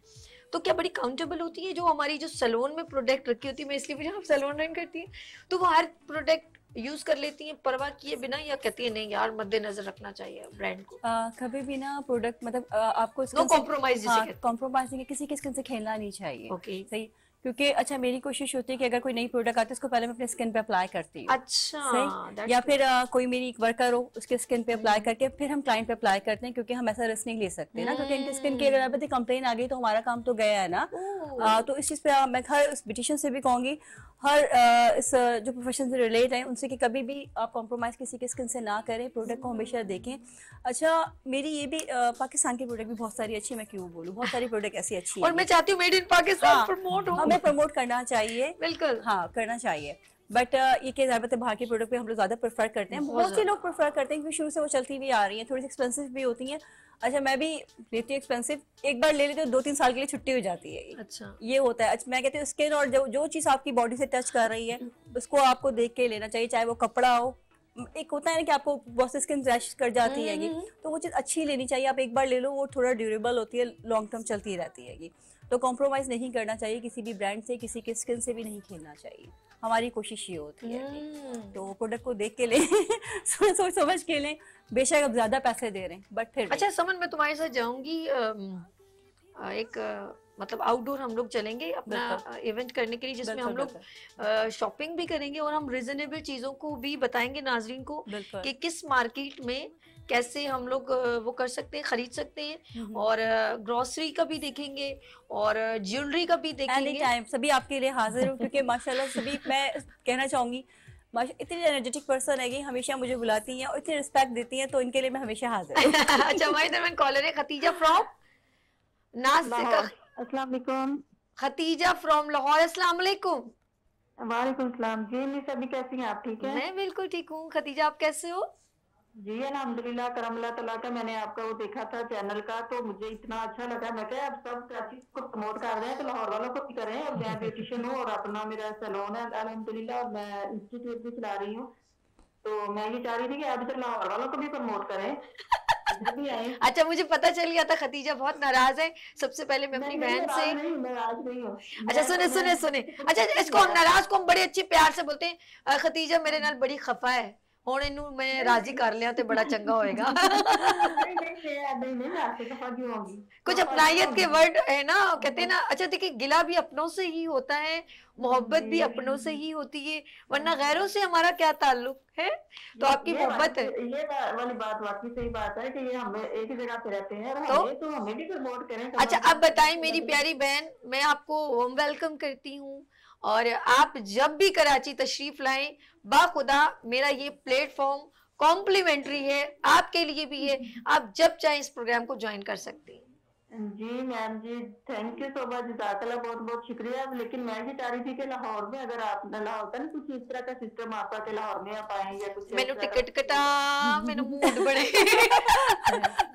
तो क्या बड़ी काउंटेबल होती है जो हमारी जो सैलून में प्रोडक्ट रखी होती है, मैं इसलिए भी आप सैलून रन करती है, तो वो हर प्रोडक्ट यूज कर लेती हैं परवाह किए बिना, या कहती है नहीं यार मद्देनजर रखना चाहिए ब्रांड को? कभी भी ना प्रोडक्ट मतलब आपको नो कॉम्प्रोमाइज, कॉम्प्रोमाइज नहीं, किसी की स्किन से खेलना नहीं चाहिए। ओके, सही, क्योंकि अच्छा मेरी कोशिश होती है कि अगर कोई नई प्रोडक्ट आती है उसको पहले मैं अपने स्किन पे अप्लाई करती हूँ। अच्छा, सही, या फिर कोई मेरी कोई हो उसके स्किन पे अप्लाई करके फिर हम क्लाइंट पे अप्लाई करते हैं, क्योंकि हम ऐसा रिस्क नहीं ले सकते ना, क्योंकि इनकी स्किन की अगर कंप्लेन आ गई तो हमारा काम तो गया है ना। तो इस चीज पे मैं हर उस ब्यूटिशियन से भी कहूंगी, हर इस जो प्रोफेशन से रिलेट है उनसे, कि कभी भी आप कॉम्प्रोमाइज किसी की स्किन से ना करें, प्रोडक्ट को हमेशा देखें। अच्छा, मेरी ये भी पाकिस्तान की प्रोडक्ट भी बहुत सारी अच्छी, मैं क्यों बोलूँ, बहुत सारी प्रोडक्ट ऐसी अच्छी और मैं चाहती हूँ मेड इन पाकिस्तान प्रमोट हो, हमें प्रमोट करना चाहिए, बिल्कुल हाँ करना चाहिए। बट ये कि ज़्यादातर बाहर की प्रोडक्ट पे हम लोग ज़्यादा प्रेफर करते हैं, बहुत से लोग प्रेफर करते हैं, क्योंकि शुरू से वो चलती हुई आ रही है, थोड़ी सी एक्सपेंसिव भी होती हैं। अच्छा, मैं भी लेती हूँ एक्सपेंसिव, एक बार ले लेती हूँ 2-3 साल के लिए छुट्टी हो जाती है। अच्छा, ये होता है। अच्छा, मैं कहती हूँ स्किन और जो चीज़ आपकी बॉडी से टच कर रही है उसको आपको देख के लेना चाहिए, चाहे वो कपड़ा हो। एक होता है ना कि आपको बहुत से स्किन रैश कर जाती है, तो वो चीज़ अच्छी लेनी चाहिए, आप एक बार ले लो, वो थोड़ा ड्यूरेबल होती है, लॉन्ग टर्म चलती रहती है। तो कॉम्प्रोमाइज़ नहीं करना चाहिए किसी भी ब्रांड से, किसी के स्किन से भी नहीं खेलना चाहिए, हमारी कोशिश ये होती है। तो प्रोडक्ट को देख के लें सोच समझ के लें, बेशक अब ज्यादा पैसे दे रहे हैं बट फिर। अच्छा समन, मैं तुम्हारे साथ जाऊंगी एक मतलब आउटडोर हम लोग चलेंगे अपना इवेंट करने के लिए, जिसमें हम लोग शॉपिंग भी करेंगे और हम रिजनेबल चीजों को भी बताएंगे नाजरीन को कि किस मार्केट में कैसे हम लोग वो कर सकते हैं, खरीद सकते हैं, और ग्रोसरी का भी देखेंगे और ज्वेलरी का भी देखेंगे। एनी टाइम सभी आपके लिए हाजिर हूँ, क्योंकि माशाल्लाह सभी, मैं कहना चाहूंगी इतनी एनर्जेटिक पर्सन है कि हमेशा मुझे बुलाती हैं और इतनी रिस्पेक्ट देती हैं, तो इनके लिए मैं हमेशा हाजिर हूँ। अच्छा, हमारी दरमियान कॉलर है खतीजा फ्रॉम अस्सलाम वालेकुम। खतीजा फ्रॉम लाहौर, अस्सलाम वालेकुम। वालेकुम सलाम जी। निशा भी कैसी हैं आप? ठीक है, मैं बिल्कुल ठीक हूँ। खतीजा आप कैसे हो? जी अल्हम्दुलिल्लाह, करम अल्लाह तआला का। मैंने आपका वो देखा था चैनल का, तो मुझे इतना अच्छा लगा। मैं क्या अब सब कराची को प्रमोट कर रहे हैं, तो लाहौर वालों को भी करें। और मैं ब्यूटिशियन हूँ और अपना मेरा सैलून है अल्हम्दुलिल्लाह, और मैं इंस्टीट्यूट भी चला रही हूँ। तो मैं ये चाह रही थी कि आप इधर लाहौर वालों को भी प्रमोट करें। अच्छा, मुझे पता चल गया था खतीजा बहुत नाराज है। सबसे पहले मैं अपनी बहन से नाराज नहीं हूँ। अच्छा सुने, अच्छा इसको हम नाराज को हम बड़े अच्छे प्यार से बोलते हैं, खतीजा मेरे नाल बड़ी खफा है, हुण इनू मैं राजी कर लिया तो बड़ा चंगा होएगा। कुछ अपनाइयत के वर्ड है ना, कहते हैं ना। अच्छा देखिए, गिला भी अपनों से ही होता है, मोहब्बत भी अपनों से ही होती है, वरना गैरों से हमारा क्या ताल्लुक है। तो आपकी मोहब्बत है, ये वाली बात वाकई सही बात है कि ये हम एक ही जगह पे रहते हैं, तो हमें भी प्रमोट करें। अच्छा अब बताएं मेरी प्यारी बहन, मैं आपको होम वेलकम करती हूँ, और आप जब भी कराची तशरीफ लाएं, बाखुदा मेरा ये प्लेटफॉर्म कॉम्प्लीमेंट्री है, आपके लिए भी है, आप जब चाहें इस प्रोग्राम को ज्वाइन कर सकते हैं। जी मैम जी, थैंक यू सो मच, जज़ाकल्लाह, बहुत बहुत शुक्रिया। लेकिन मैं ये चाह रही थी कि लाहौर में अगर आप लाहौर का ना कुछ इस तरह का सिस्टम आपका कि लाहौर में आप आए या कुछ मैंने इस तरह टिकट कटा, मेरा मूड बने।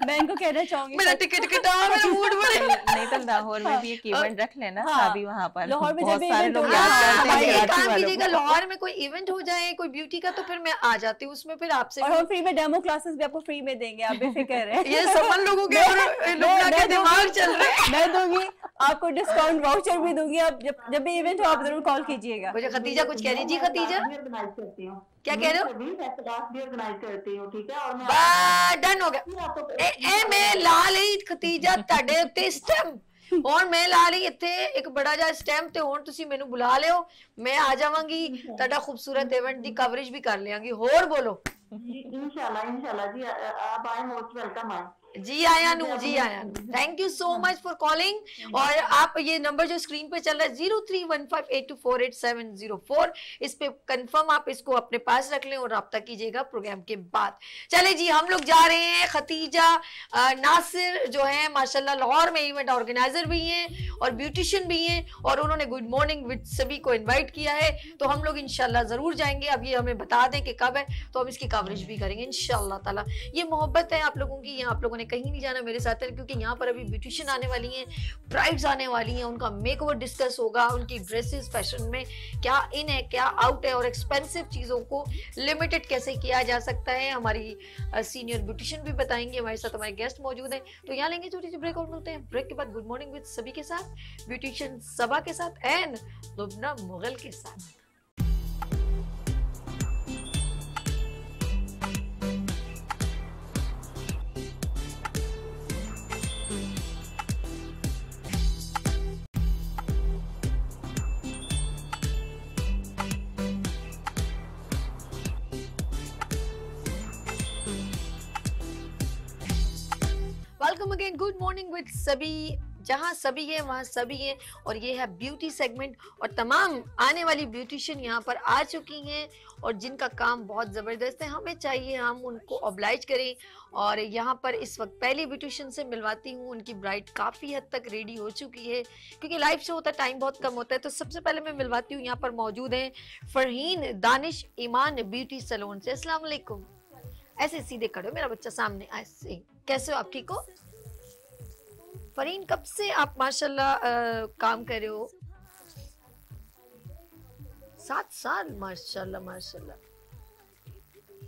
मैं इनको कहना चाहूंगी मेरा टिकट कटा, मेरा मूड बने। नहीं तो लाहौर में भी एक इवेंट रख लेना, हाँ, अभी वहाँ पर लाहौर में बहुत जब सारे event लोग होगा, याद करते हैं एक कराची काम वालों कीजिएगा, को। लाहौर में कोई इवेंट हो जाए कोई ब्यूटी का, तो फिर मैं आ जाती हूँ उसमें, फिर आपसे और हम फ्री में डेमो क्लासेस भी आपको फ्री में देंगे, आप बेफिक्र हैं। ये समन लोगों के और लुबना के दिमाग चल रहे हैं। मैं दूंगी आपको डिस्काउंट वाउचर भी दूंगी, आप जब भी इवेंट हो आप जरूर कॉल कीजिएगा। मुझे खतीजा कुछ कह रही जी। खतीजा ऑर्गेनाइज करती हूँ, क्या कह रहे हो? मैं क्लास भी ऑर्गेनाइज करती हूँ, ठीक है, और मैं डन हो गया। ए मैं ला ਲਈ ਖਤੀਜਾ ਤੁਹਾਡੇ ਉੱਤੇ ਸਟੈਂਪ, और मैं ला ਲਈ ਇੱਥੇ ਇੱਕ ਬੜਾ ਜਿਹਾ ਸਟੈਂਪ, ਤੇ ਹੁਣ ਤੁਸੀਂ ਮੈਨੂੰ ਬੁਲਾ ਲਿਓ, ਮੈਂ ਆ ਜਾਵਾਂਗੀ, ਤੁਹਾਡਾ ਖੂਬਸੂਰਤ ਇਵੈਂਟ ਦੀ ਕਵਰੇਜ ਵੀ ਕਰ ਲਿਆਂਗੀ। ਹੋਰ ਬੋलो। इंशाल्लाह इंशाल्लाह जी, आप आए, मोस्ट वेलकम आए। जी आया नू, जी आया नू, thank you so much for calling. और आप ये नंबर जो स्क्रीन पे चल रहा है 031582487004, इस पे कंफर्म आप इसको अपने पास रख लें और राब्ता कीजिएगा प्रोग्राम के बाद। चले जी, हम लोग जा रहे हैं। खतीजा नासिर जो है माशाल्लाह लाहौर में इवेंट ऑर्गेनाइजर भी हैं और ब्यूटिशियन भी हैं, और उन्होंने गुड मॉर्निंग विद सभी को इन्वाइट किया है, तो हम लोग इंशाल्लाह जरूर जाएंगे। अब ये हमें बता दें कि कब है, तो हम इसकी कवरेज भी करेंगे इंशाल्लाह ताला। ये मोहब्बत है आप लोगों की, यहाँ आप लोगों ने कहीं नहीं जाना मेरे साथ है, क्योंकि यहाँ पर अभी ब्यूटिशियन आने वाली हैं, ब्राइड्स आने वाली हैं, उनका मेकओवर डिस्कस होगा, उनकी ड्रेसेस फैशन में क्या इन है क्या आउट है, और एक्सपेंसिव चीज़ों को लिमिटेड कैसे किया जा सकता है, हमारी सीनियर ब्यूटिशियन भी बताएंगे। हमारे साथ हमारे गेस्ट मौजूद हैं, तो यहाँ लेंगे छोटी सी ब्रेक और मिलते हैं ब्रेक के बाद गुड मॉर्निंग विद सभी के साथ, ब्यूटिशियन सबा के साथ एंड लुबना मुगल के साथ। Welcome again, good morning with सभी। जहाँ सभी है वहाँ सभी है, और ये है ब्यूटी सेगमेंट, और तमाम आने वाली ब्यूटिशियन यहाँ पर आ चुकी हैं और जिनका काम बहुत ज़बरदस्त है। हमें चाहिए हम उनको ऑब्लाइज करें, और यहाँ पर इस वक्त पहली ब्यूटिशियन से मिलवाती हूँ। उनकी ब्राइड काफ़ी हद तक रेडी हो चुकी है, क्योंकि लाइव शो होता है, टाइम बहुत कम होता है, तो सबसे पहले मैं मिलवाती हूँ। यहाँ पर मौजूद हैं फरहीन दानिश ईमान ब्यूटी सैलून से। अस्सलाम वालेकुम। ऐसे सीधे खड़े हो, मेरा बच्चा सामने, ऐसे। कैसे हो आप, ठीक हो? फरहीन, कब से आप माशाल्लाह काम कर रहे हो? 7 साल, माशाल्लाह माशाल्लाह।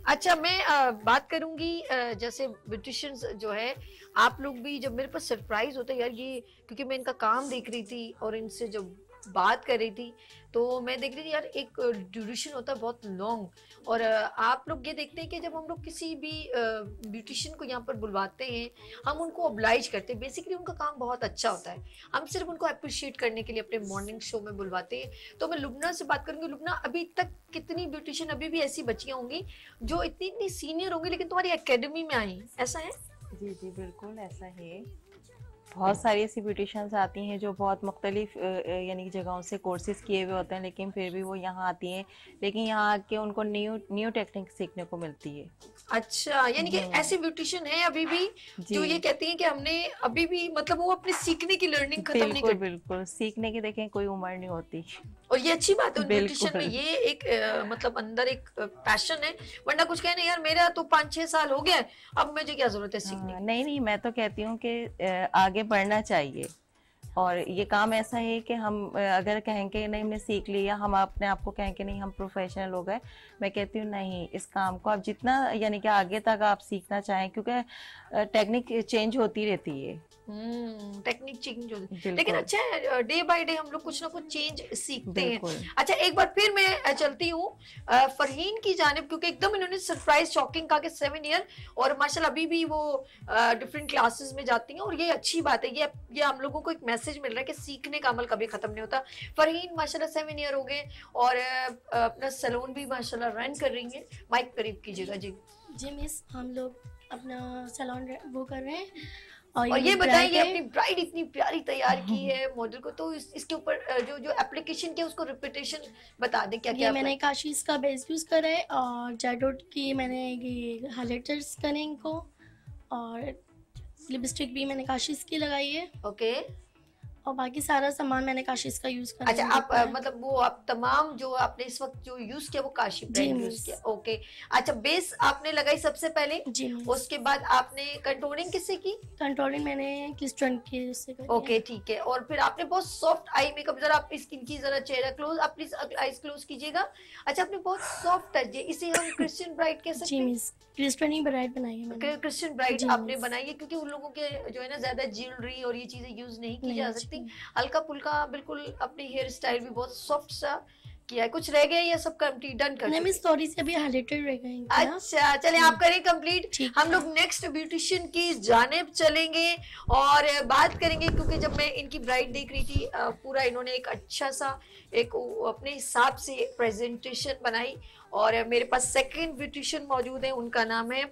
अच्छा, मैं बात करूंगी जैसे ब्यूटिशियंस जो है, आप लोग भी जब मेरे पास सरप्राइज होता है यार, ये क्योंकि मैं इनका काम देख रही थी और इनसे जब बात कर रही थी, तो मैं देख रही थी यार एक ड्यूरेशन होता है बहुत लॉन्ग, और आप लोग ये देखते हैं कि जब हम लोग किसी भी ब्यूटिशियन को यहाँ पर बुलवाते हैं, हम उनको ऑब्लाइज करते हैं। बेसिकली उनका काम बहुत अच्छा होता है, हम सिर्फ उनको अप्रिशिएट करने के लिए अपने मॉर्निंग शो में बुलवाते हैं। तो मैं लुबना से बात करूँगी। लुबना, अभी तक कितनी ब्यूटिशियन अभी भी ऐसी बच्चियाँ होंगी जो इतनी इतनी सीनियर होंगी, लेकिन तुम्हारी एकेडमी में आई, ऐसा है? जी जी बिल्कुल ऐसा है। बहुत सारी ऐसी ब्यूटिशियंस आती हैं जो बहुत मुख्तलिफ यानी जगहों से कोर्सेज किए हुए होते हैं, लेकिन फिर भी वो यहाँ आती हैं, लेकिन यहाँ आके उनको न्यू टेक्निक सीखने को मिलती है। अच्छा, यानी कि ऐसे ब्यूटिशियन है अभी भी जो ये कहती हैं कि हमने अभी भी, मतलब वो अपने सीखने की लर्निंग खत्म नहीं बिल्कुल करती। बिल्कुल, सीखने की देखें कोई उम्र नहीं होती, और ये अच्छी बात है उन बिल्कुल। ब्यूटिशियन में, ये एक मतलब अंदर एक पैशन है। वरना कुछ कहने यार मेरा तो 5-6 साल हो गया, अब मुझे क्या जरूरत है सीखने की। नहीं नहीं, मैं तो कहती हूँ कि आगे बढ़ना चाहिए, और ये काम ऐसा है कि हम अगर कहें कि नहीं हमने सीख लिया, हम अपने आप को कहें कि नहीं हम प्रोफेशनल हो गए, मैं कहती हूँ नहीं, इस काम को आप जितना यानी कि आगे तक आप सीखना चाहें, क्योंकि टेक्निक चेंज होती रहती है। टेक्निक चेंज हो, बिल्कुल। लेकिन अच्छा है डे बाय डे हम लोग कुछ ना कुछ चेंज सीखते हैं। बिल्कुल। अच्छा, एक बार फिर मैं चलती हूँ फरहीन की जानिब, क्योंकि एकदम इन्होंने सरप्राइज शॉकिंग कहा कि 7 ईयर, और माशाल्लाह अभी भी वो डिफरेंट क्लासेस में जाती हैं, और ये अच्छी बात है। ये हम लोगों को एक मैसेज मिल रहा है कि सीखने का अमल कभी खत्म नहीं होता। फरहीन माशाल्लाह 7 ईयर हो गए, और अपना सैलून भी माशाल्लाह रन कर रही हैं। माइक करीब कीजिएगा जी। जी मिस, हम लोग अपना सैलून वो कर रहे हैं, और ये बताएं, ये अपनी ब्राइड इतनी प्यारी तैयार की है मॉडल को, तो इसके ऊपर जो एप्लीकेशन की उसको रिपीटेशन बता दें क्या क्या। ये मैंने काशीज का बेस यूज़ करा है, और जैडोट की मैंने ये हाइलाइटर्स करे इनको, और लिपस्टिक भी मैंने काशिश की लगाई है ओके। और बाकी सारा सामान मैंने काशिश का यूज करा अच्छा, है। आप मतलब वो आप तमाम जो आपने इस वक्त जो यूज किया वो काशी ब्रांड यूज मिस। किया, ओके। अच्छा, बेस आपने लगाई सबसे पहले, जी मिस। उसके बाद आपने कंटूरिंग किससे की? कंट्रोलिंग मैंने क्लिस्टन की उससे करी है। ओके ठीक है। और फिर आपने बहुत सॉफ्ट आई मेकअप, जरा अपनी स्किन की जरा चेहरा क्लोज, आप प्लीज आईज क्लोज कीजिएगा। अच्छा, आपने बहुत सॉफ्ट टच है, इसे हम क्रिश्चियन ब्राइड कह सकते जी हैं। मिस, क्लिस्टन ही ब्राइड बनाई है मैंने। क्रिश्चियन ब्राइड जी, आपने मिस। बनाई है, क्योंकि उन लोगों के जो है ना ज्यादा ज्वेलरी और ये चीजें यूज नहीं की नहीं, जा जी। सकती। हल्का फुल्का बिल्कुल अपनी हेयर स्टाइल भी बहुत सॉफ्ट सा किया है। कुछ रह गया या सब कंप्लीट डन कर नहीं चुके? मिस, थोड़ी सी अभी हाइलाइटेड रह गई थी ना। अच्छा चले, आप करें कंप्लीट। ठीक हम है। लोग नेक्स्ट ब्यूटिशियन की जानिब चलेंगे और बात करेंगे, क्योंकि जब मैं इनकी ब्राइड देख रही थी पूरा इन्होंने एक अच्छा सा एक अपने हिसाब से प्रेजेंटेशन बनाई। और मेरे पास सेकंड ब्यूटिशियन मौजूद है, उनका नाम है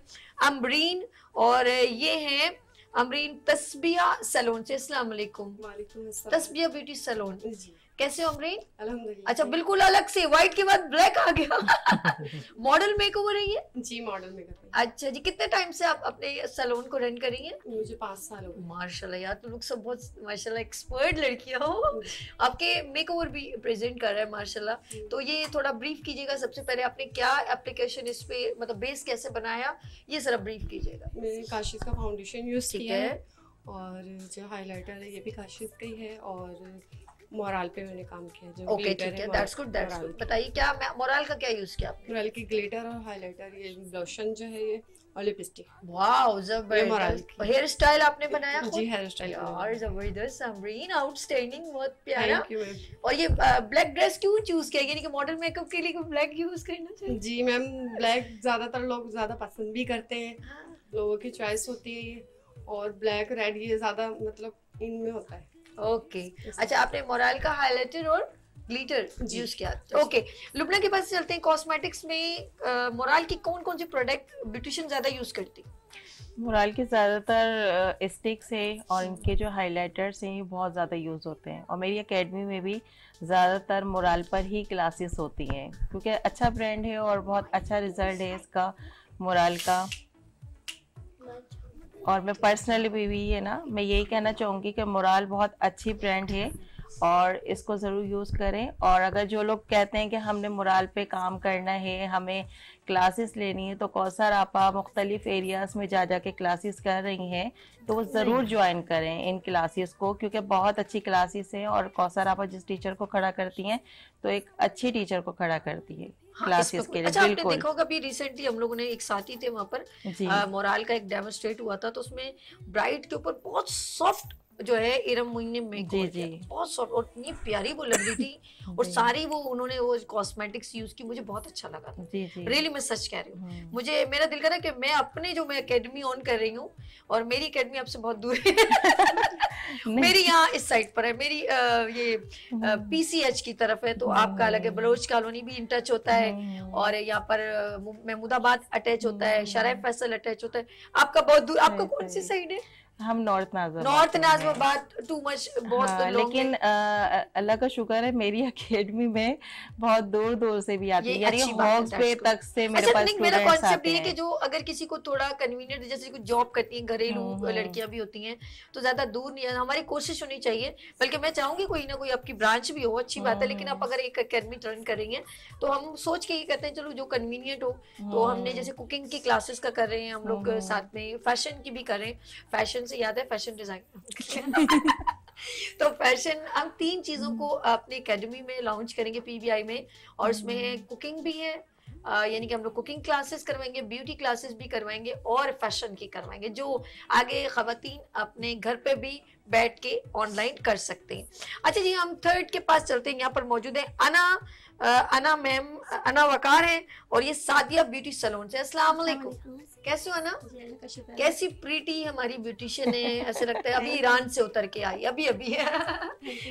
अमरीन और ये है अमरीन तस्बिया सैलून से। अस्सलाम वालेकुम। वालेकुम अस्सलाम। तस्बिया ब्यूटी सैलून, जी कैसे हो अमरीन? अल्हम्दुलिल्लाह। अच्छा, बिल्कुल अलग से व्हाइट के बाद ब्लैक आ गया। मॉडल मेकओवर है ये? जी मॉडल मेकअप है। अच्छा जी, कितने टाइम से आप अपने सैलून को रन कर रही हैं? मुझे 5 साल हो गए। माशाल्लाह यार, तुम लोग सब बहुत माशाल्लाह एक्सपर्ट लड़कियां हो। आपके मेकओवर भी प्रेजेंट कर रहा है माशाल्लाह। तो ये थोड़ा ब्रीफ कीजिएगा, सबसे पहले आपने क्या एप्लीकेशन इस पे मतलब बेस कैसे बनाया, ये जरा ब्रीफ कीजिएगा। मैंने काशिश का फाउंडेशन यूज ठीक किया है। है और जो हाइलाइटर है ये भी काशिश का ही है और मोराल पे मैंने काम किया जो ओके ठीक है, दैट्स गुड दैट्स गुड। बताइए क्या मोराल का क्या यूज किया आपने? मोराल की ग्लिटर और हाइलाइटर, ये ब्लोशन जो है ये और लिपस्टिक। वाओ मोराल जबरदस्त। की। हेयर स्टाइल आपने बनाया खुद? जी हेयर स्टाइल यार जबरदस्त अमरीन, आउटस्टैंडिंग, बहुत प्यारा। Thank you ma'am. और ये ब्लैक ड्रेस क्यों चूज किया, यानी कि मॉडल मेकअप के लिए ब्लैक यूज करना चाहिए? जी मैम, ब्लैक ज्यादातर लोग ज्यादा पसंद भी करते हैं, लोगों की चॉइस होती है ये। और ब्लैक रेड ये ज्यादा मतलब इनमें होता है। ओके अच्छा, आपने मोराल का हाइलाइटर और ग्लिटर यूज किया। ओके, लुबना के पास चलते हैं। कॉस्मेटिक्स में मोराल की कौन कौन सी प्रोडक्ट ब्यूटिशियन ज्यादा यूज करती? मोराल के ज़्यादातर स्टिक्स है और इनके जो हाइलाइटर्स हैं ये बहुत ज़्यादा यूज़ होते हैं। और मेरी एकेडमी में भी ज़्यादातर मोराल पर ही क्लासेस होती हैं, क्योंकि अच्छा ब्रांड है और बहुत अच्छा रिजल्ट है इसका मोराल का। और मैं पर्सनली भी है ना, मैं यही कहना चाहूँगी कि मोराल बहुत अच्छी ब्रांड है और इसको ज़रूर यूज़ करें। और अगर जो लोग कहते हैं कि हमने मोराल पे काम करना है, हमें क्लासेस लेनी है, तो कौसर आपा मुख्तलिफ एरियाज़ में जा के क्लासेस कर रही हैं, तो वो ज़रूर ज्वाइन करें इन क्लासेस को, क्योंकि बहुत अच्छी क्लासेस हैं। और कौसर आपा जिस टीचर को खड़ा करती हैं तो एक अच्छी टीचर को खड़ा करती है क्लासेस के लिए। अच्छा, आपने बिल्कुल देखा होगा अभी रिसेंटली हम लोगों ने एक साथी थे वहाँ पर जी। मोराल का एक डेमोन्स्ट्रेट हुआ था, तो उसमें ब्राइड के ऊपर बहुत सॉफ्ट जो है इरम मुइन ने मेकओवर जी, किया, बहुत सॉफ्ट और इतनी प्यारी वो लग रही थी। और सारी वो उन्होंने वो कॉस्मेटिक्स यूज की, मुझे बहुत अच्छा लगा था। जी जी रियली मैं सच कह रही हूँ, मुझे मेरा दिल कर रहा है कि मैं अपने जो मैं एकेडमी ऑन कर रही हूँ, और मेरी एकेडमी आपसे बहुत दूर है। मेरी यहाँ इस साइड पर है, मेरी ये पीसीएच की तरफ है, तो आपका अलग है। बलोच कॉलोनी भी इन टच होता है और यहाँ पर महमूदाबाद अटैच होता है, शराय फैसल अटैच होता है। आपका बहुत दूर, आपका कौन सी साइड है? हम north Nazir north Nazimabad too much बहुत हाँ, लोग लेकिन अल्लाह का शुक्र है मेरी एकेडमी में बहुत दूर दूर से भी आती है, यानी हॉक्स पे तक से मेरे पास मेरा स्टूडेंट्स कॉन्सेप्ट आते ये है कि हैं। जो अगर किसी को थोड़ा कन्वीनियंट, जैसे कुछ जॉब करती हैं, घरेलू लड़कियां भी होती हैं, तो ज्यादा दूर नहीं है। हमारी कोशिश होनी चाहिए, बल्कि मैं चाहूंगी कोई ना कोई आपकी ब्रांच भी हो, अच्छी बात है। लेकिन आप अगर एक अकेडमी रन करेंगे तो हम सोच के ये कहते हैं चलो जो कन्वीनियंट हो। तो हमने जैसे कुकिंग की क्लासेस का कर रहे हैं हम लोग, साथ में फैशन की भी कर रहे हैं। फैशन से याद है, फैशन डिजाइन तो फैशन हम 3 चीजों को अपनी एकेडमी में लॉन्च करेंगे पीबीआई में, और उसमें कुकिंग भी है, यानी कि हम लोग कुकिंग क्लासेस करवाएंगे, ब्यूटी क्लासेस भी करवाएंगे और फैशन की करवाएंगे, जो आगे खवातीन अपने घर पे भी बैठ के ऑनलाइन कर सकते हैं। अच्छा जी, हम थर्ड के पास चलते हैं। यहाँ पर मौजूद है अना मैम, अना वकार है और ये सादिया ब्यूटी सैलून से। अस्सलाम वालेकुम, कैसे हो अना? कैसी प्रीटी हमारी ब्यूटिशियन है, ऐसे लगता है अभी ईरान से उतर के आई, अभी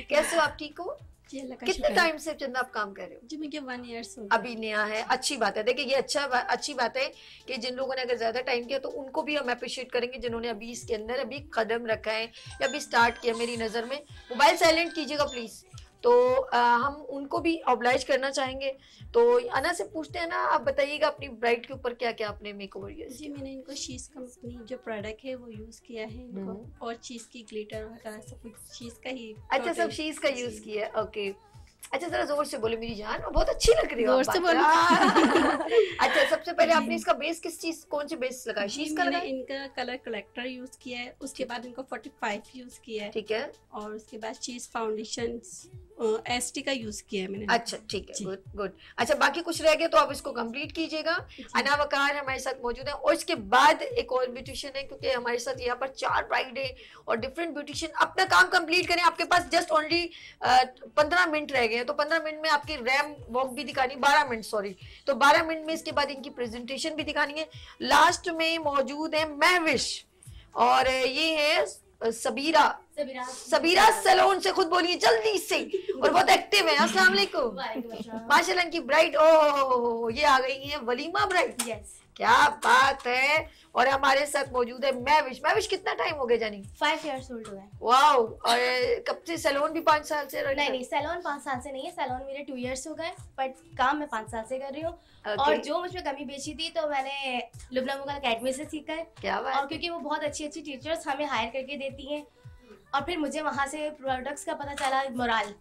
कैसे हो आप? ठीक हो? कितने टाइम से चंदा आप काम कर रहे हो? जी मुझे 1 ईयर हो अभी नया है, अच्छी बात है। देखिए ये अच्छी बात है कि जिन लोगों ने अगर ज्यादा टाइम किया तो उनको भी हम अप्रिशिएट करेंगे, जिन्होंने अभी इसके अंदर अभी कदम रखा है या अभी स्टार्ट किया। मेरी नजर में मोबाइल साइलेंट कीजिएगा प्लीज। तो हम उनको भी ऑब्लाइज करना चाहेंगे। तो अना से पूछते हैं ना, आप बताइएगा अपनी ब्राइड के ऊपर क्या क्या आपने मेकओवर यूज जी मैंने इनको शीज कंपनी जो प्रोडक्ट है वो यूज किया है इनको, और चीज की ग्लिटर वगैरह सब कुछ चीज का ही। अच्छा, सब चीज का यूज किया, ओके। अच्छा जरा जोर से बोले मेरी जान, बहुत अच्छी लग रही हो जोर से बोलो। अच्छा सबसे पहले आपने इसका बेस किस चीज, कौन से बेस लगाया? शीश का मैंने लगाया? इनका कलर कलेक्टर यूज किया है, उसके बाद इनको 45 यूज किया है, ठीक है। और उसके बाद चीज फाउंडेशन एसटी का यूज किया है मैंने। अच्छा ठीक है, गुड गुड। अच्छा बाकी कुछ रह गया तो आप इसको कंप्लीट कीजिएगा। अना वकार हमारे साथ मौजूद है, और इसके बाद एक और ब्यूटिशियन है, क्योंकि हमारे साथ यहाँ पर 4 ब्राइड है और डिफरेंट ब्यूटिशियन अपना काम कंप्लीट करें। आपके पास जस्ट ओनली 15 मिनट रह गए हैं, तो 15 मिनट में आपकी रैम वॉक भी दिखानी, 12 मिनट सॉरी, तो 12 मिनट में इसके बाद इनकी प्रेजेंटेशन भी दिखानी है। लास्ट में मौजूद है महविश, और ये है सबीरा सैलून से, खुद बोलिए जल्दी से, और बहुत एक्टिव है। अस्सलाम वालेकुम। माशाल्लाह की ब्राइड, ओ ये आ गई है वलीमा ब्राइड, क्या बात है। और हमारे साथ मौजूद है महविश। कितना टाइम हो गया जानी? 5 years old हुआ है। वाओ, और कब से? सैलून भी 5 साल से? नहीं सैलून 5 साल से नहीं है, सैलून मेरे 2 years हो गए, बट काम मैं 5 साल से कर रही हूँ। और जो मुझ में कमी बेची थी तो मैंने लुब्ना मुगल अकेडमी से सीखा है। क्या बात। और क्योंकि वो बहुत अच्छी टीचर्स हमें हायर करके देती हैं, और फिर मुझे वहाँ से प्रोडक्ट्स का पता चला मोराल,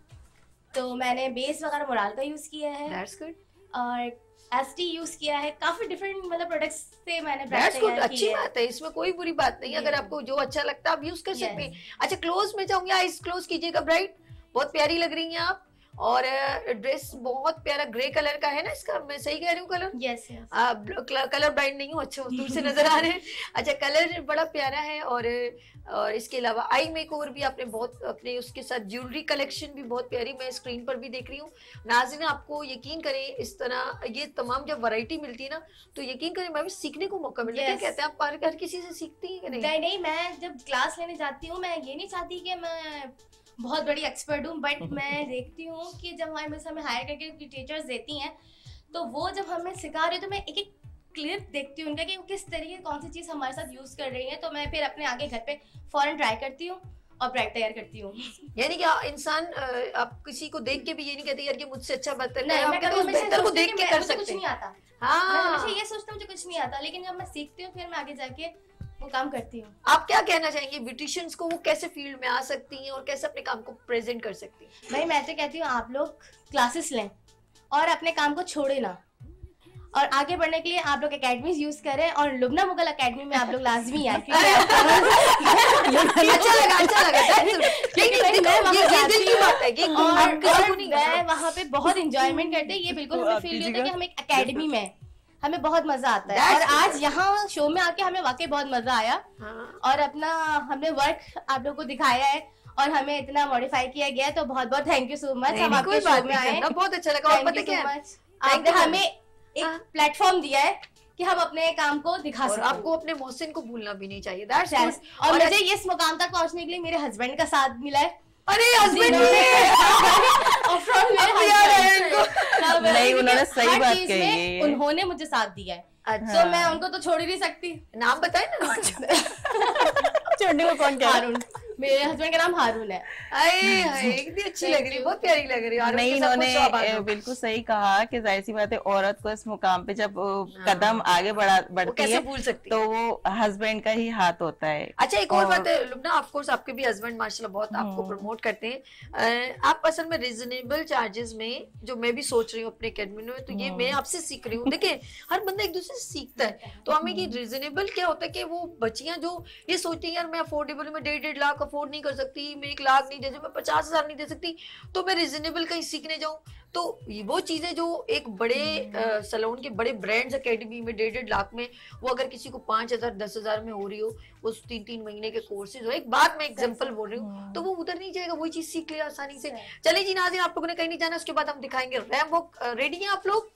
तो मैंने बेस वगैरह मोराल का यूज किया है। That's good. और एसटी यूज किया है, काफी डिफरेंट मतलब प्रोडक्ट्स से मैंने That's good, अच्छी बात है, इसमें कोई बुरी बात नहीं है। अगर आपको जो अच्छा लगता है आप यूज कर सकते हैं। अच्छा क्लोज में जाऊंगी, आईज क्लोज कीजिएगा ब्राइड, बहुत प्यारी लग रही हैं आप, और ड्रेस बहुत प्यारा ग्रे कलर का है ना इसका, मैं सही कह रही हूँ कलर? यस कलर ब्राइड नहीं हूँ, अच्छा दूर से नजर आ रहे हैं। अच्छा कलर बड़ा प्यारा है, और इसके अलावा आई मेकओवर भी आपने बहुत अपने, उसके साथ ज्वेलरी कलेक्शन भी बहुत प्यारी मैं स्क्रीन पर भी देख रही हूँ। नाज़रीन आपको यकीन करें, इस तरह ये तमाम जब वैरायटी मिलती है ना, तो यकीन करें मैं भी सीखने को मौका मिलता है। क्या कहते हैं आप, हर किसी से सीखती हैं कि नहीं? नहीं, मैं जब क्लास लेने जाती हूँ मैं ये नहीं चाहती कि मैं बहुत बड़ी एक्सपर्ट हूँ, बट मैं देखती हूँ कि जब हमें हायर करके टीचर्स देती हैं, तो वो जब हमें सिखा रही है तो मैं एक क्लिप देखती हूँ उनका कि वो किस तरीके कौन सी चीज़ हमारे साथ यूज़ कर रही है, तो मैं फिर अपने आगे घर पे फौरन ट्राई करती हूँ और ब्राइड तैयार करती हूँ। यानी कि इंसान आप किसी को देख के भी ये नहीं कहते यार कि मुझसे अच्छा बेहतर नहीं, मैं बेहतर को देख के कर सकते कुछ नहीं आता। हाँ, मुझे ये सोचता मुझे कुछ नहीं आता, लेकिन जब मैं सीखती हूँ फिर मैं आगे जाके वो काम करती हूँ। आप क्या कहना चाहेंगे ब्यूटिशियंस को, वो कैसे फील्ड में आ सकती हैं और कैसे अपने काम को प्रेजेंट कर सकती हैं? भाई मैं तो कहती हूँ आप लोग क्लासेस लें और अपने काम को छोड़े ना, और आगे बढ़ने के लिए आप लोग एकेडमीज यूज करें, और लुब्ना मुगल एकेडमी में आप लोग लाजमी आए। अच्छा लगा मैं वहाँ पे बहुत इंजॉयमेंट करते हैं, ये बिल्कुल हमें फील नहीं होता कि हम एक एकेडमी में, हमें बहुत मजा आता है। और आज यहाँ शो में आके हमें वाकई बहुत मजा आया, और अपना हमने वर्क आप लोग को दिखाया है और हमें इतना मॉडिफाई किया गया, तो बहुत बहुत थैंक यू सो मच। हम आपके शो में आए, बहुत अच्छा लगा। और पता क्या है, आपने हमें एक प्लेटफॉर्म दिया है कि हम अपने काम को दिखा सकें। आपको अपने मोहसिन को भूलना भी नहीं चाहिए। और मुझे इस मुकाम तक पहुंचने के लिए मेरे हस्बैंड का साथ मिला है। अरे हस्बैंड नहीं, उन्होंने सही बात कही है, उन्होंने मुझे साथ दिया है। तो मैं उनको तो छोड़ ही नहीं सकती। नाम बताए ना छोड़ने को कौन कह रहा? मेरे हस्बैंड का नाम हारून है। कितनी अच्छी लग रही है, बहुत प्यारी लग रही है। नहीं, इन्होंने बिल्कुल सही कहा कि जाहिर सी बात है, औरत को इस मुकाम पे जब कदम आगे बढ़ती है भूल सकती तो वो हस्बैंड का ही हाथ होता है। अच्छा एक और बात है लुब्ना, ऑफ कोर्स आपके भी हस्बैंड माशाल्लाह बहुत आपको प्रमोट करते हैं। आप असल में रिजनेबल चार्जेस में, जो मैं भी सोच रही हूँ अपने अकेडमी में, तो ये मैं आपसे सीख रही हूँ। देखिए हर बंदा एक दूसरे से सीखता है, तो हमें ये रिजनेबल क्या होता है कि वो बच्चियां जो ये सोचती हैं यार मैं अफोर्डेबल में 1.5 लाख अफोर्ड नहीं कर सकती, मैं 1 लाख नहीं दे सकती, मैं 50,000 नहीं दे सकती, तो मैं रिजनेबल कहीं सीखने जाऊं। तो वो चीजें जो एक बड़े सैलून के बड़े ब्रांड्स अकेडमी में 1.5 लाख में, वो अगर किसी को 5,000 10,000 में हो रही हो, वो 3-3 महीने के कोर्सेज हो, एक बात मैं एग्जांपल बोल रही हूँ, तो वो उधर नहीं जाएगा, वही चीज सीख लिया आसानी से। चलिए जी नाज़रीन, आप लोगों ने कहीं नहीं जाना, उसके बाद हम दिखाएंगे रैम वॉक। रेडी हैं आप लोग?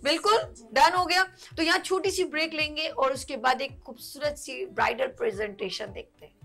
बिल्कुल डन हो गया। तो यहाँ छोटी सी ब्रेक लेंगे और उसके बाद एक खूबसूरत सी ब्राइडल प्रेजेंटेशन देखते हैं।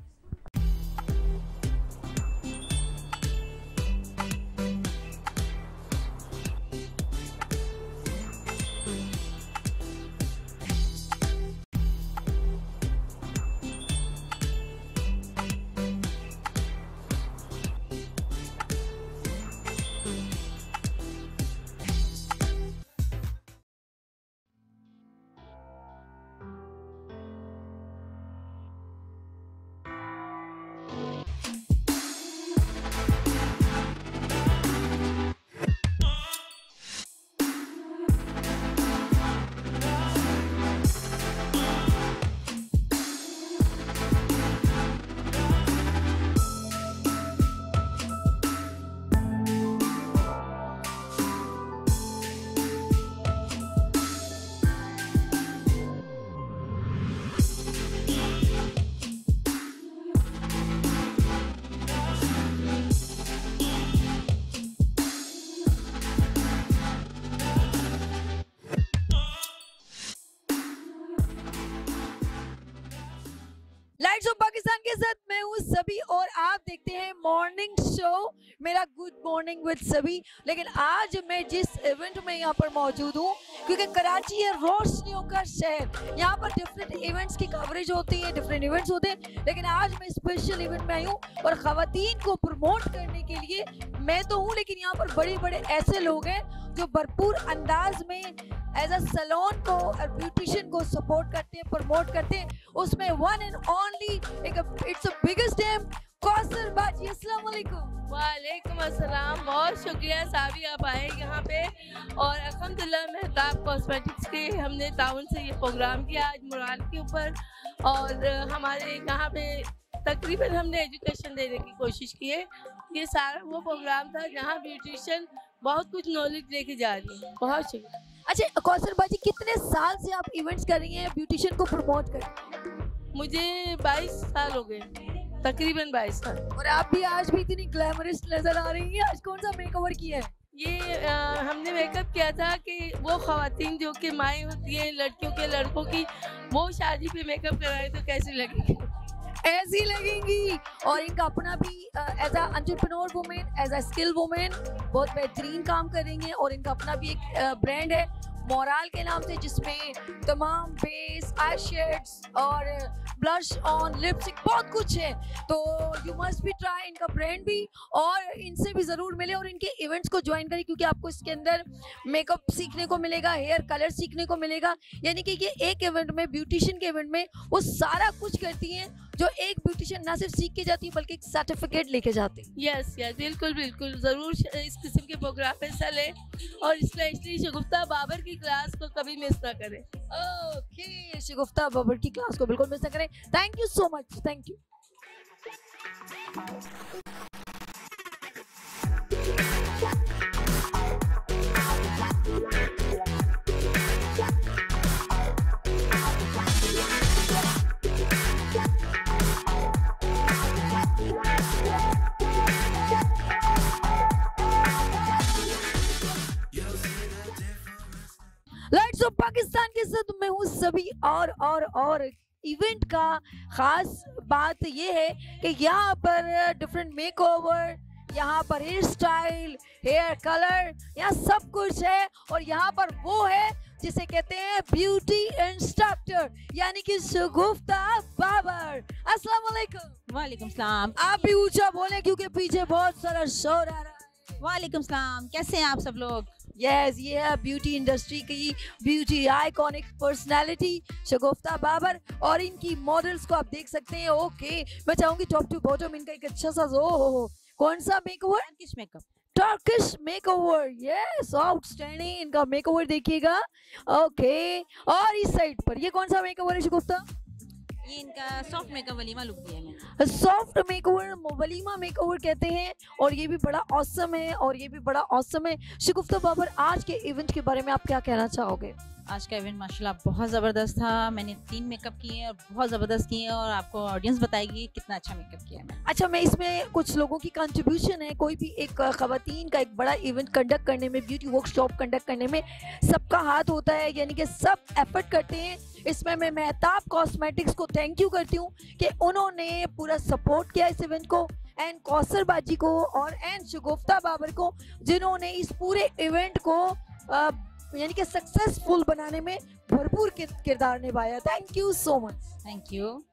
हूँ सभी और आप देखते हैं मॉर्निंग शो मेरा गुड मॉर्निंग विद सभी। लेकिन आज मैं जिस इवेंट में यहाँ पर मौजूद हूँ, क्योंकि कराची है रोशनियों का शहर, यहाँ पर डिफरेंट इवेंट्स की कवरेज होती है, डिफरेंट इवेंट्स होते हैं, लेकिन आज मैं स्पेशल इवेंट में आई हूँ और ख़वातीन को प्रमोट करने के लिए मैं तो हूँ, लेकिन यहाँ पर बड़े बड़े ऐसे लोग हैं जो भरपूर अंदाज में एज अ सैलून को और ब्यूटिशियन को सपोर्ट करते हैं, प्रमोट करते हैं। उसमें one and only it's the biggest name Kausar बाजी। अस्सलाम वालेकुम। वालेकुम अस्सलाम, बहुत शुक्रिया साबी आप आए यहाँ पे और अल्हम्दुलिल्लाह मेहताब कॉस्मेटिक्स के हमने ताउन से ये प्रोग्राम किया आज मुराद के ऊपर और हमारे यहाँ पे तकरीबन हमने एजुकेशन देने की कोशिश की है। ये सारा वो प्रोग्राम था जहाँ ब्यूटिशियन बहुत कुछ नॉलेज लेके जा रही है। बहुत शुक्रिया। अच्छा कौसर बाजी, कितने साल से आप इवेंट्स कर रही हैं, ब्यूटिशियन को प्रमोट कर रही हैं? मुझे 22 साल हो गए, तकरीबन 22 साल। और आप भी आज भी इतनी ग्लैमरस नजर आ रही हैं। आज कौन सा मेकओवर किया है? ये हमने मेकअप किया था कि वो ख़वातीन जो कि माएँ होती हैं लड़कियों के लड़कों की, वो शादी पे मेकअप कराए तो कैसी लगेगी? ऐसी लगेंगी। और इनका अपना भी as a entrepreneur women, as a skill women बहुत बेहतरीन काम करेंगे और इनका अपना भी एक ब्रांड है मोराल के नाम से, जिसमें तमाम बेस, आई शेड्स और ब्लश ऑन, लिपस्टिक बहुत कुछ है। तो यू मस्ट बी ट्राई इनका ब्रांड भी और इनसे भी ज़रूर मिले और इनके इवेंट्स को ज्वाइन करें, क्योंकि आपको इसके अंदर मेकअप सीखने को मिलेगा, हेयर कलर सीखने को मिलेगा। यानी कि ये एक इवेंट में, ब्यूटिशियन के इवेंट में वो सारा कुछ करती हैं जो एक ब्यूटिशियन ना सिर्फ सीख के जाती है बल्कि एक सर्टिफिकेट लेके जाते हैं। यस यस, बिल्कुल बिल्कुल, ज़रूर इस किस्म के प्रोग्राम में हिस्सा लें और स्पेशली शगुफ्ता बाबर की क्लास को कभी मिस ना करें। ओके, शगुफ्ता बाबर की क्लास को बिल्कुल मिस ना करें। Thank you so much, thank you. Lights off Pakistan के साथ मैं हूँ सभी और इवेंट का खास बात ये है कि यहाँ पर डिफरेंट मेकओवर, यहाँ पर हेयर स्टाइल, हेयर कलर, यहाँ सब कुछ है। और यहाँ पर वो है जिसे कहते हैं ब्यूटी इंस्ट्रक्टर, यानी कि शगुफ्ता बाबर। अस्सलाम वालेकुम। वालेकुम सलाम। आप भी ऊंचा बोले क्योंकि पीछे बहुत सारा शोर आ रहा है। वालेकुम सलाम, कैसे हैं आप सब लोग? यस, ये है ब्यूटी इंडस्ट्री की ब्यूटी आइकॉनिक पर्सनालिटी शगुफ्ता बाबर और इनकी मॉडल्स को आप देख सकते हैं। ओके, मैं चाहूंगी टॉप टू बॉटम इनका एक अच्छा सा हो कौन सा makeover? Turkish makeup. Turkish makeover, yes, outstanding. इनका मेकओवर देखिएगा। ओके, और इस साइड पर ये कौन सा मेकओवर है शगुफ्ता? ये इनका सॉफ्ट मेकअप वलीमा लुक दिया है। सॉफ्ट मेकओवर, वलीमा मेकओवर कहते हैं और ये भी बड़ा ऑसम है और ये भी बड़ा ऑसम है। शगुफ्ता बाबर, आज के इवेंट के बारे में आप क्या कहना चाहोगे? आज का इवेंट माशाल्लाह बहुत ज़बरदस्त था। मैंने 3 मेकअप किए हैं और बहुत ज़बरदस्त किए हैं और आपको ऑडियंस बताएगी कितना अच्छा मेकअप किया है मैंने। अच्छा, मैं इसमें कुछ लोगों की कंट्रीब्यूशन है। कोई भी एक ख़वातीन का एक बड़ा इवेंट कंडक्ट करने में, ब्यूटी वर्कशॉप कंडक्ट करने में सबका हाथ होता है, यानी कि सब एफर्ट करते हैं। इसमें मैं मेहताब कॉस्मेटिक्स को थैंक यू करती हूँ कि उन्होंने पूरा सपोर्ट किया इस इवेंट को, एंड कौसर बाजी को और एंड शगुफ्ता बाबर को, जिन्होंने इस पूरे इवेंट को यानी कि सक्सेसफुल बनाने में भरपूर किरदार निभाया। Thank you so much. Thank you.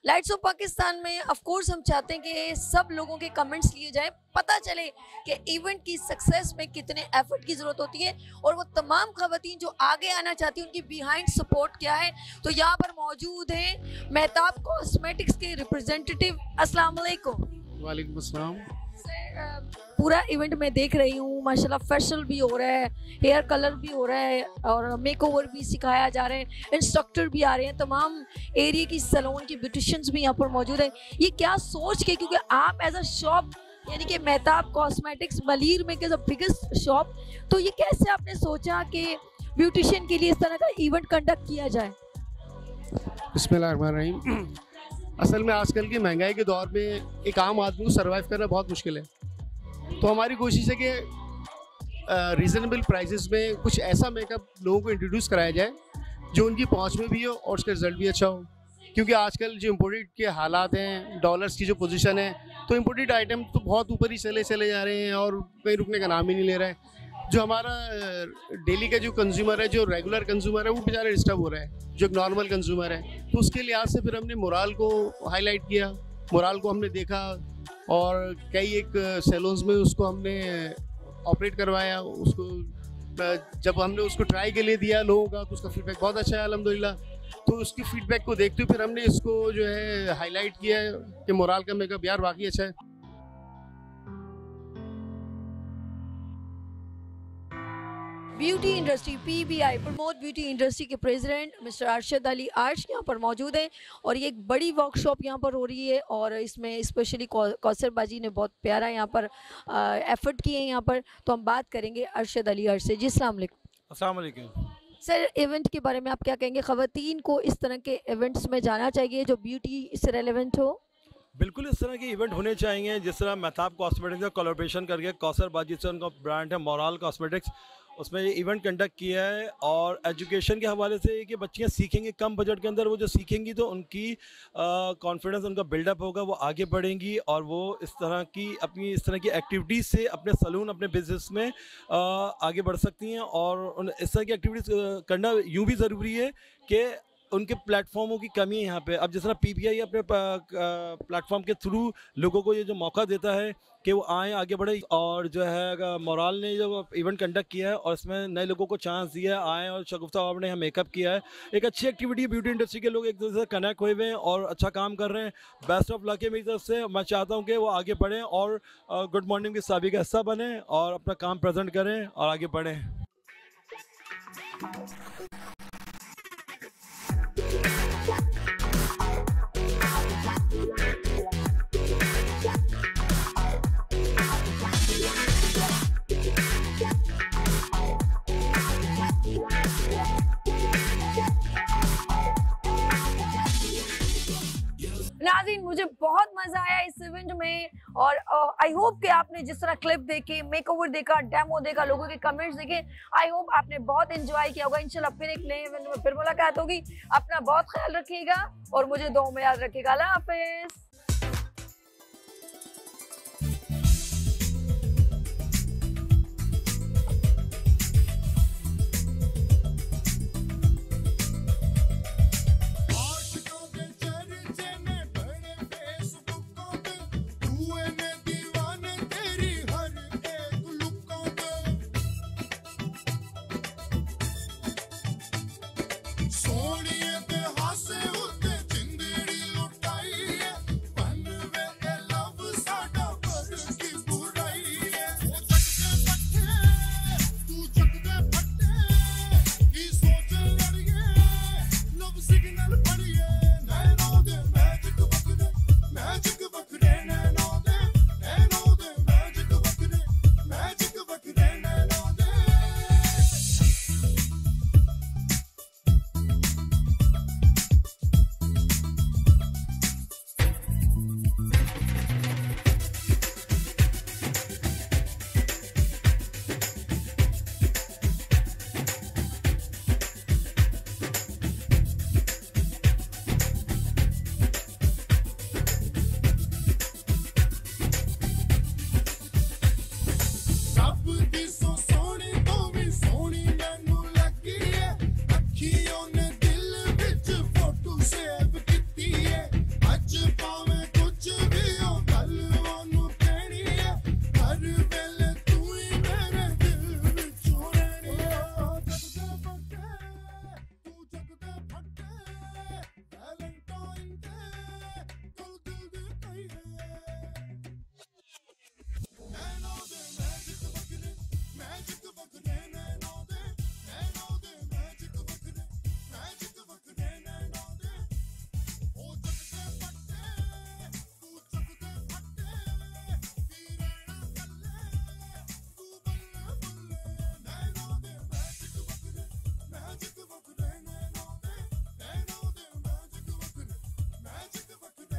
Lights off Pakistan में ऑफ कोर्स हम चाहते हैं कि सब लोगों के कमेंट्स लिए जाएं, पता चले कि इवेंट की सक्सेस में कितने एफर्ट की ज़रूरत होती है और वो तमाम खवातीन जो आगे आना चाहती हैं उनकी बिहाइंड सपोर्ट क्या है। तो यहाँ पर मौजूद हैं मेहताब कॉस्मेटिक्स के रिप्रेजेंटेटिव। अस्सलाम वालेकुम। वालेकुम अस्सलाम। पूरा इवेंट मैं देख रही हूँ, माशाल्लाह फेशियल भी हो रहा है, हेयर कलर भी हो रहा है और मेकओवर भी सिखाया जा रहा है, इंस्ट्रक्टर भी आ रहे हैं, तमाम एरिया की सैलून की ब्यूटिशियंस भी यहाँ पर मौजूद है। ये क्या सोच के, क्योंकि आप एज अ शॉप यानी कि मेहताब कॉस्मेटिक्स मलीर में एज अ बिगेस्ट शॉप, तो ये कैसे आपने सोचा कि ब्यूटिशियन के लिए इस तरह का इवेंट कंडक्ट किया जाए? बिस्मिल्लाहिर्रहमानिर्रहीम। असल में आजकल की महंगाई के दौर में एक आम आदमी को सर्वाइव करना बहुत मुश्किल है, तो हमारी कोशिश है कि रीज़नेबल प्राइसेस में कुछ ऐसा मेकअप लोगों को इंट्रोड्यूस कराया जाए जो उनकी पहुंच में भी हो और उसका रिजल्ट भी अच्छा हो। क्योंकि आजकल जो इम्पोर्टेड के हालात हैं, डॉलर्स की जो पोजीशन है, तो इम्पोर्टेड आइटम तो बहुत ऊपर ही चले जा रहे हैं और कहीं रुकने का नाम ही नहीं ले रहा है। जो हमारा डेली का जो कंज्यूमर है, जो रेगुलर कंज्यूमर है, वो बेचारा डिस्टर्ब हो रहा है, जो एक नॉर्मल कंज्यूमर है। तो उसके लिहाज से फिर हमने मोराल को हाईलाइट किया, मोराल को हमने देखा और कई एक सैलून्स में उसको हमने ऑपरेट करवाया। उसको जब हमने उसको ट्राई के लिए दिया लोगों का, तो उसका फीडबैक बहुत अच्छा है अल्हम्दुलिल्लाह। तो उसकी फीडबैक को देखते हुए फिर हमने इसको जो है हाईलाइट किया है कि मोराल का मेकअप यार वाकई अच्छा है। Beauty industry PBI Pramod beauty industry के प्रेसिडेंट मिस्टर अरशद अली अर्श यहाँ पर मौजूद हैं और ये एक बड़ी वर्कशॉप यहाँ पर हो रही है और इसमें स्पेशली कौसर बाजी ने बहुत प्यारा यहाँ पर एफर्ट किए हैं यहाँ पर। तो हम बात करेंगे अरशद अली अर्श से। जी अस्सलाम वालेकुम। सर, इवेंट के बारे में आप क्या कहेंगे? ख़वातीन को इस तरह के इवेंट्स में जाना चाहिए जो ब्यूटी से रेलेवेंट हो? बिल्कुल इस तरह के इवेंट होने चाहिए। जिस तरह मेहताब कॉस्मेटिक्स का कोलैबोरेशन करके कौसर बाजी से उनका ब्रांड है मोराल कॉस्मेटिक्स, उसमें ये इवेंट कंडक्ट किया है और एजुकेशन के हवाले से कि बच्चियाँ सीखेंगी कम बजट के अंदर, वो जो सीखेंगी तो उनकी कॉन्फिडेंस उनका बिल्डअप होगा, वो आगे बढ़ेंगी और वो इस तरह की एक्टिविटीज़ से अपने सलून अपने बिजनेस में आगे बढ़ सकती हैं। और इस तरह की एक्टिविटीज़ करना यूँ भी ज़रूरी है कि उनके प्लेटफॉर्मों की कमी है यहाँ पे। अब जिस तरह PBI अपने प्लेटफॉर्म के थ्रू लोगों को ये जो मौका देता है कि वो आएँ आगे बढ़े, और जो है मोराल ने जो इवेंट कंडक्ट किया है और इसमें नए लोगों को चांस दिया है आएँ, और शगुफ्ता आपने यहाँ मेकअप किया है, एक अच्छी एक्टिविटी है। ब्यूटी इंडस्ट्री के लोग एक दूसरे से कनेक्ट हुए हैं और अच्छा काम कर रहे हैं। बेस्ट ऑफ लक है मेरी तरफ से। मैं चाहता हूँ कि वो आगे बढ़ें और गुड मॉर्निंग की साबी का हिस्सा बने और अपना काम प्रेजेंट करें और आगे बढ़ें। नाज़रीन, मुझे बहुत मजा आया इस इवेंट में और आई होप कि आपने जिस तरह क्लिप देखे, मेकओवर देखा, डेमो देखा, लोगों के कमेंट्स देखे, आई होप आपने बहुत एंजॉय किया होगा। इंशाल्लाह फिर एक नए इवेंट में फिर मुलाकात होगी। अपना बहुत ख्याल रखिएगा और मुझे दुआ में याद रखिएगा। अल्लाह हाफिज।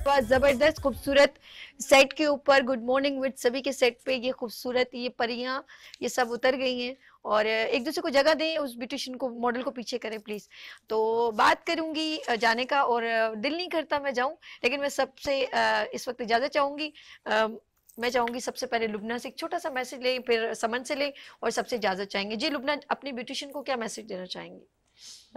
जबरदस्त खूबसूरत सेट के ऊपर गुड मॉर्निंग विद सभी के सेट पे ये खूबसूरत ये परियां ये सब उतर गई हैं और एक दूसरे को जगह दें, उस ब्यूटिशियन को मॉडल को पीछे करें प्लीज। तो बात करूंगी जाने का और दिल नहीं करता मैं जाऊं, लेकिन मैं सबसे इस वक्त इजाजत चाहूंगी। मैं चाहूंगी सबसे पहले लुबना से एक छोटा सा मैसेज लें, फिर समन से लें और सबसे इजाजत चाहेंगे। जी लुबना, अपनी ब्यूटिशियन को क्या मैसेज देना चाहेंगी?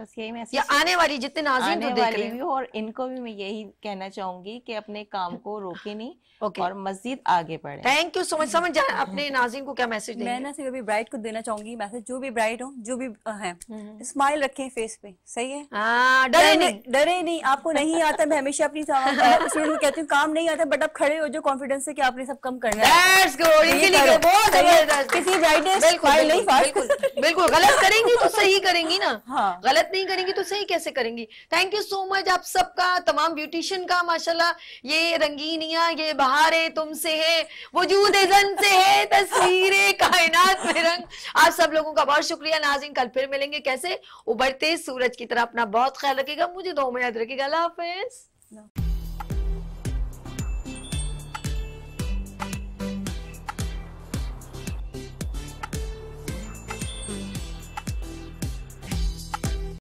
बस यही मैसेज, या आने वाली जितने नाज़रीन आने तो देख वाली रहे भी हैं और इनको भी मैं यही कहना चाहूंगी कि अपने काम को रोके नहीं Okay. और मजीद आगे बढ़े। Thank you so much. समझ जाए अपने नाज़रीन को क्या मैसेज देंगे? मैं ना सिर्फ अभी ब्राइड को देना चाहूंगी मैसेज, जो भी ब्राइड हो, जो भी है, स्माइल रखें फेस पे, सही है? डरे नहीं। आपको नहीं आता, मैं हमेशा अपनी स्टूडेंट को कहती हूँ काम नहीं आता बट आप खड़े हो जो कॉन्फिडेंस से कि आपने सब कम करना है। किसी ब्राइड ने स्माइल नहीं, बिल्कुल गलत करेंगी तो सही करेंगी ना, गलत नहीं करेंगी तो सही कैसे करेंगी? थैंक यू सो मच आप सबका, तमाम ब्यूटिशियन का माशाल्लाह। ये रंगीनियां, ये बहारें तुमसे है, वजूद जन से है, तस्वीरें कायनात में रंग। आप सब लोगों का बहुत शुक्रिया नाज़रीन। कल फिर मिलेंगे कैसे उभरते सूरज की तरह। अपना बहुत ख्याल रखिएगा, मुझे दुआ में याद रखिएगा। अल्लाह हाफिज।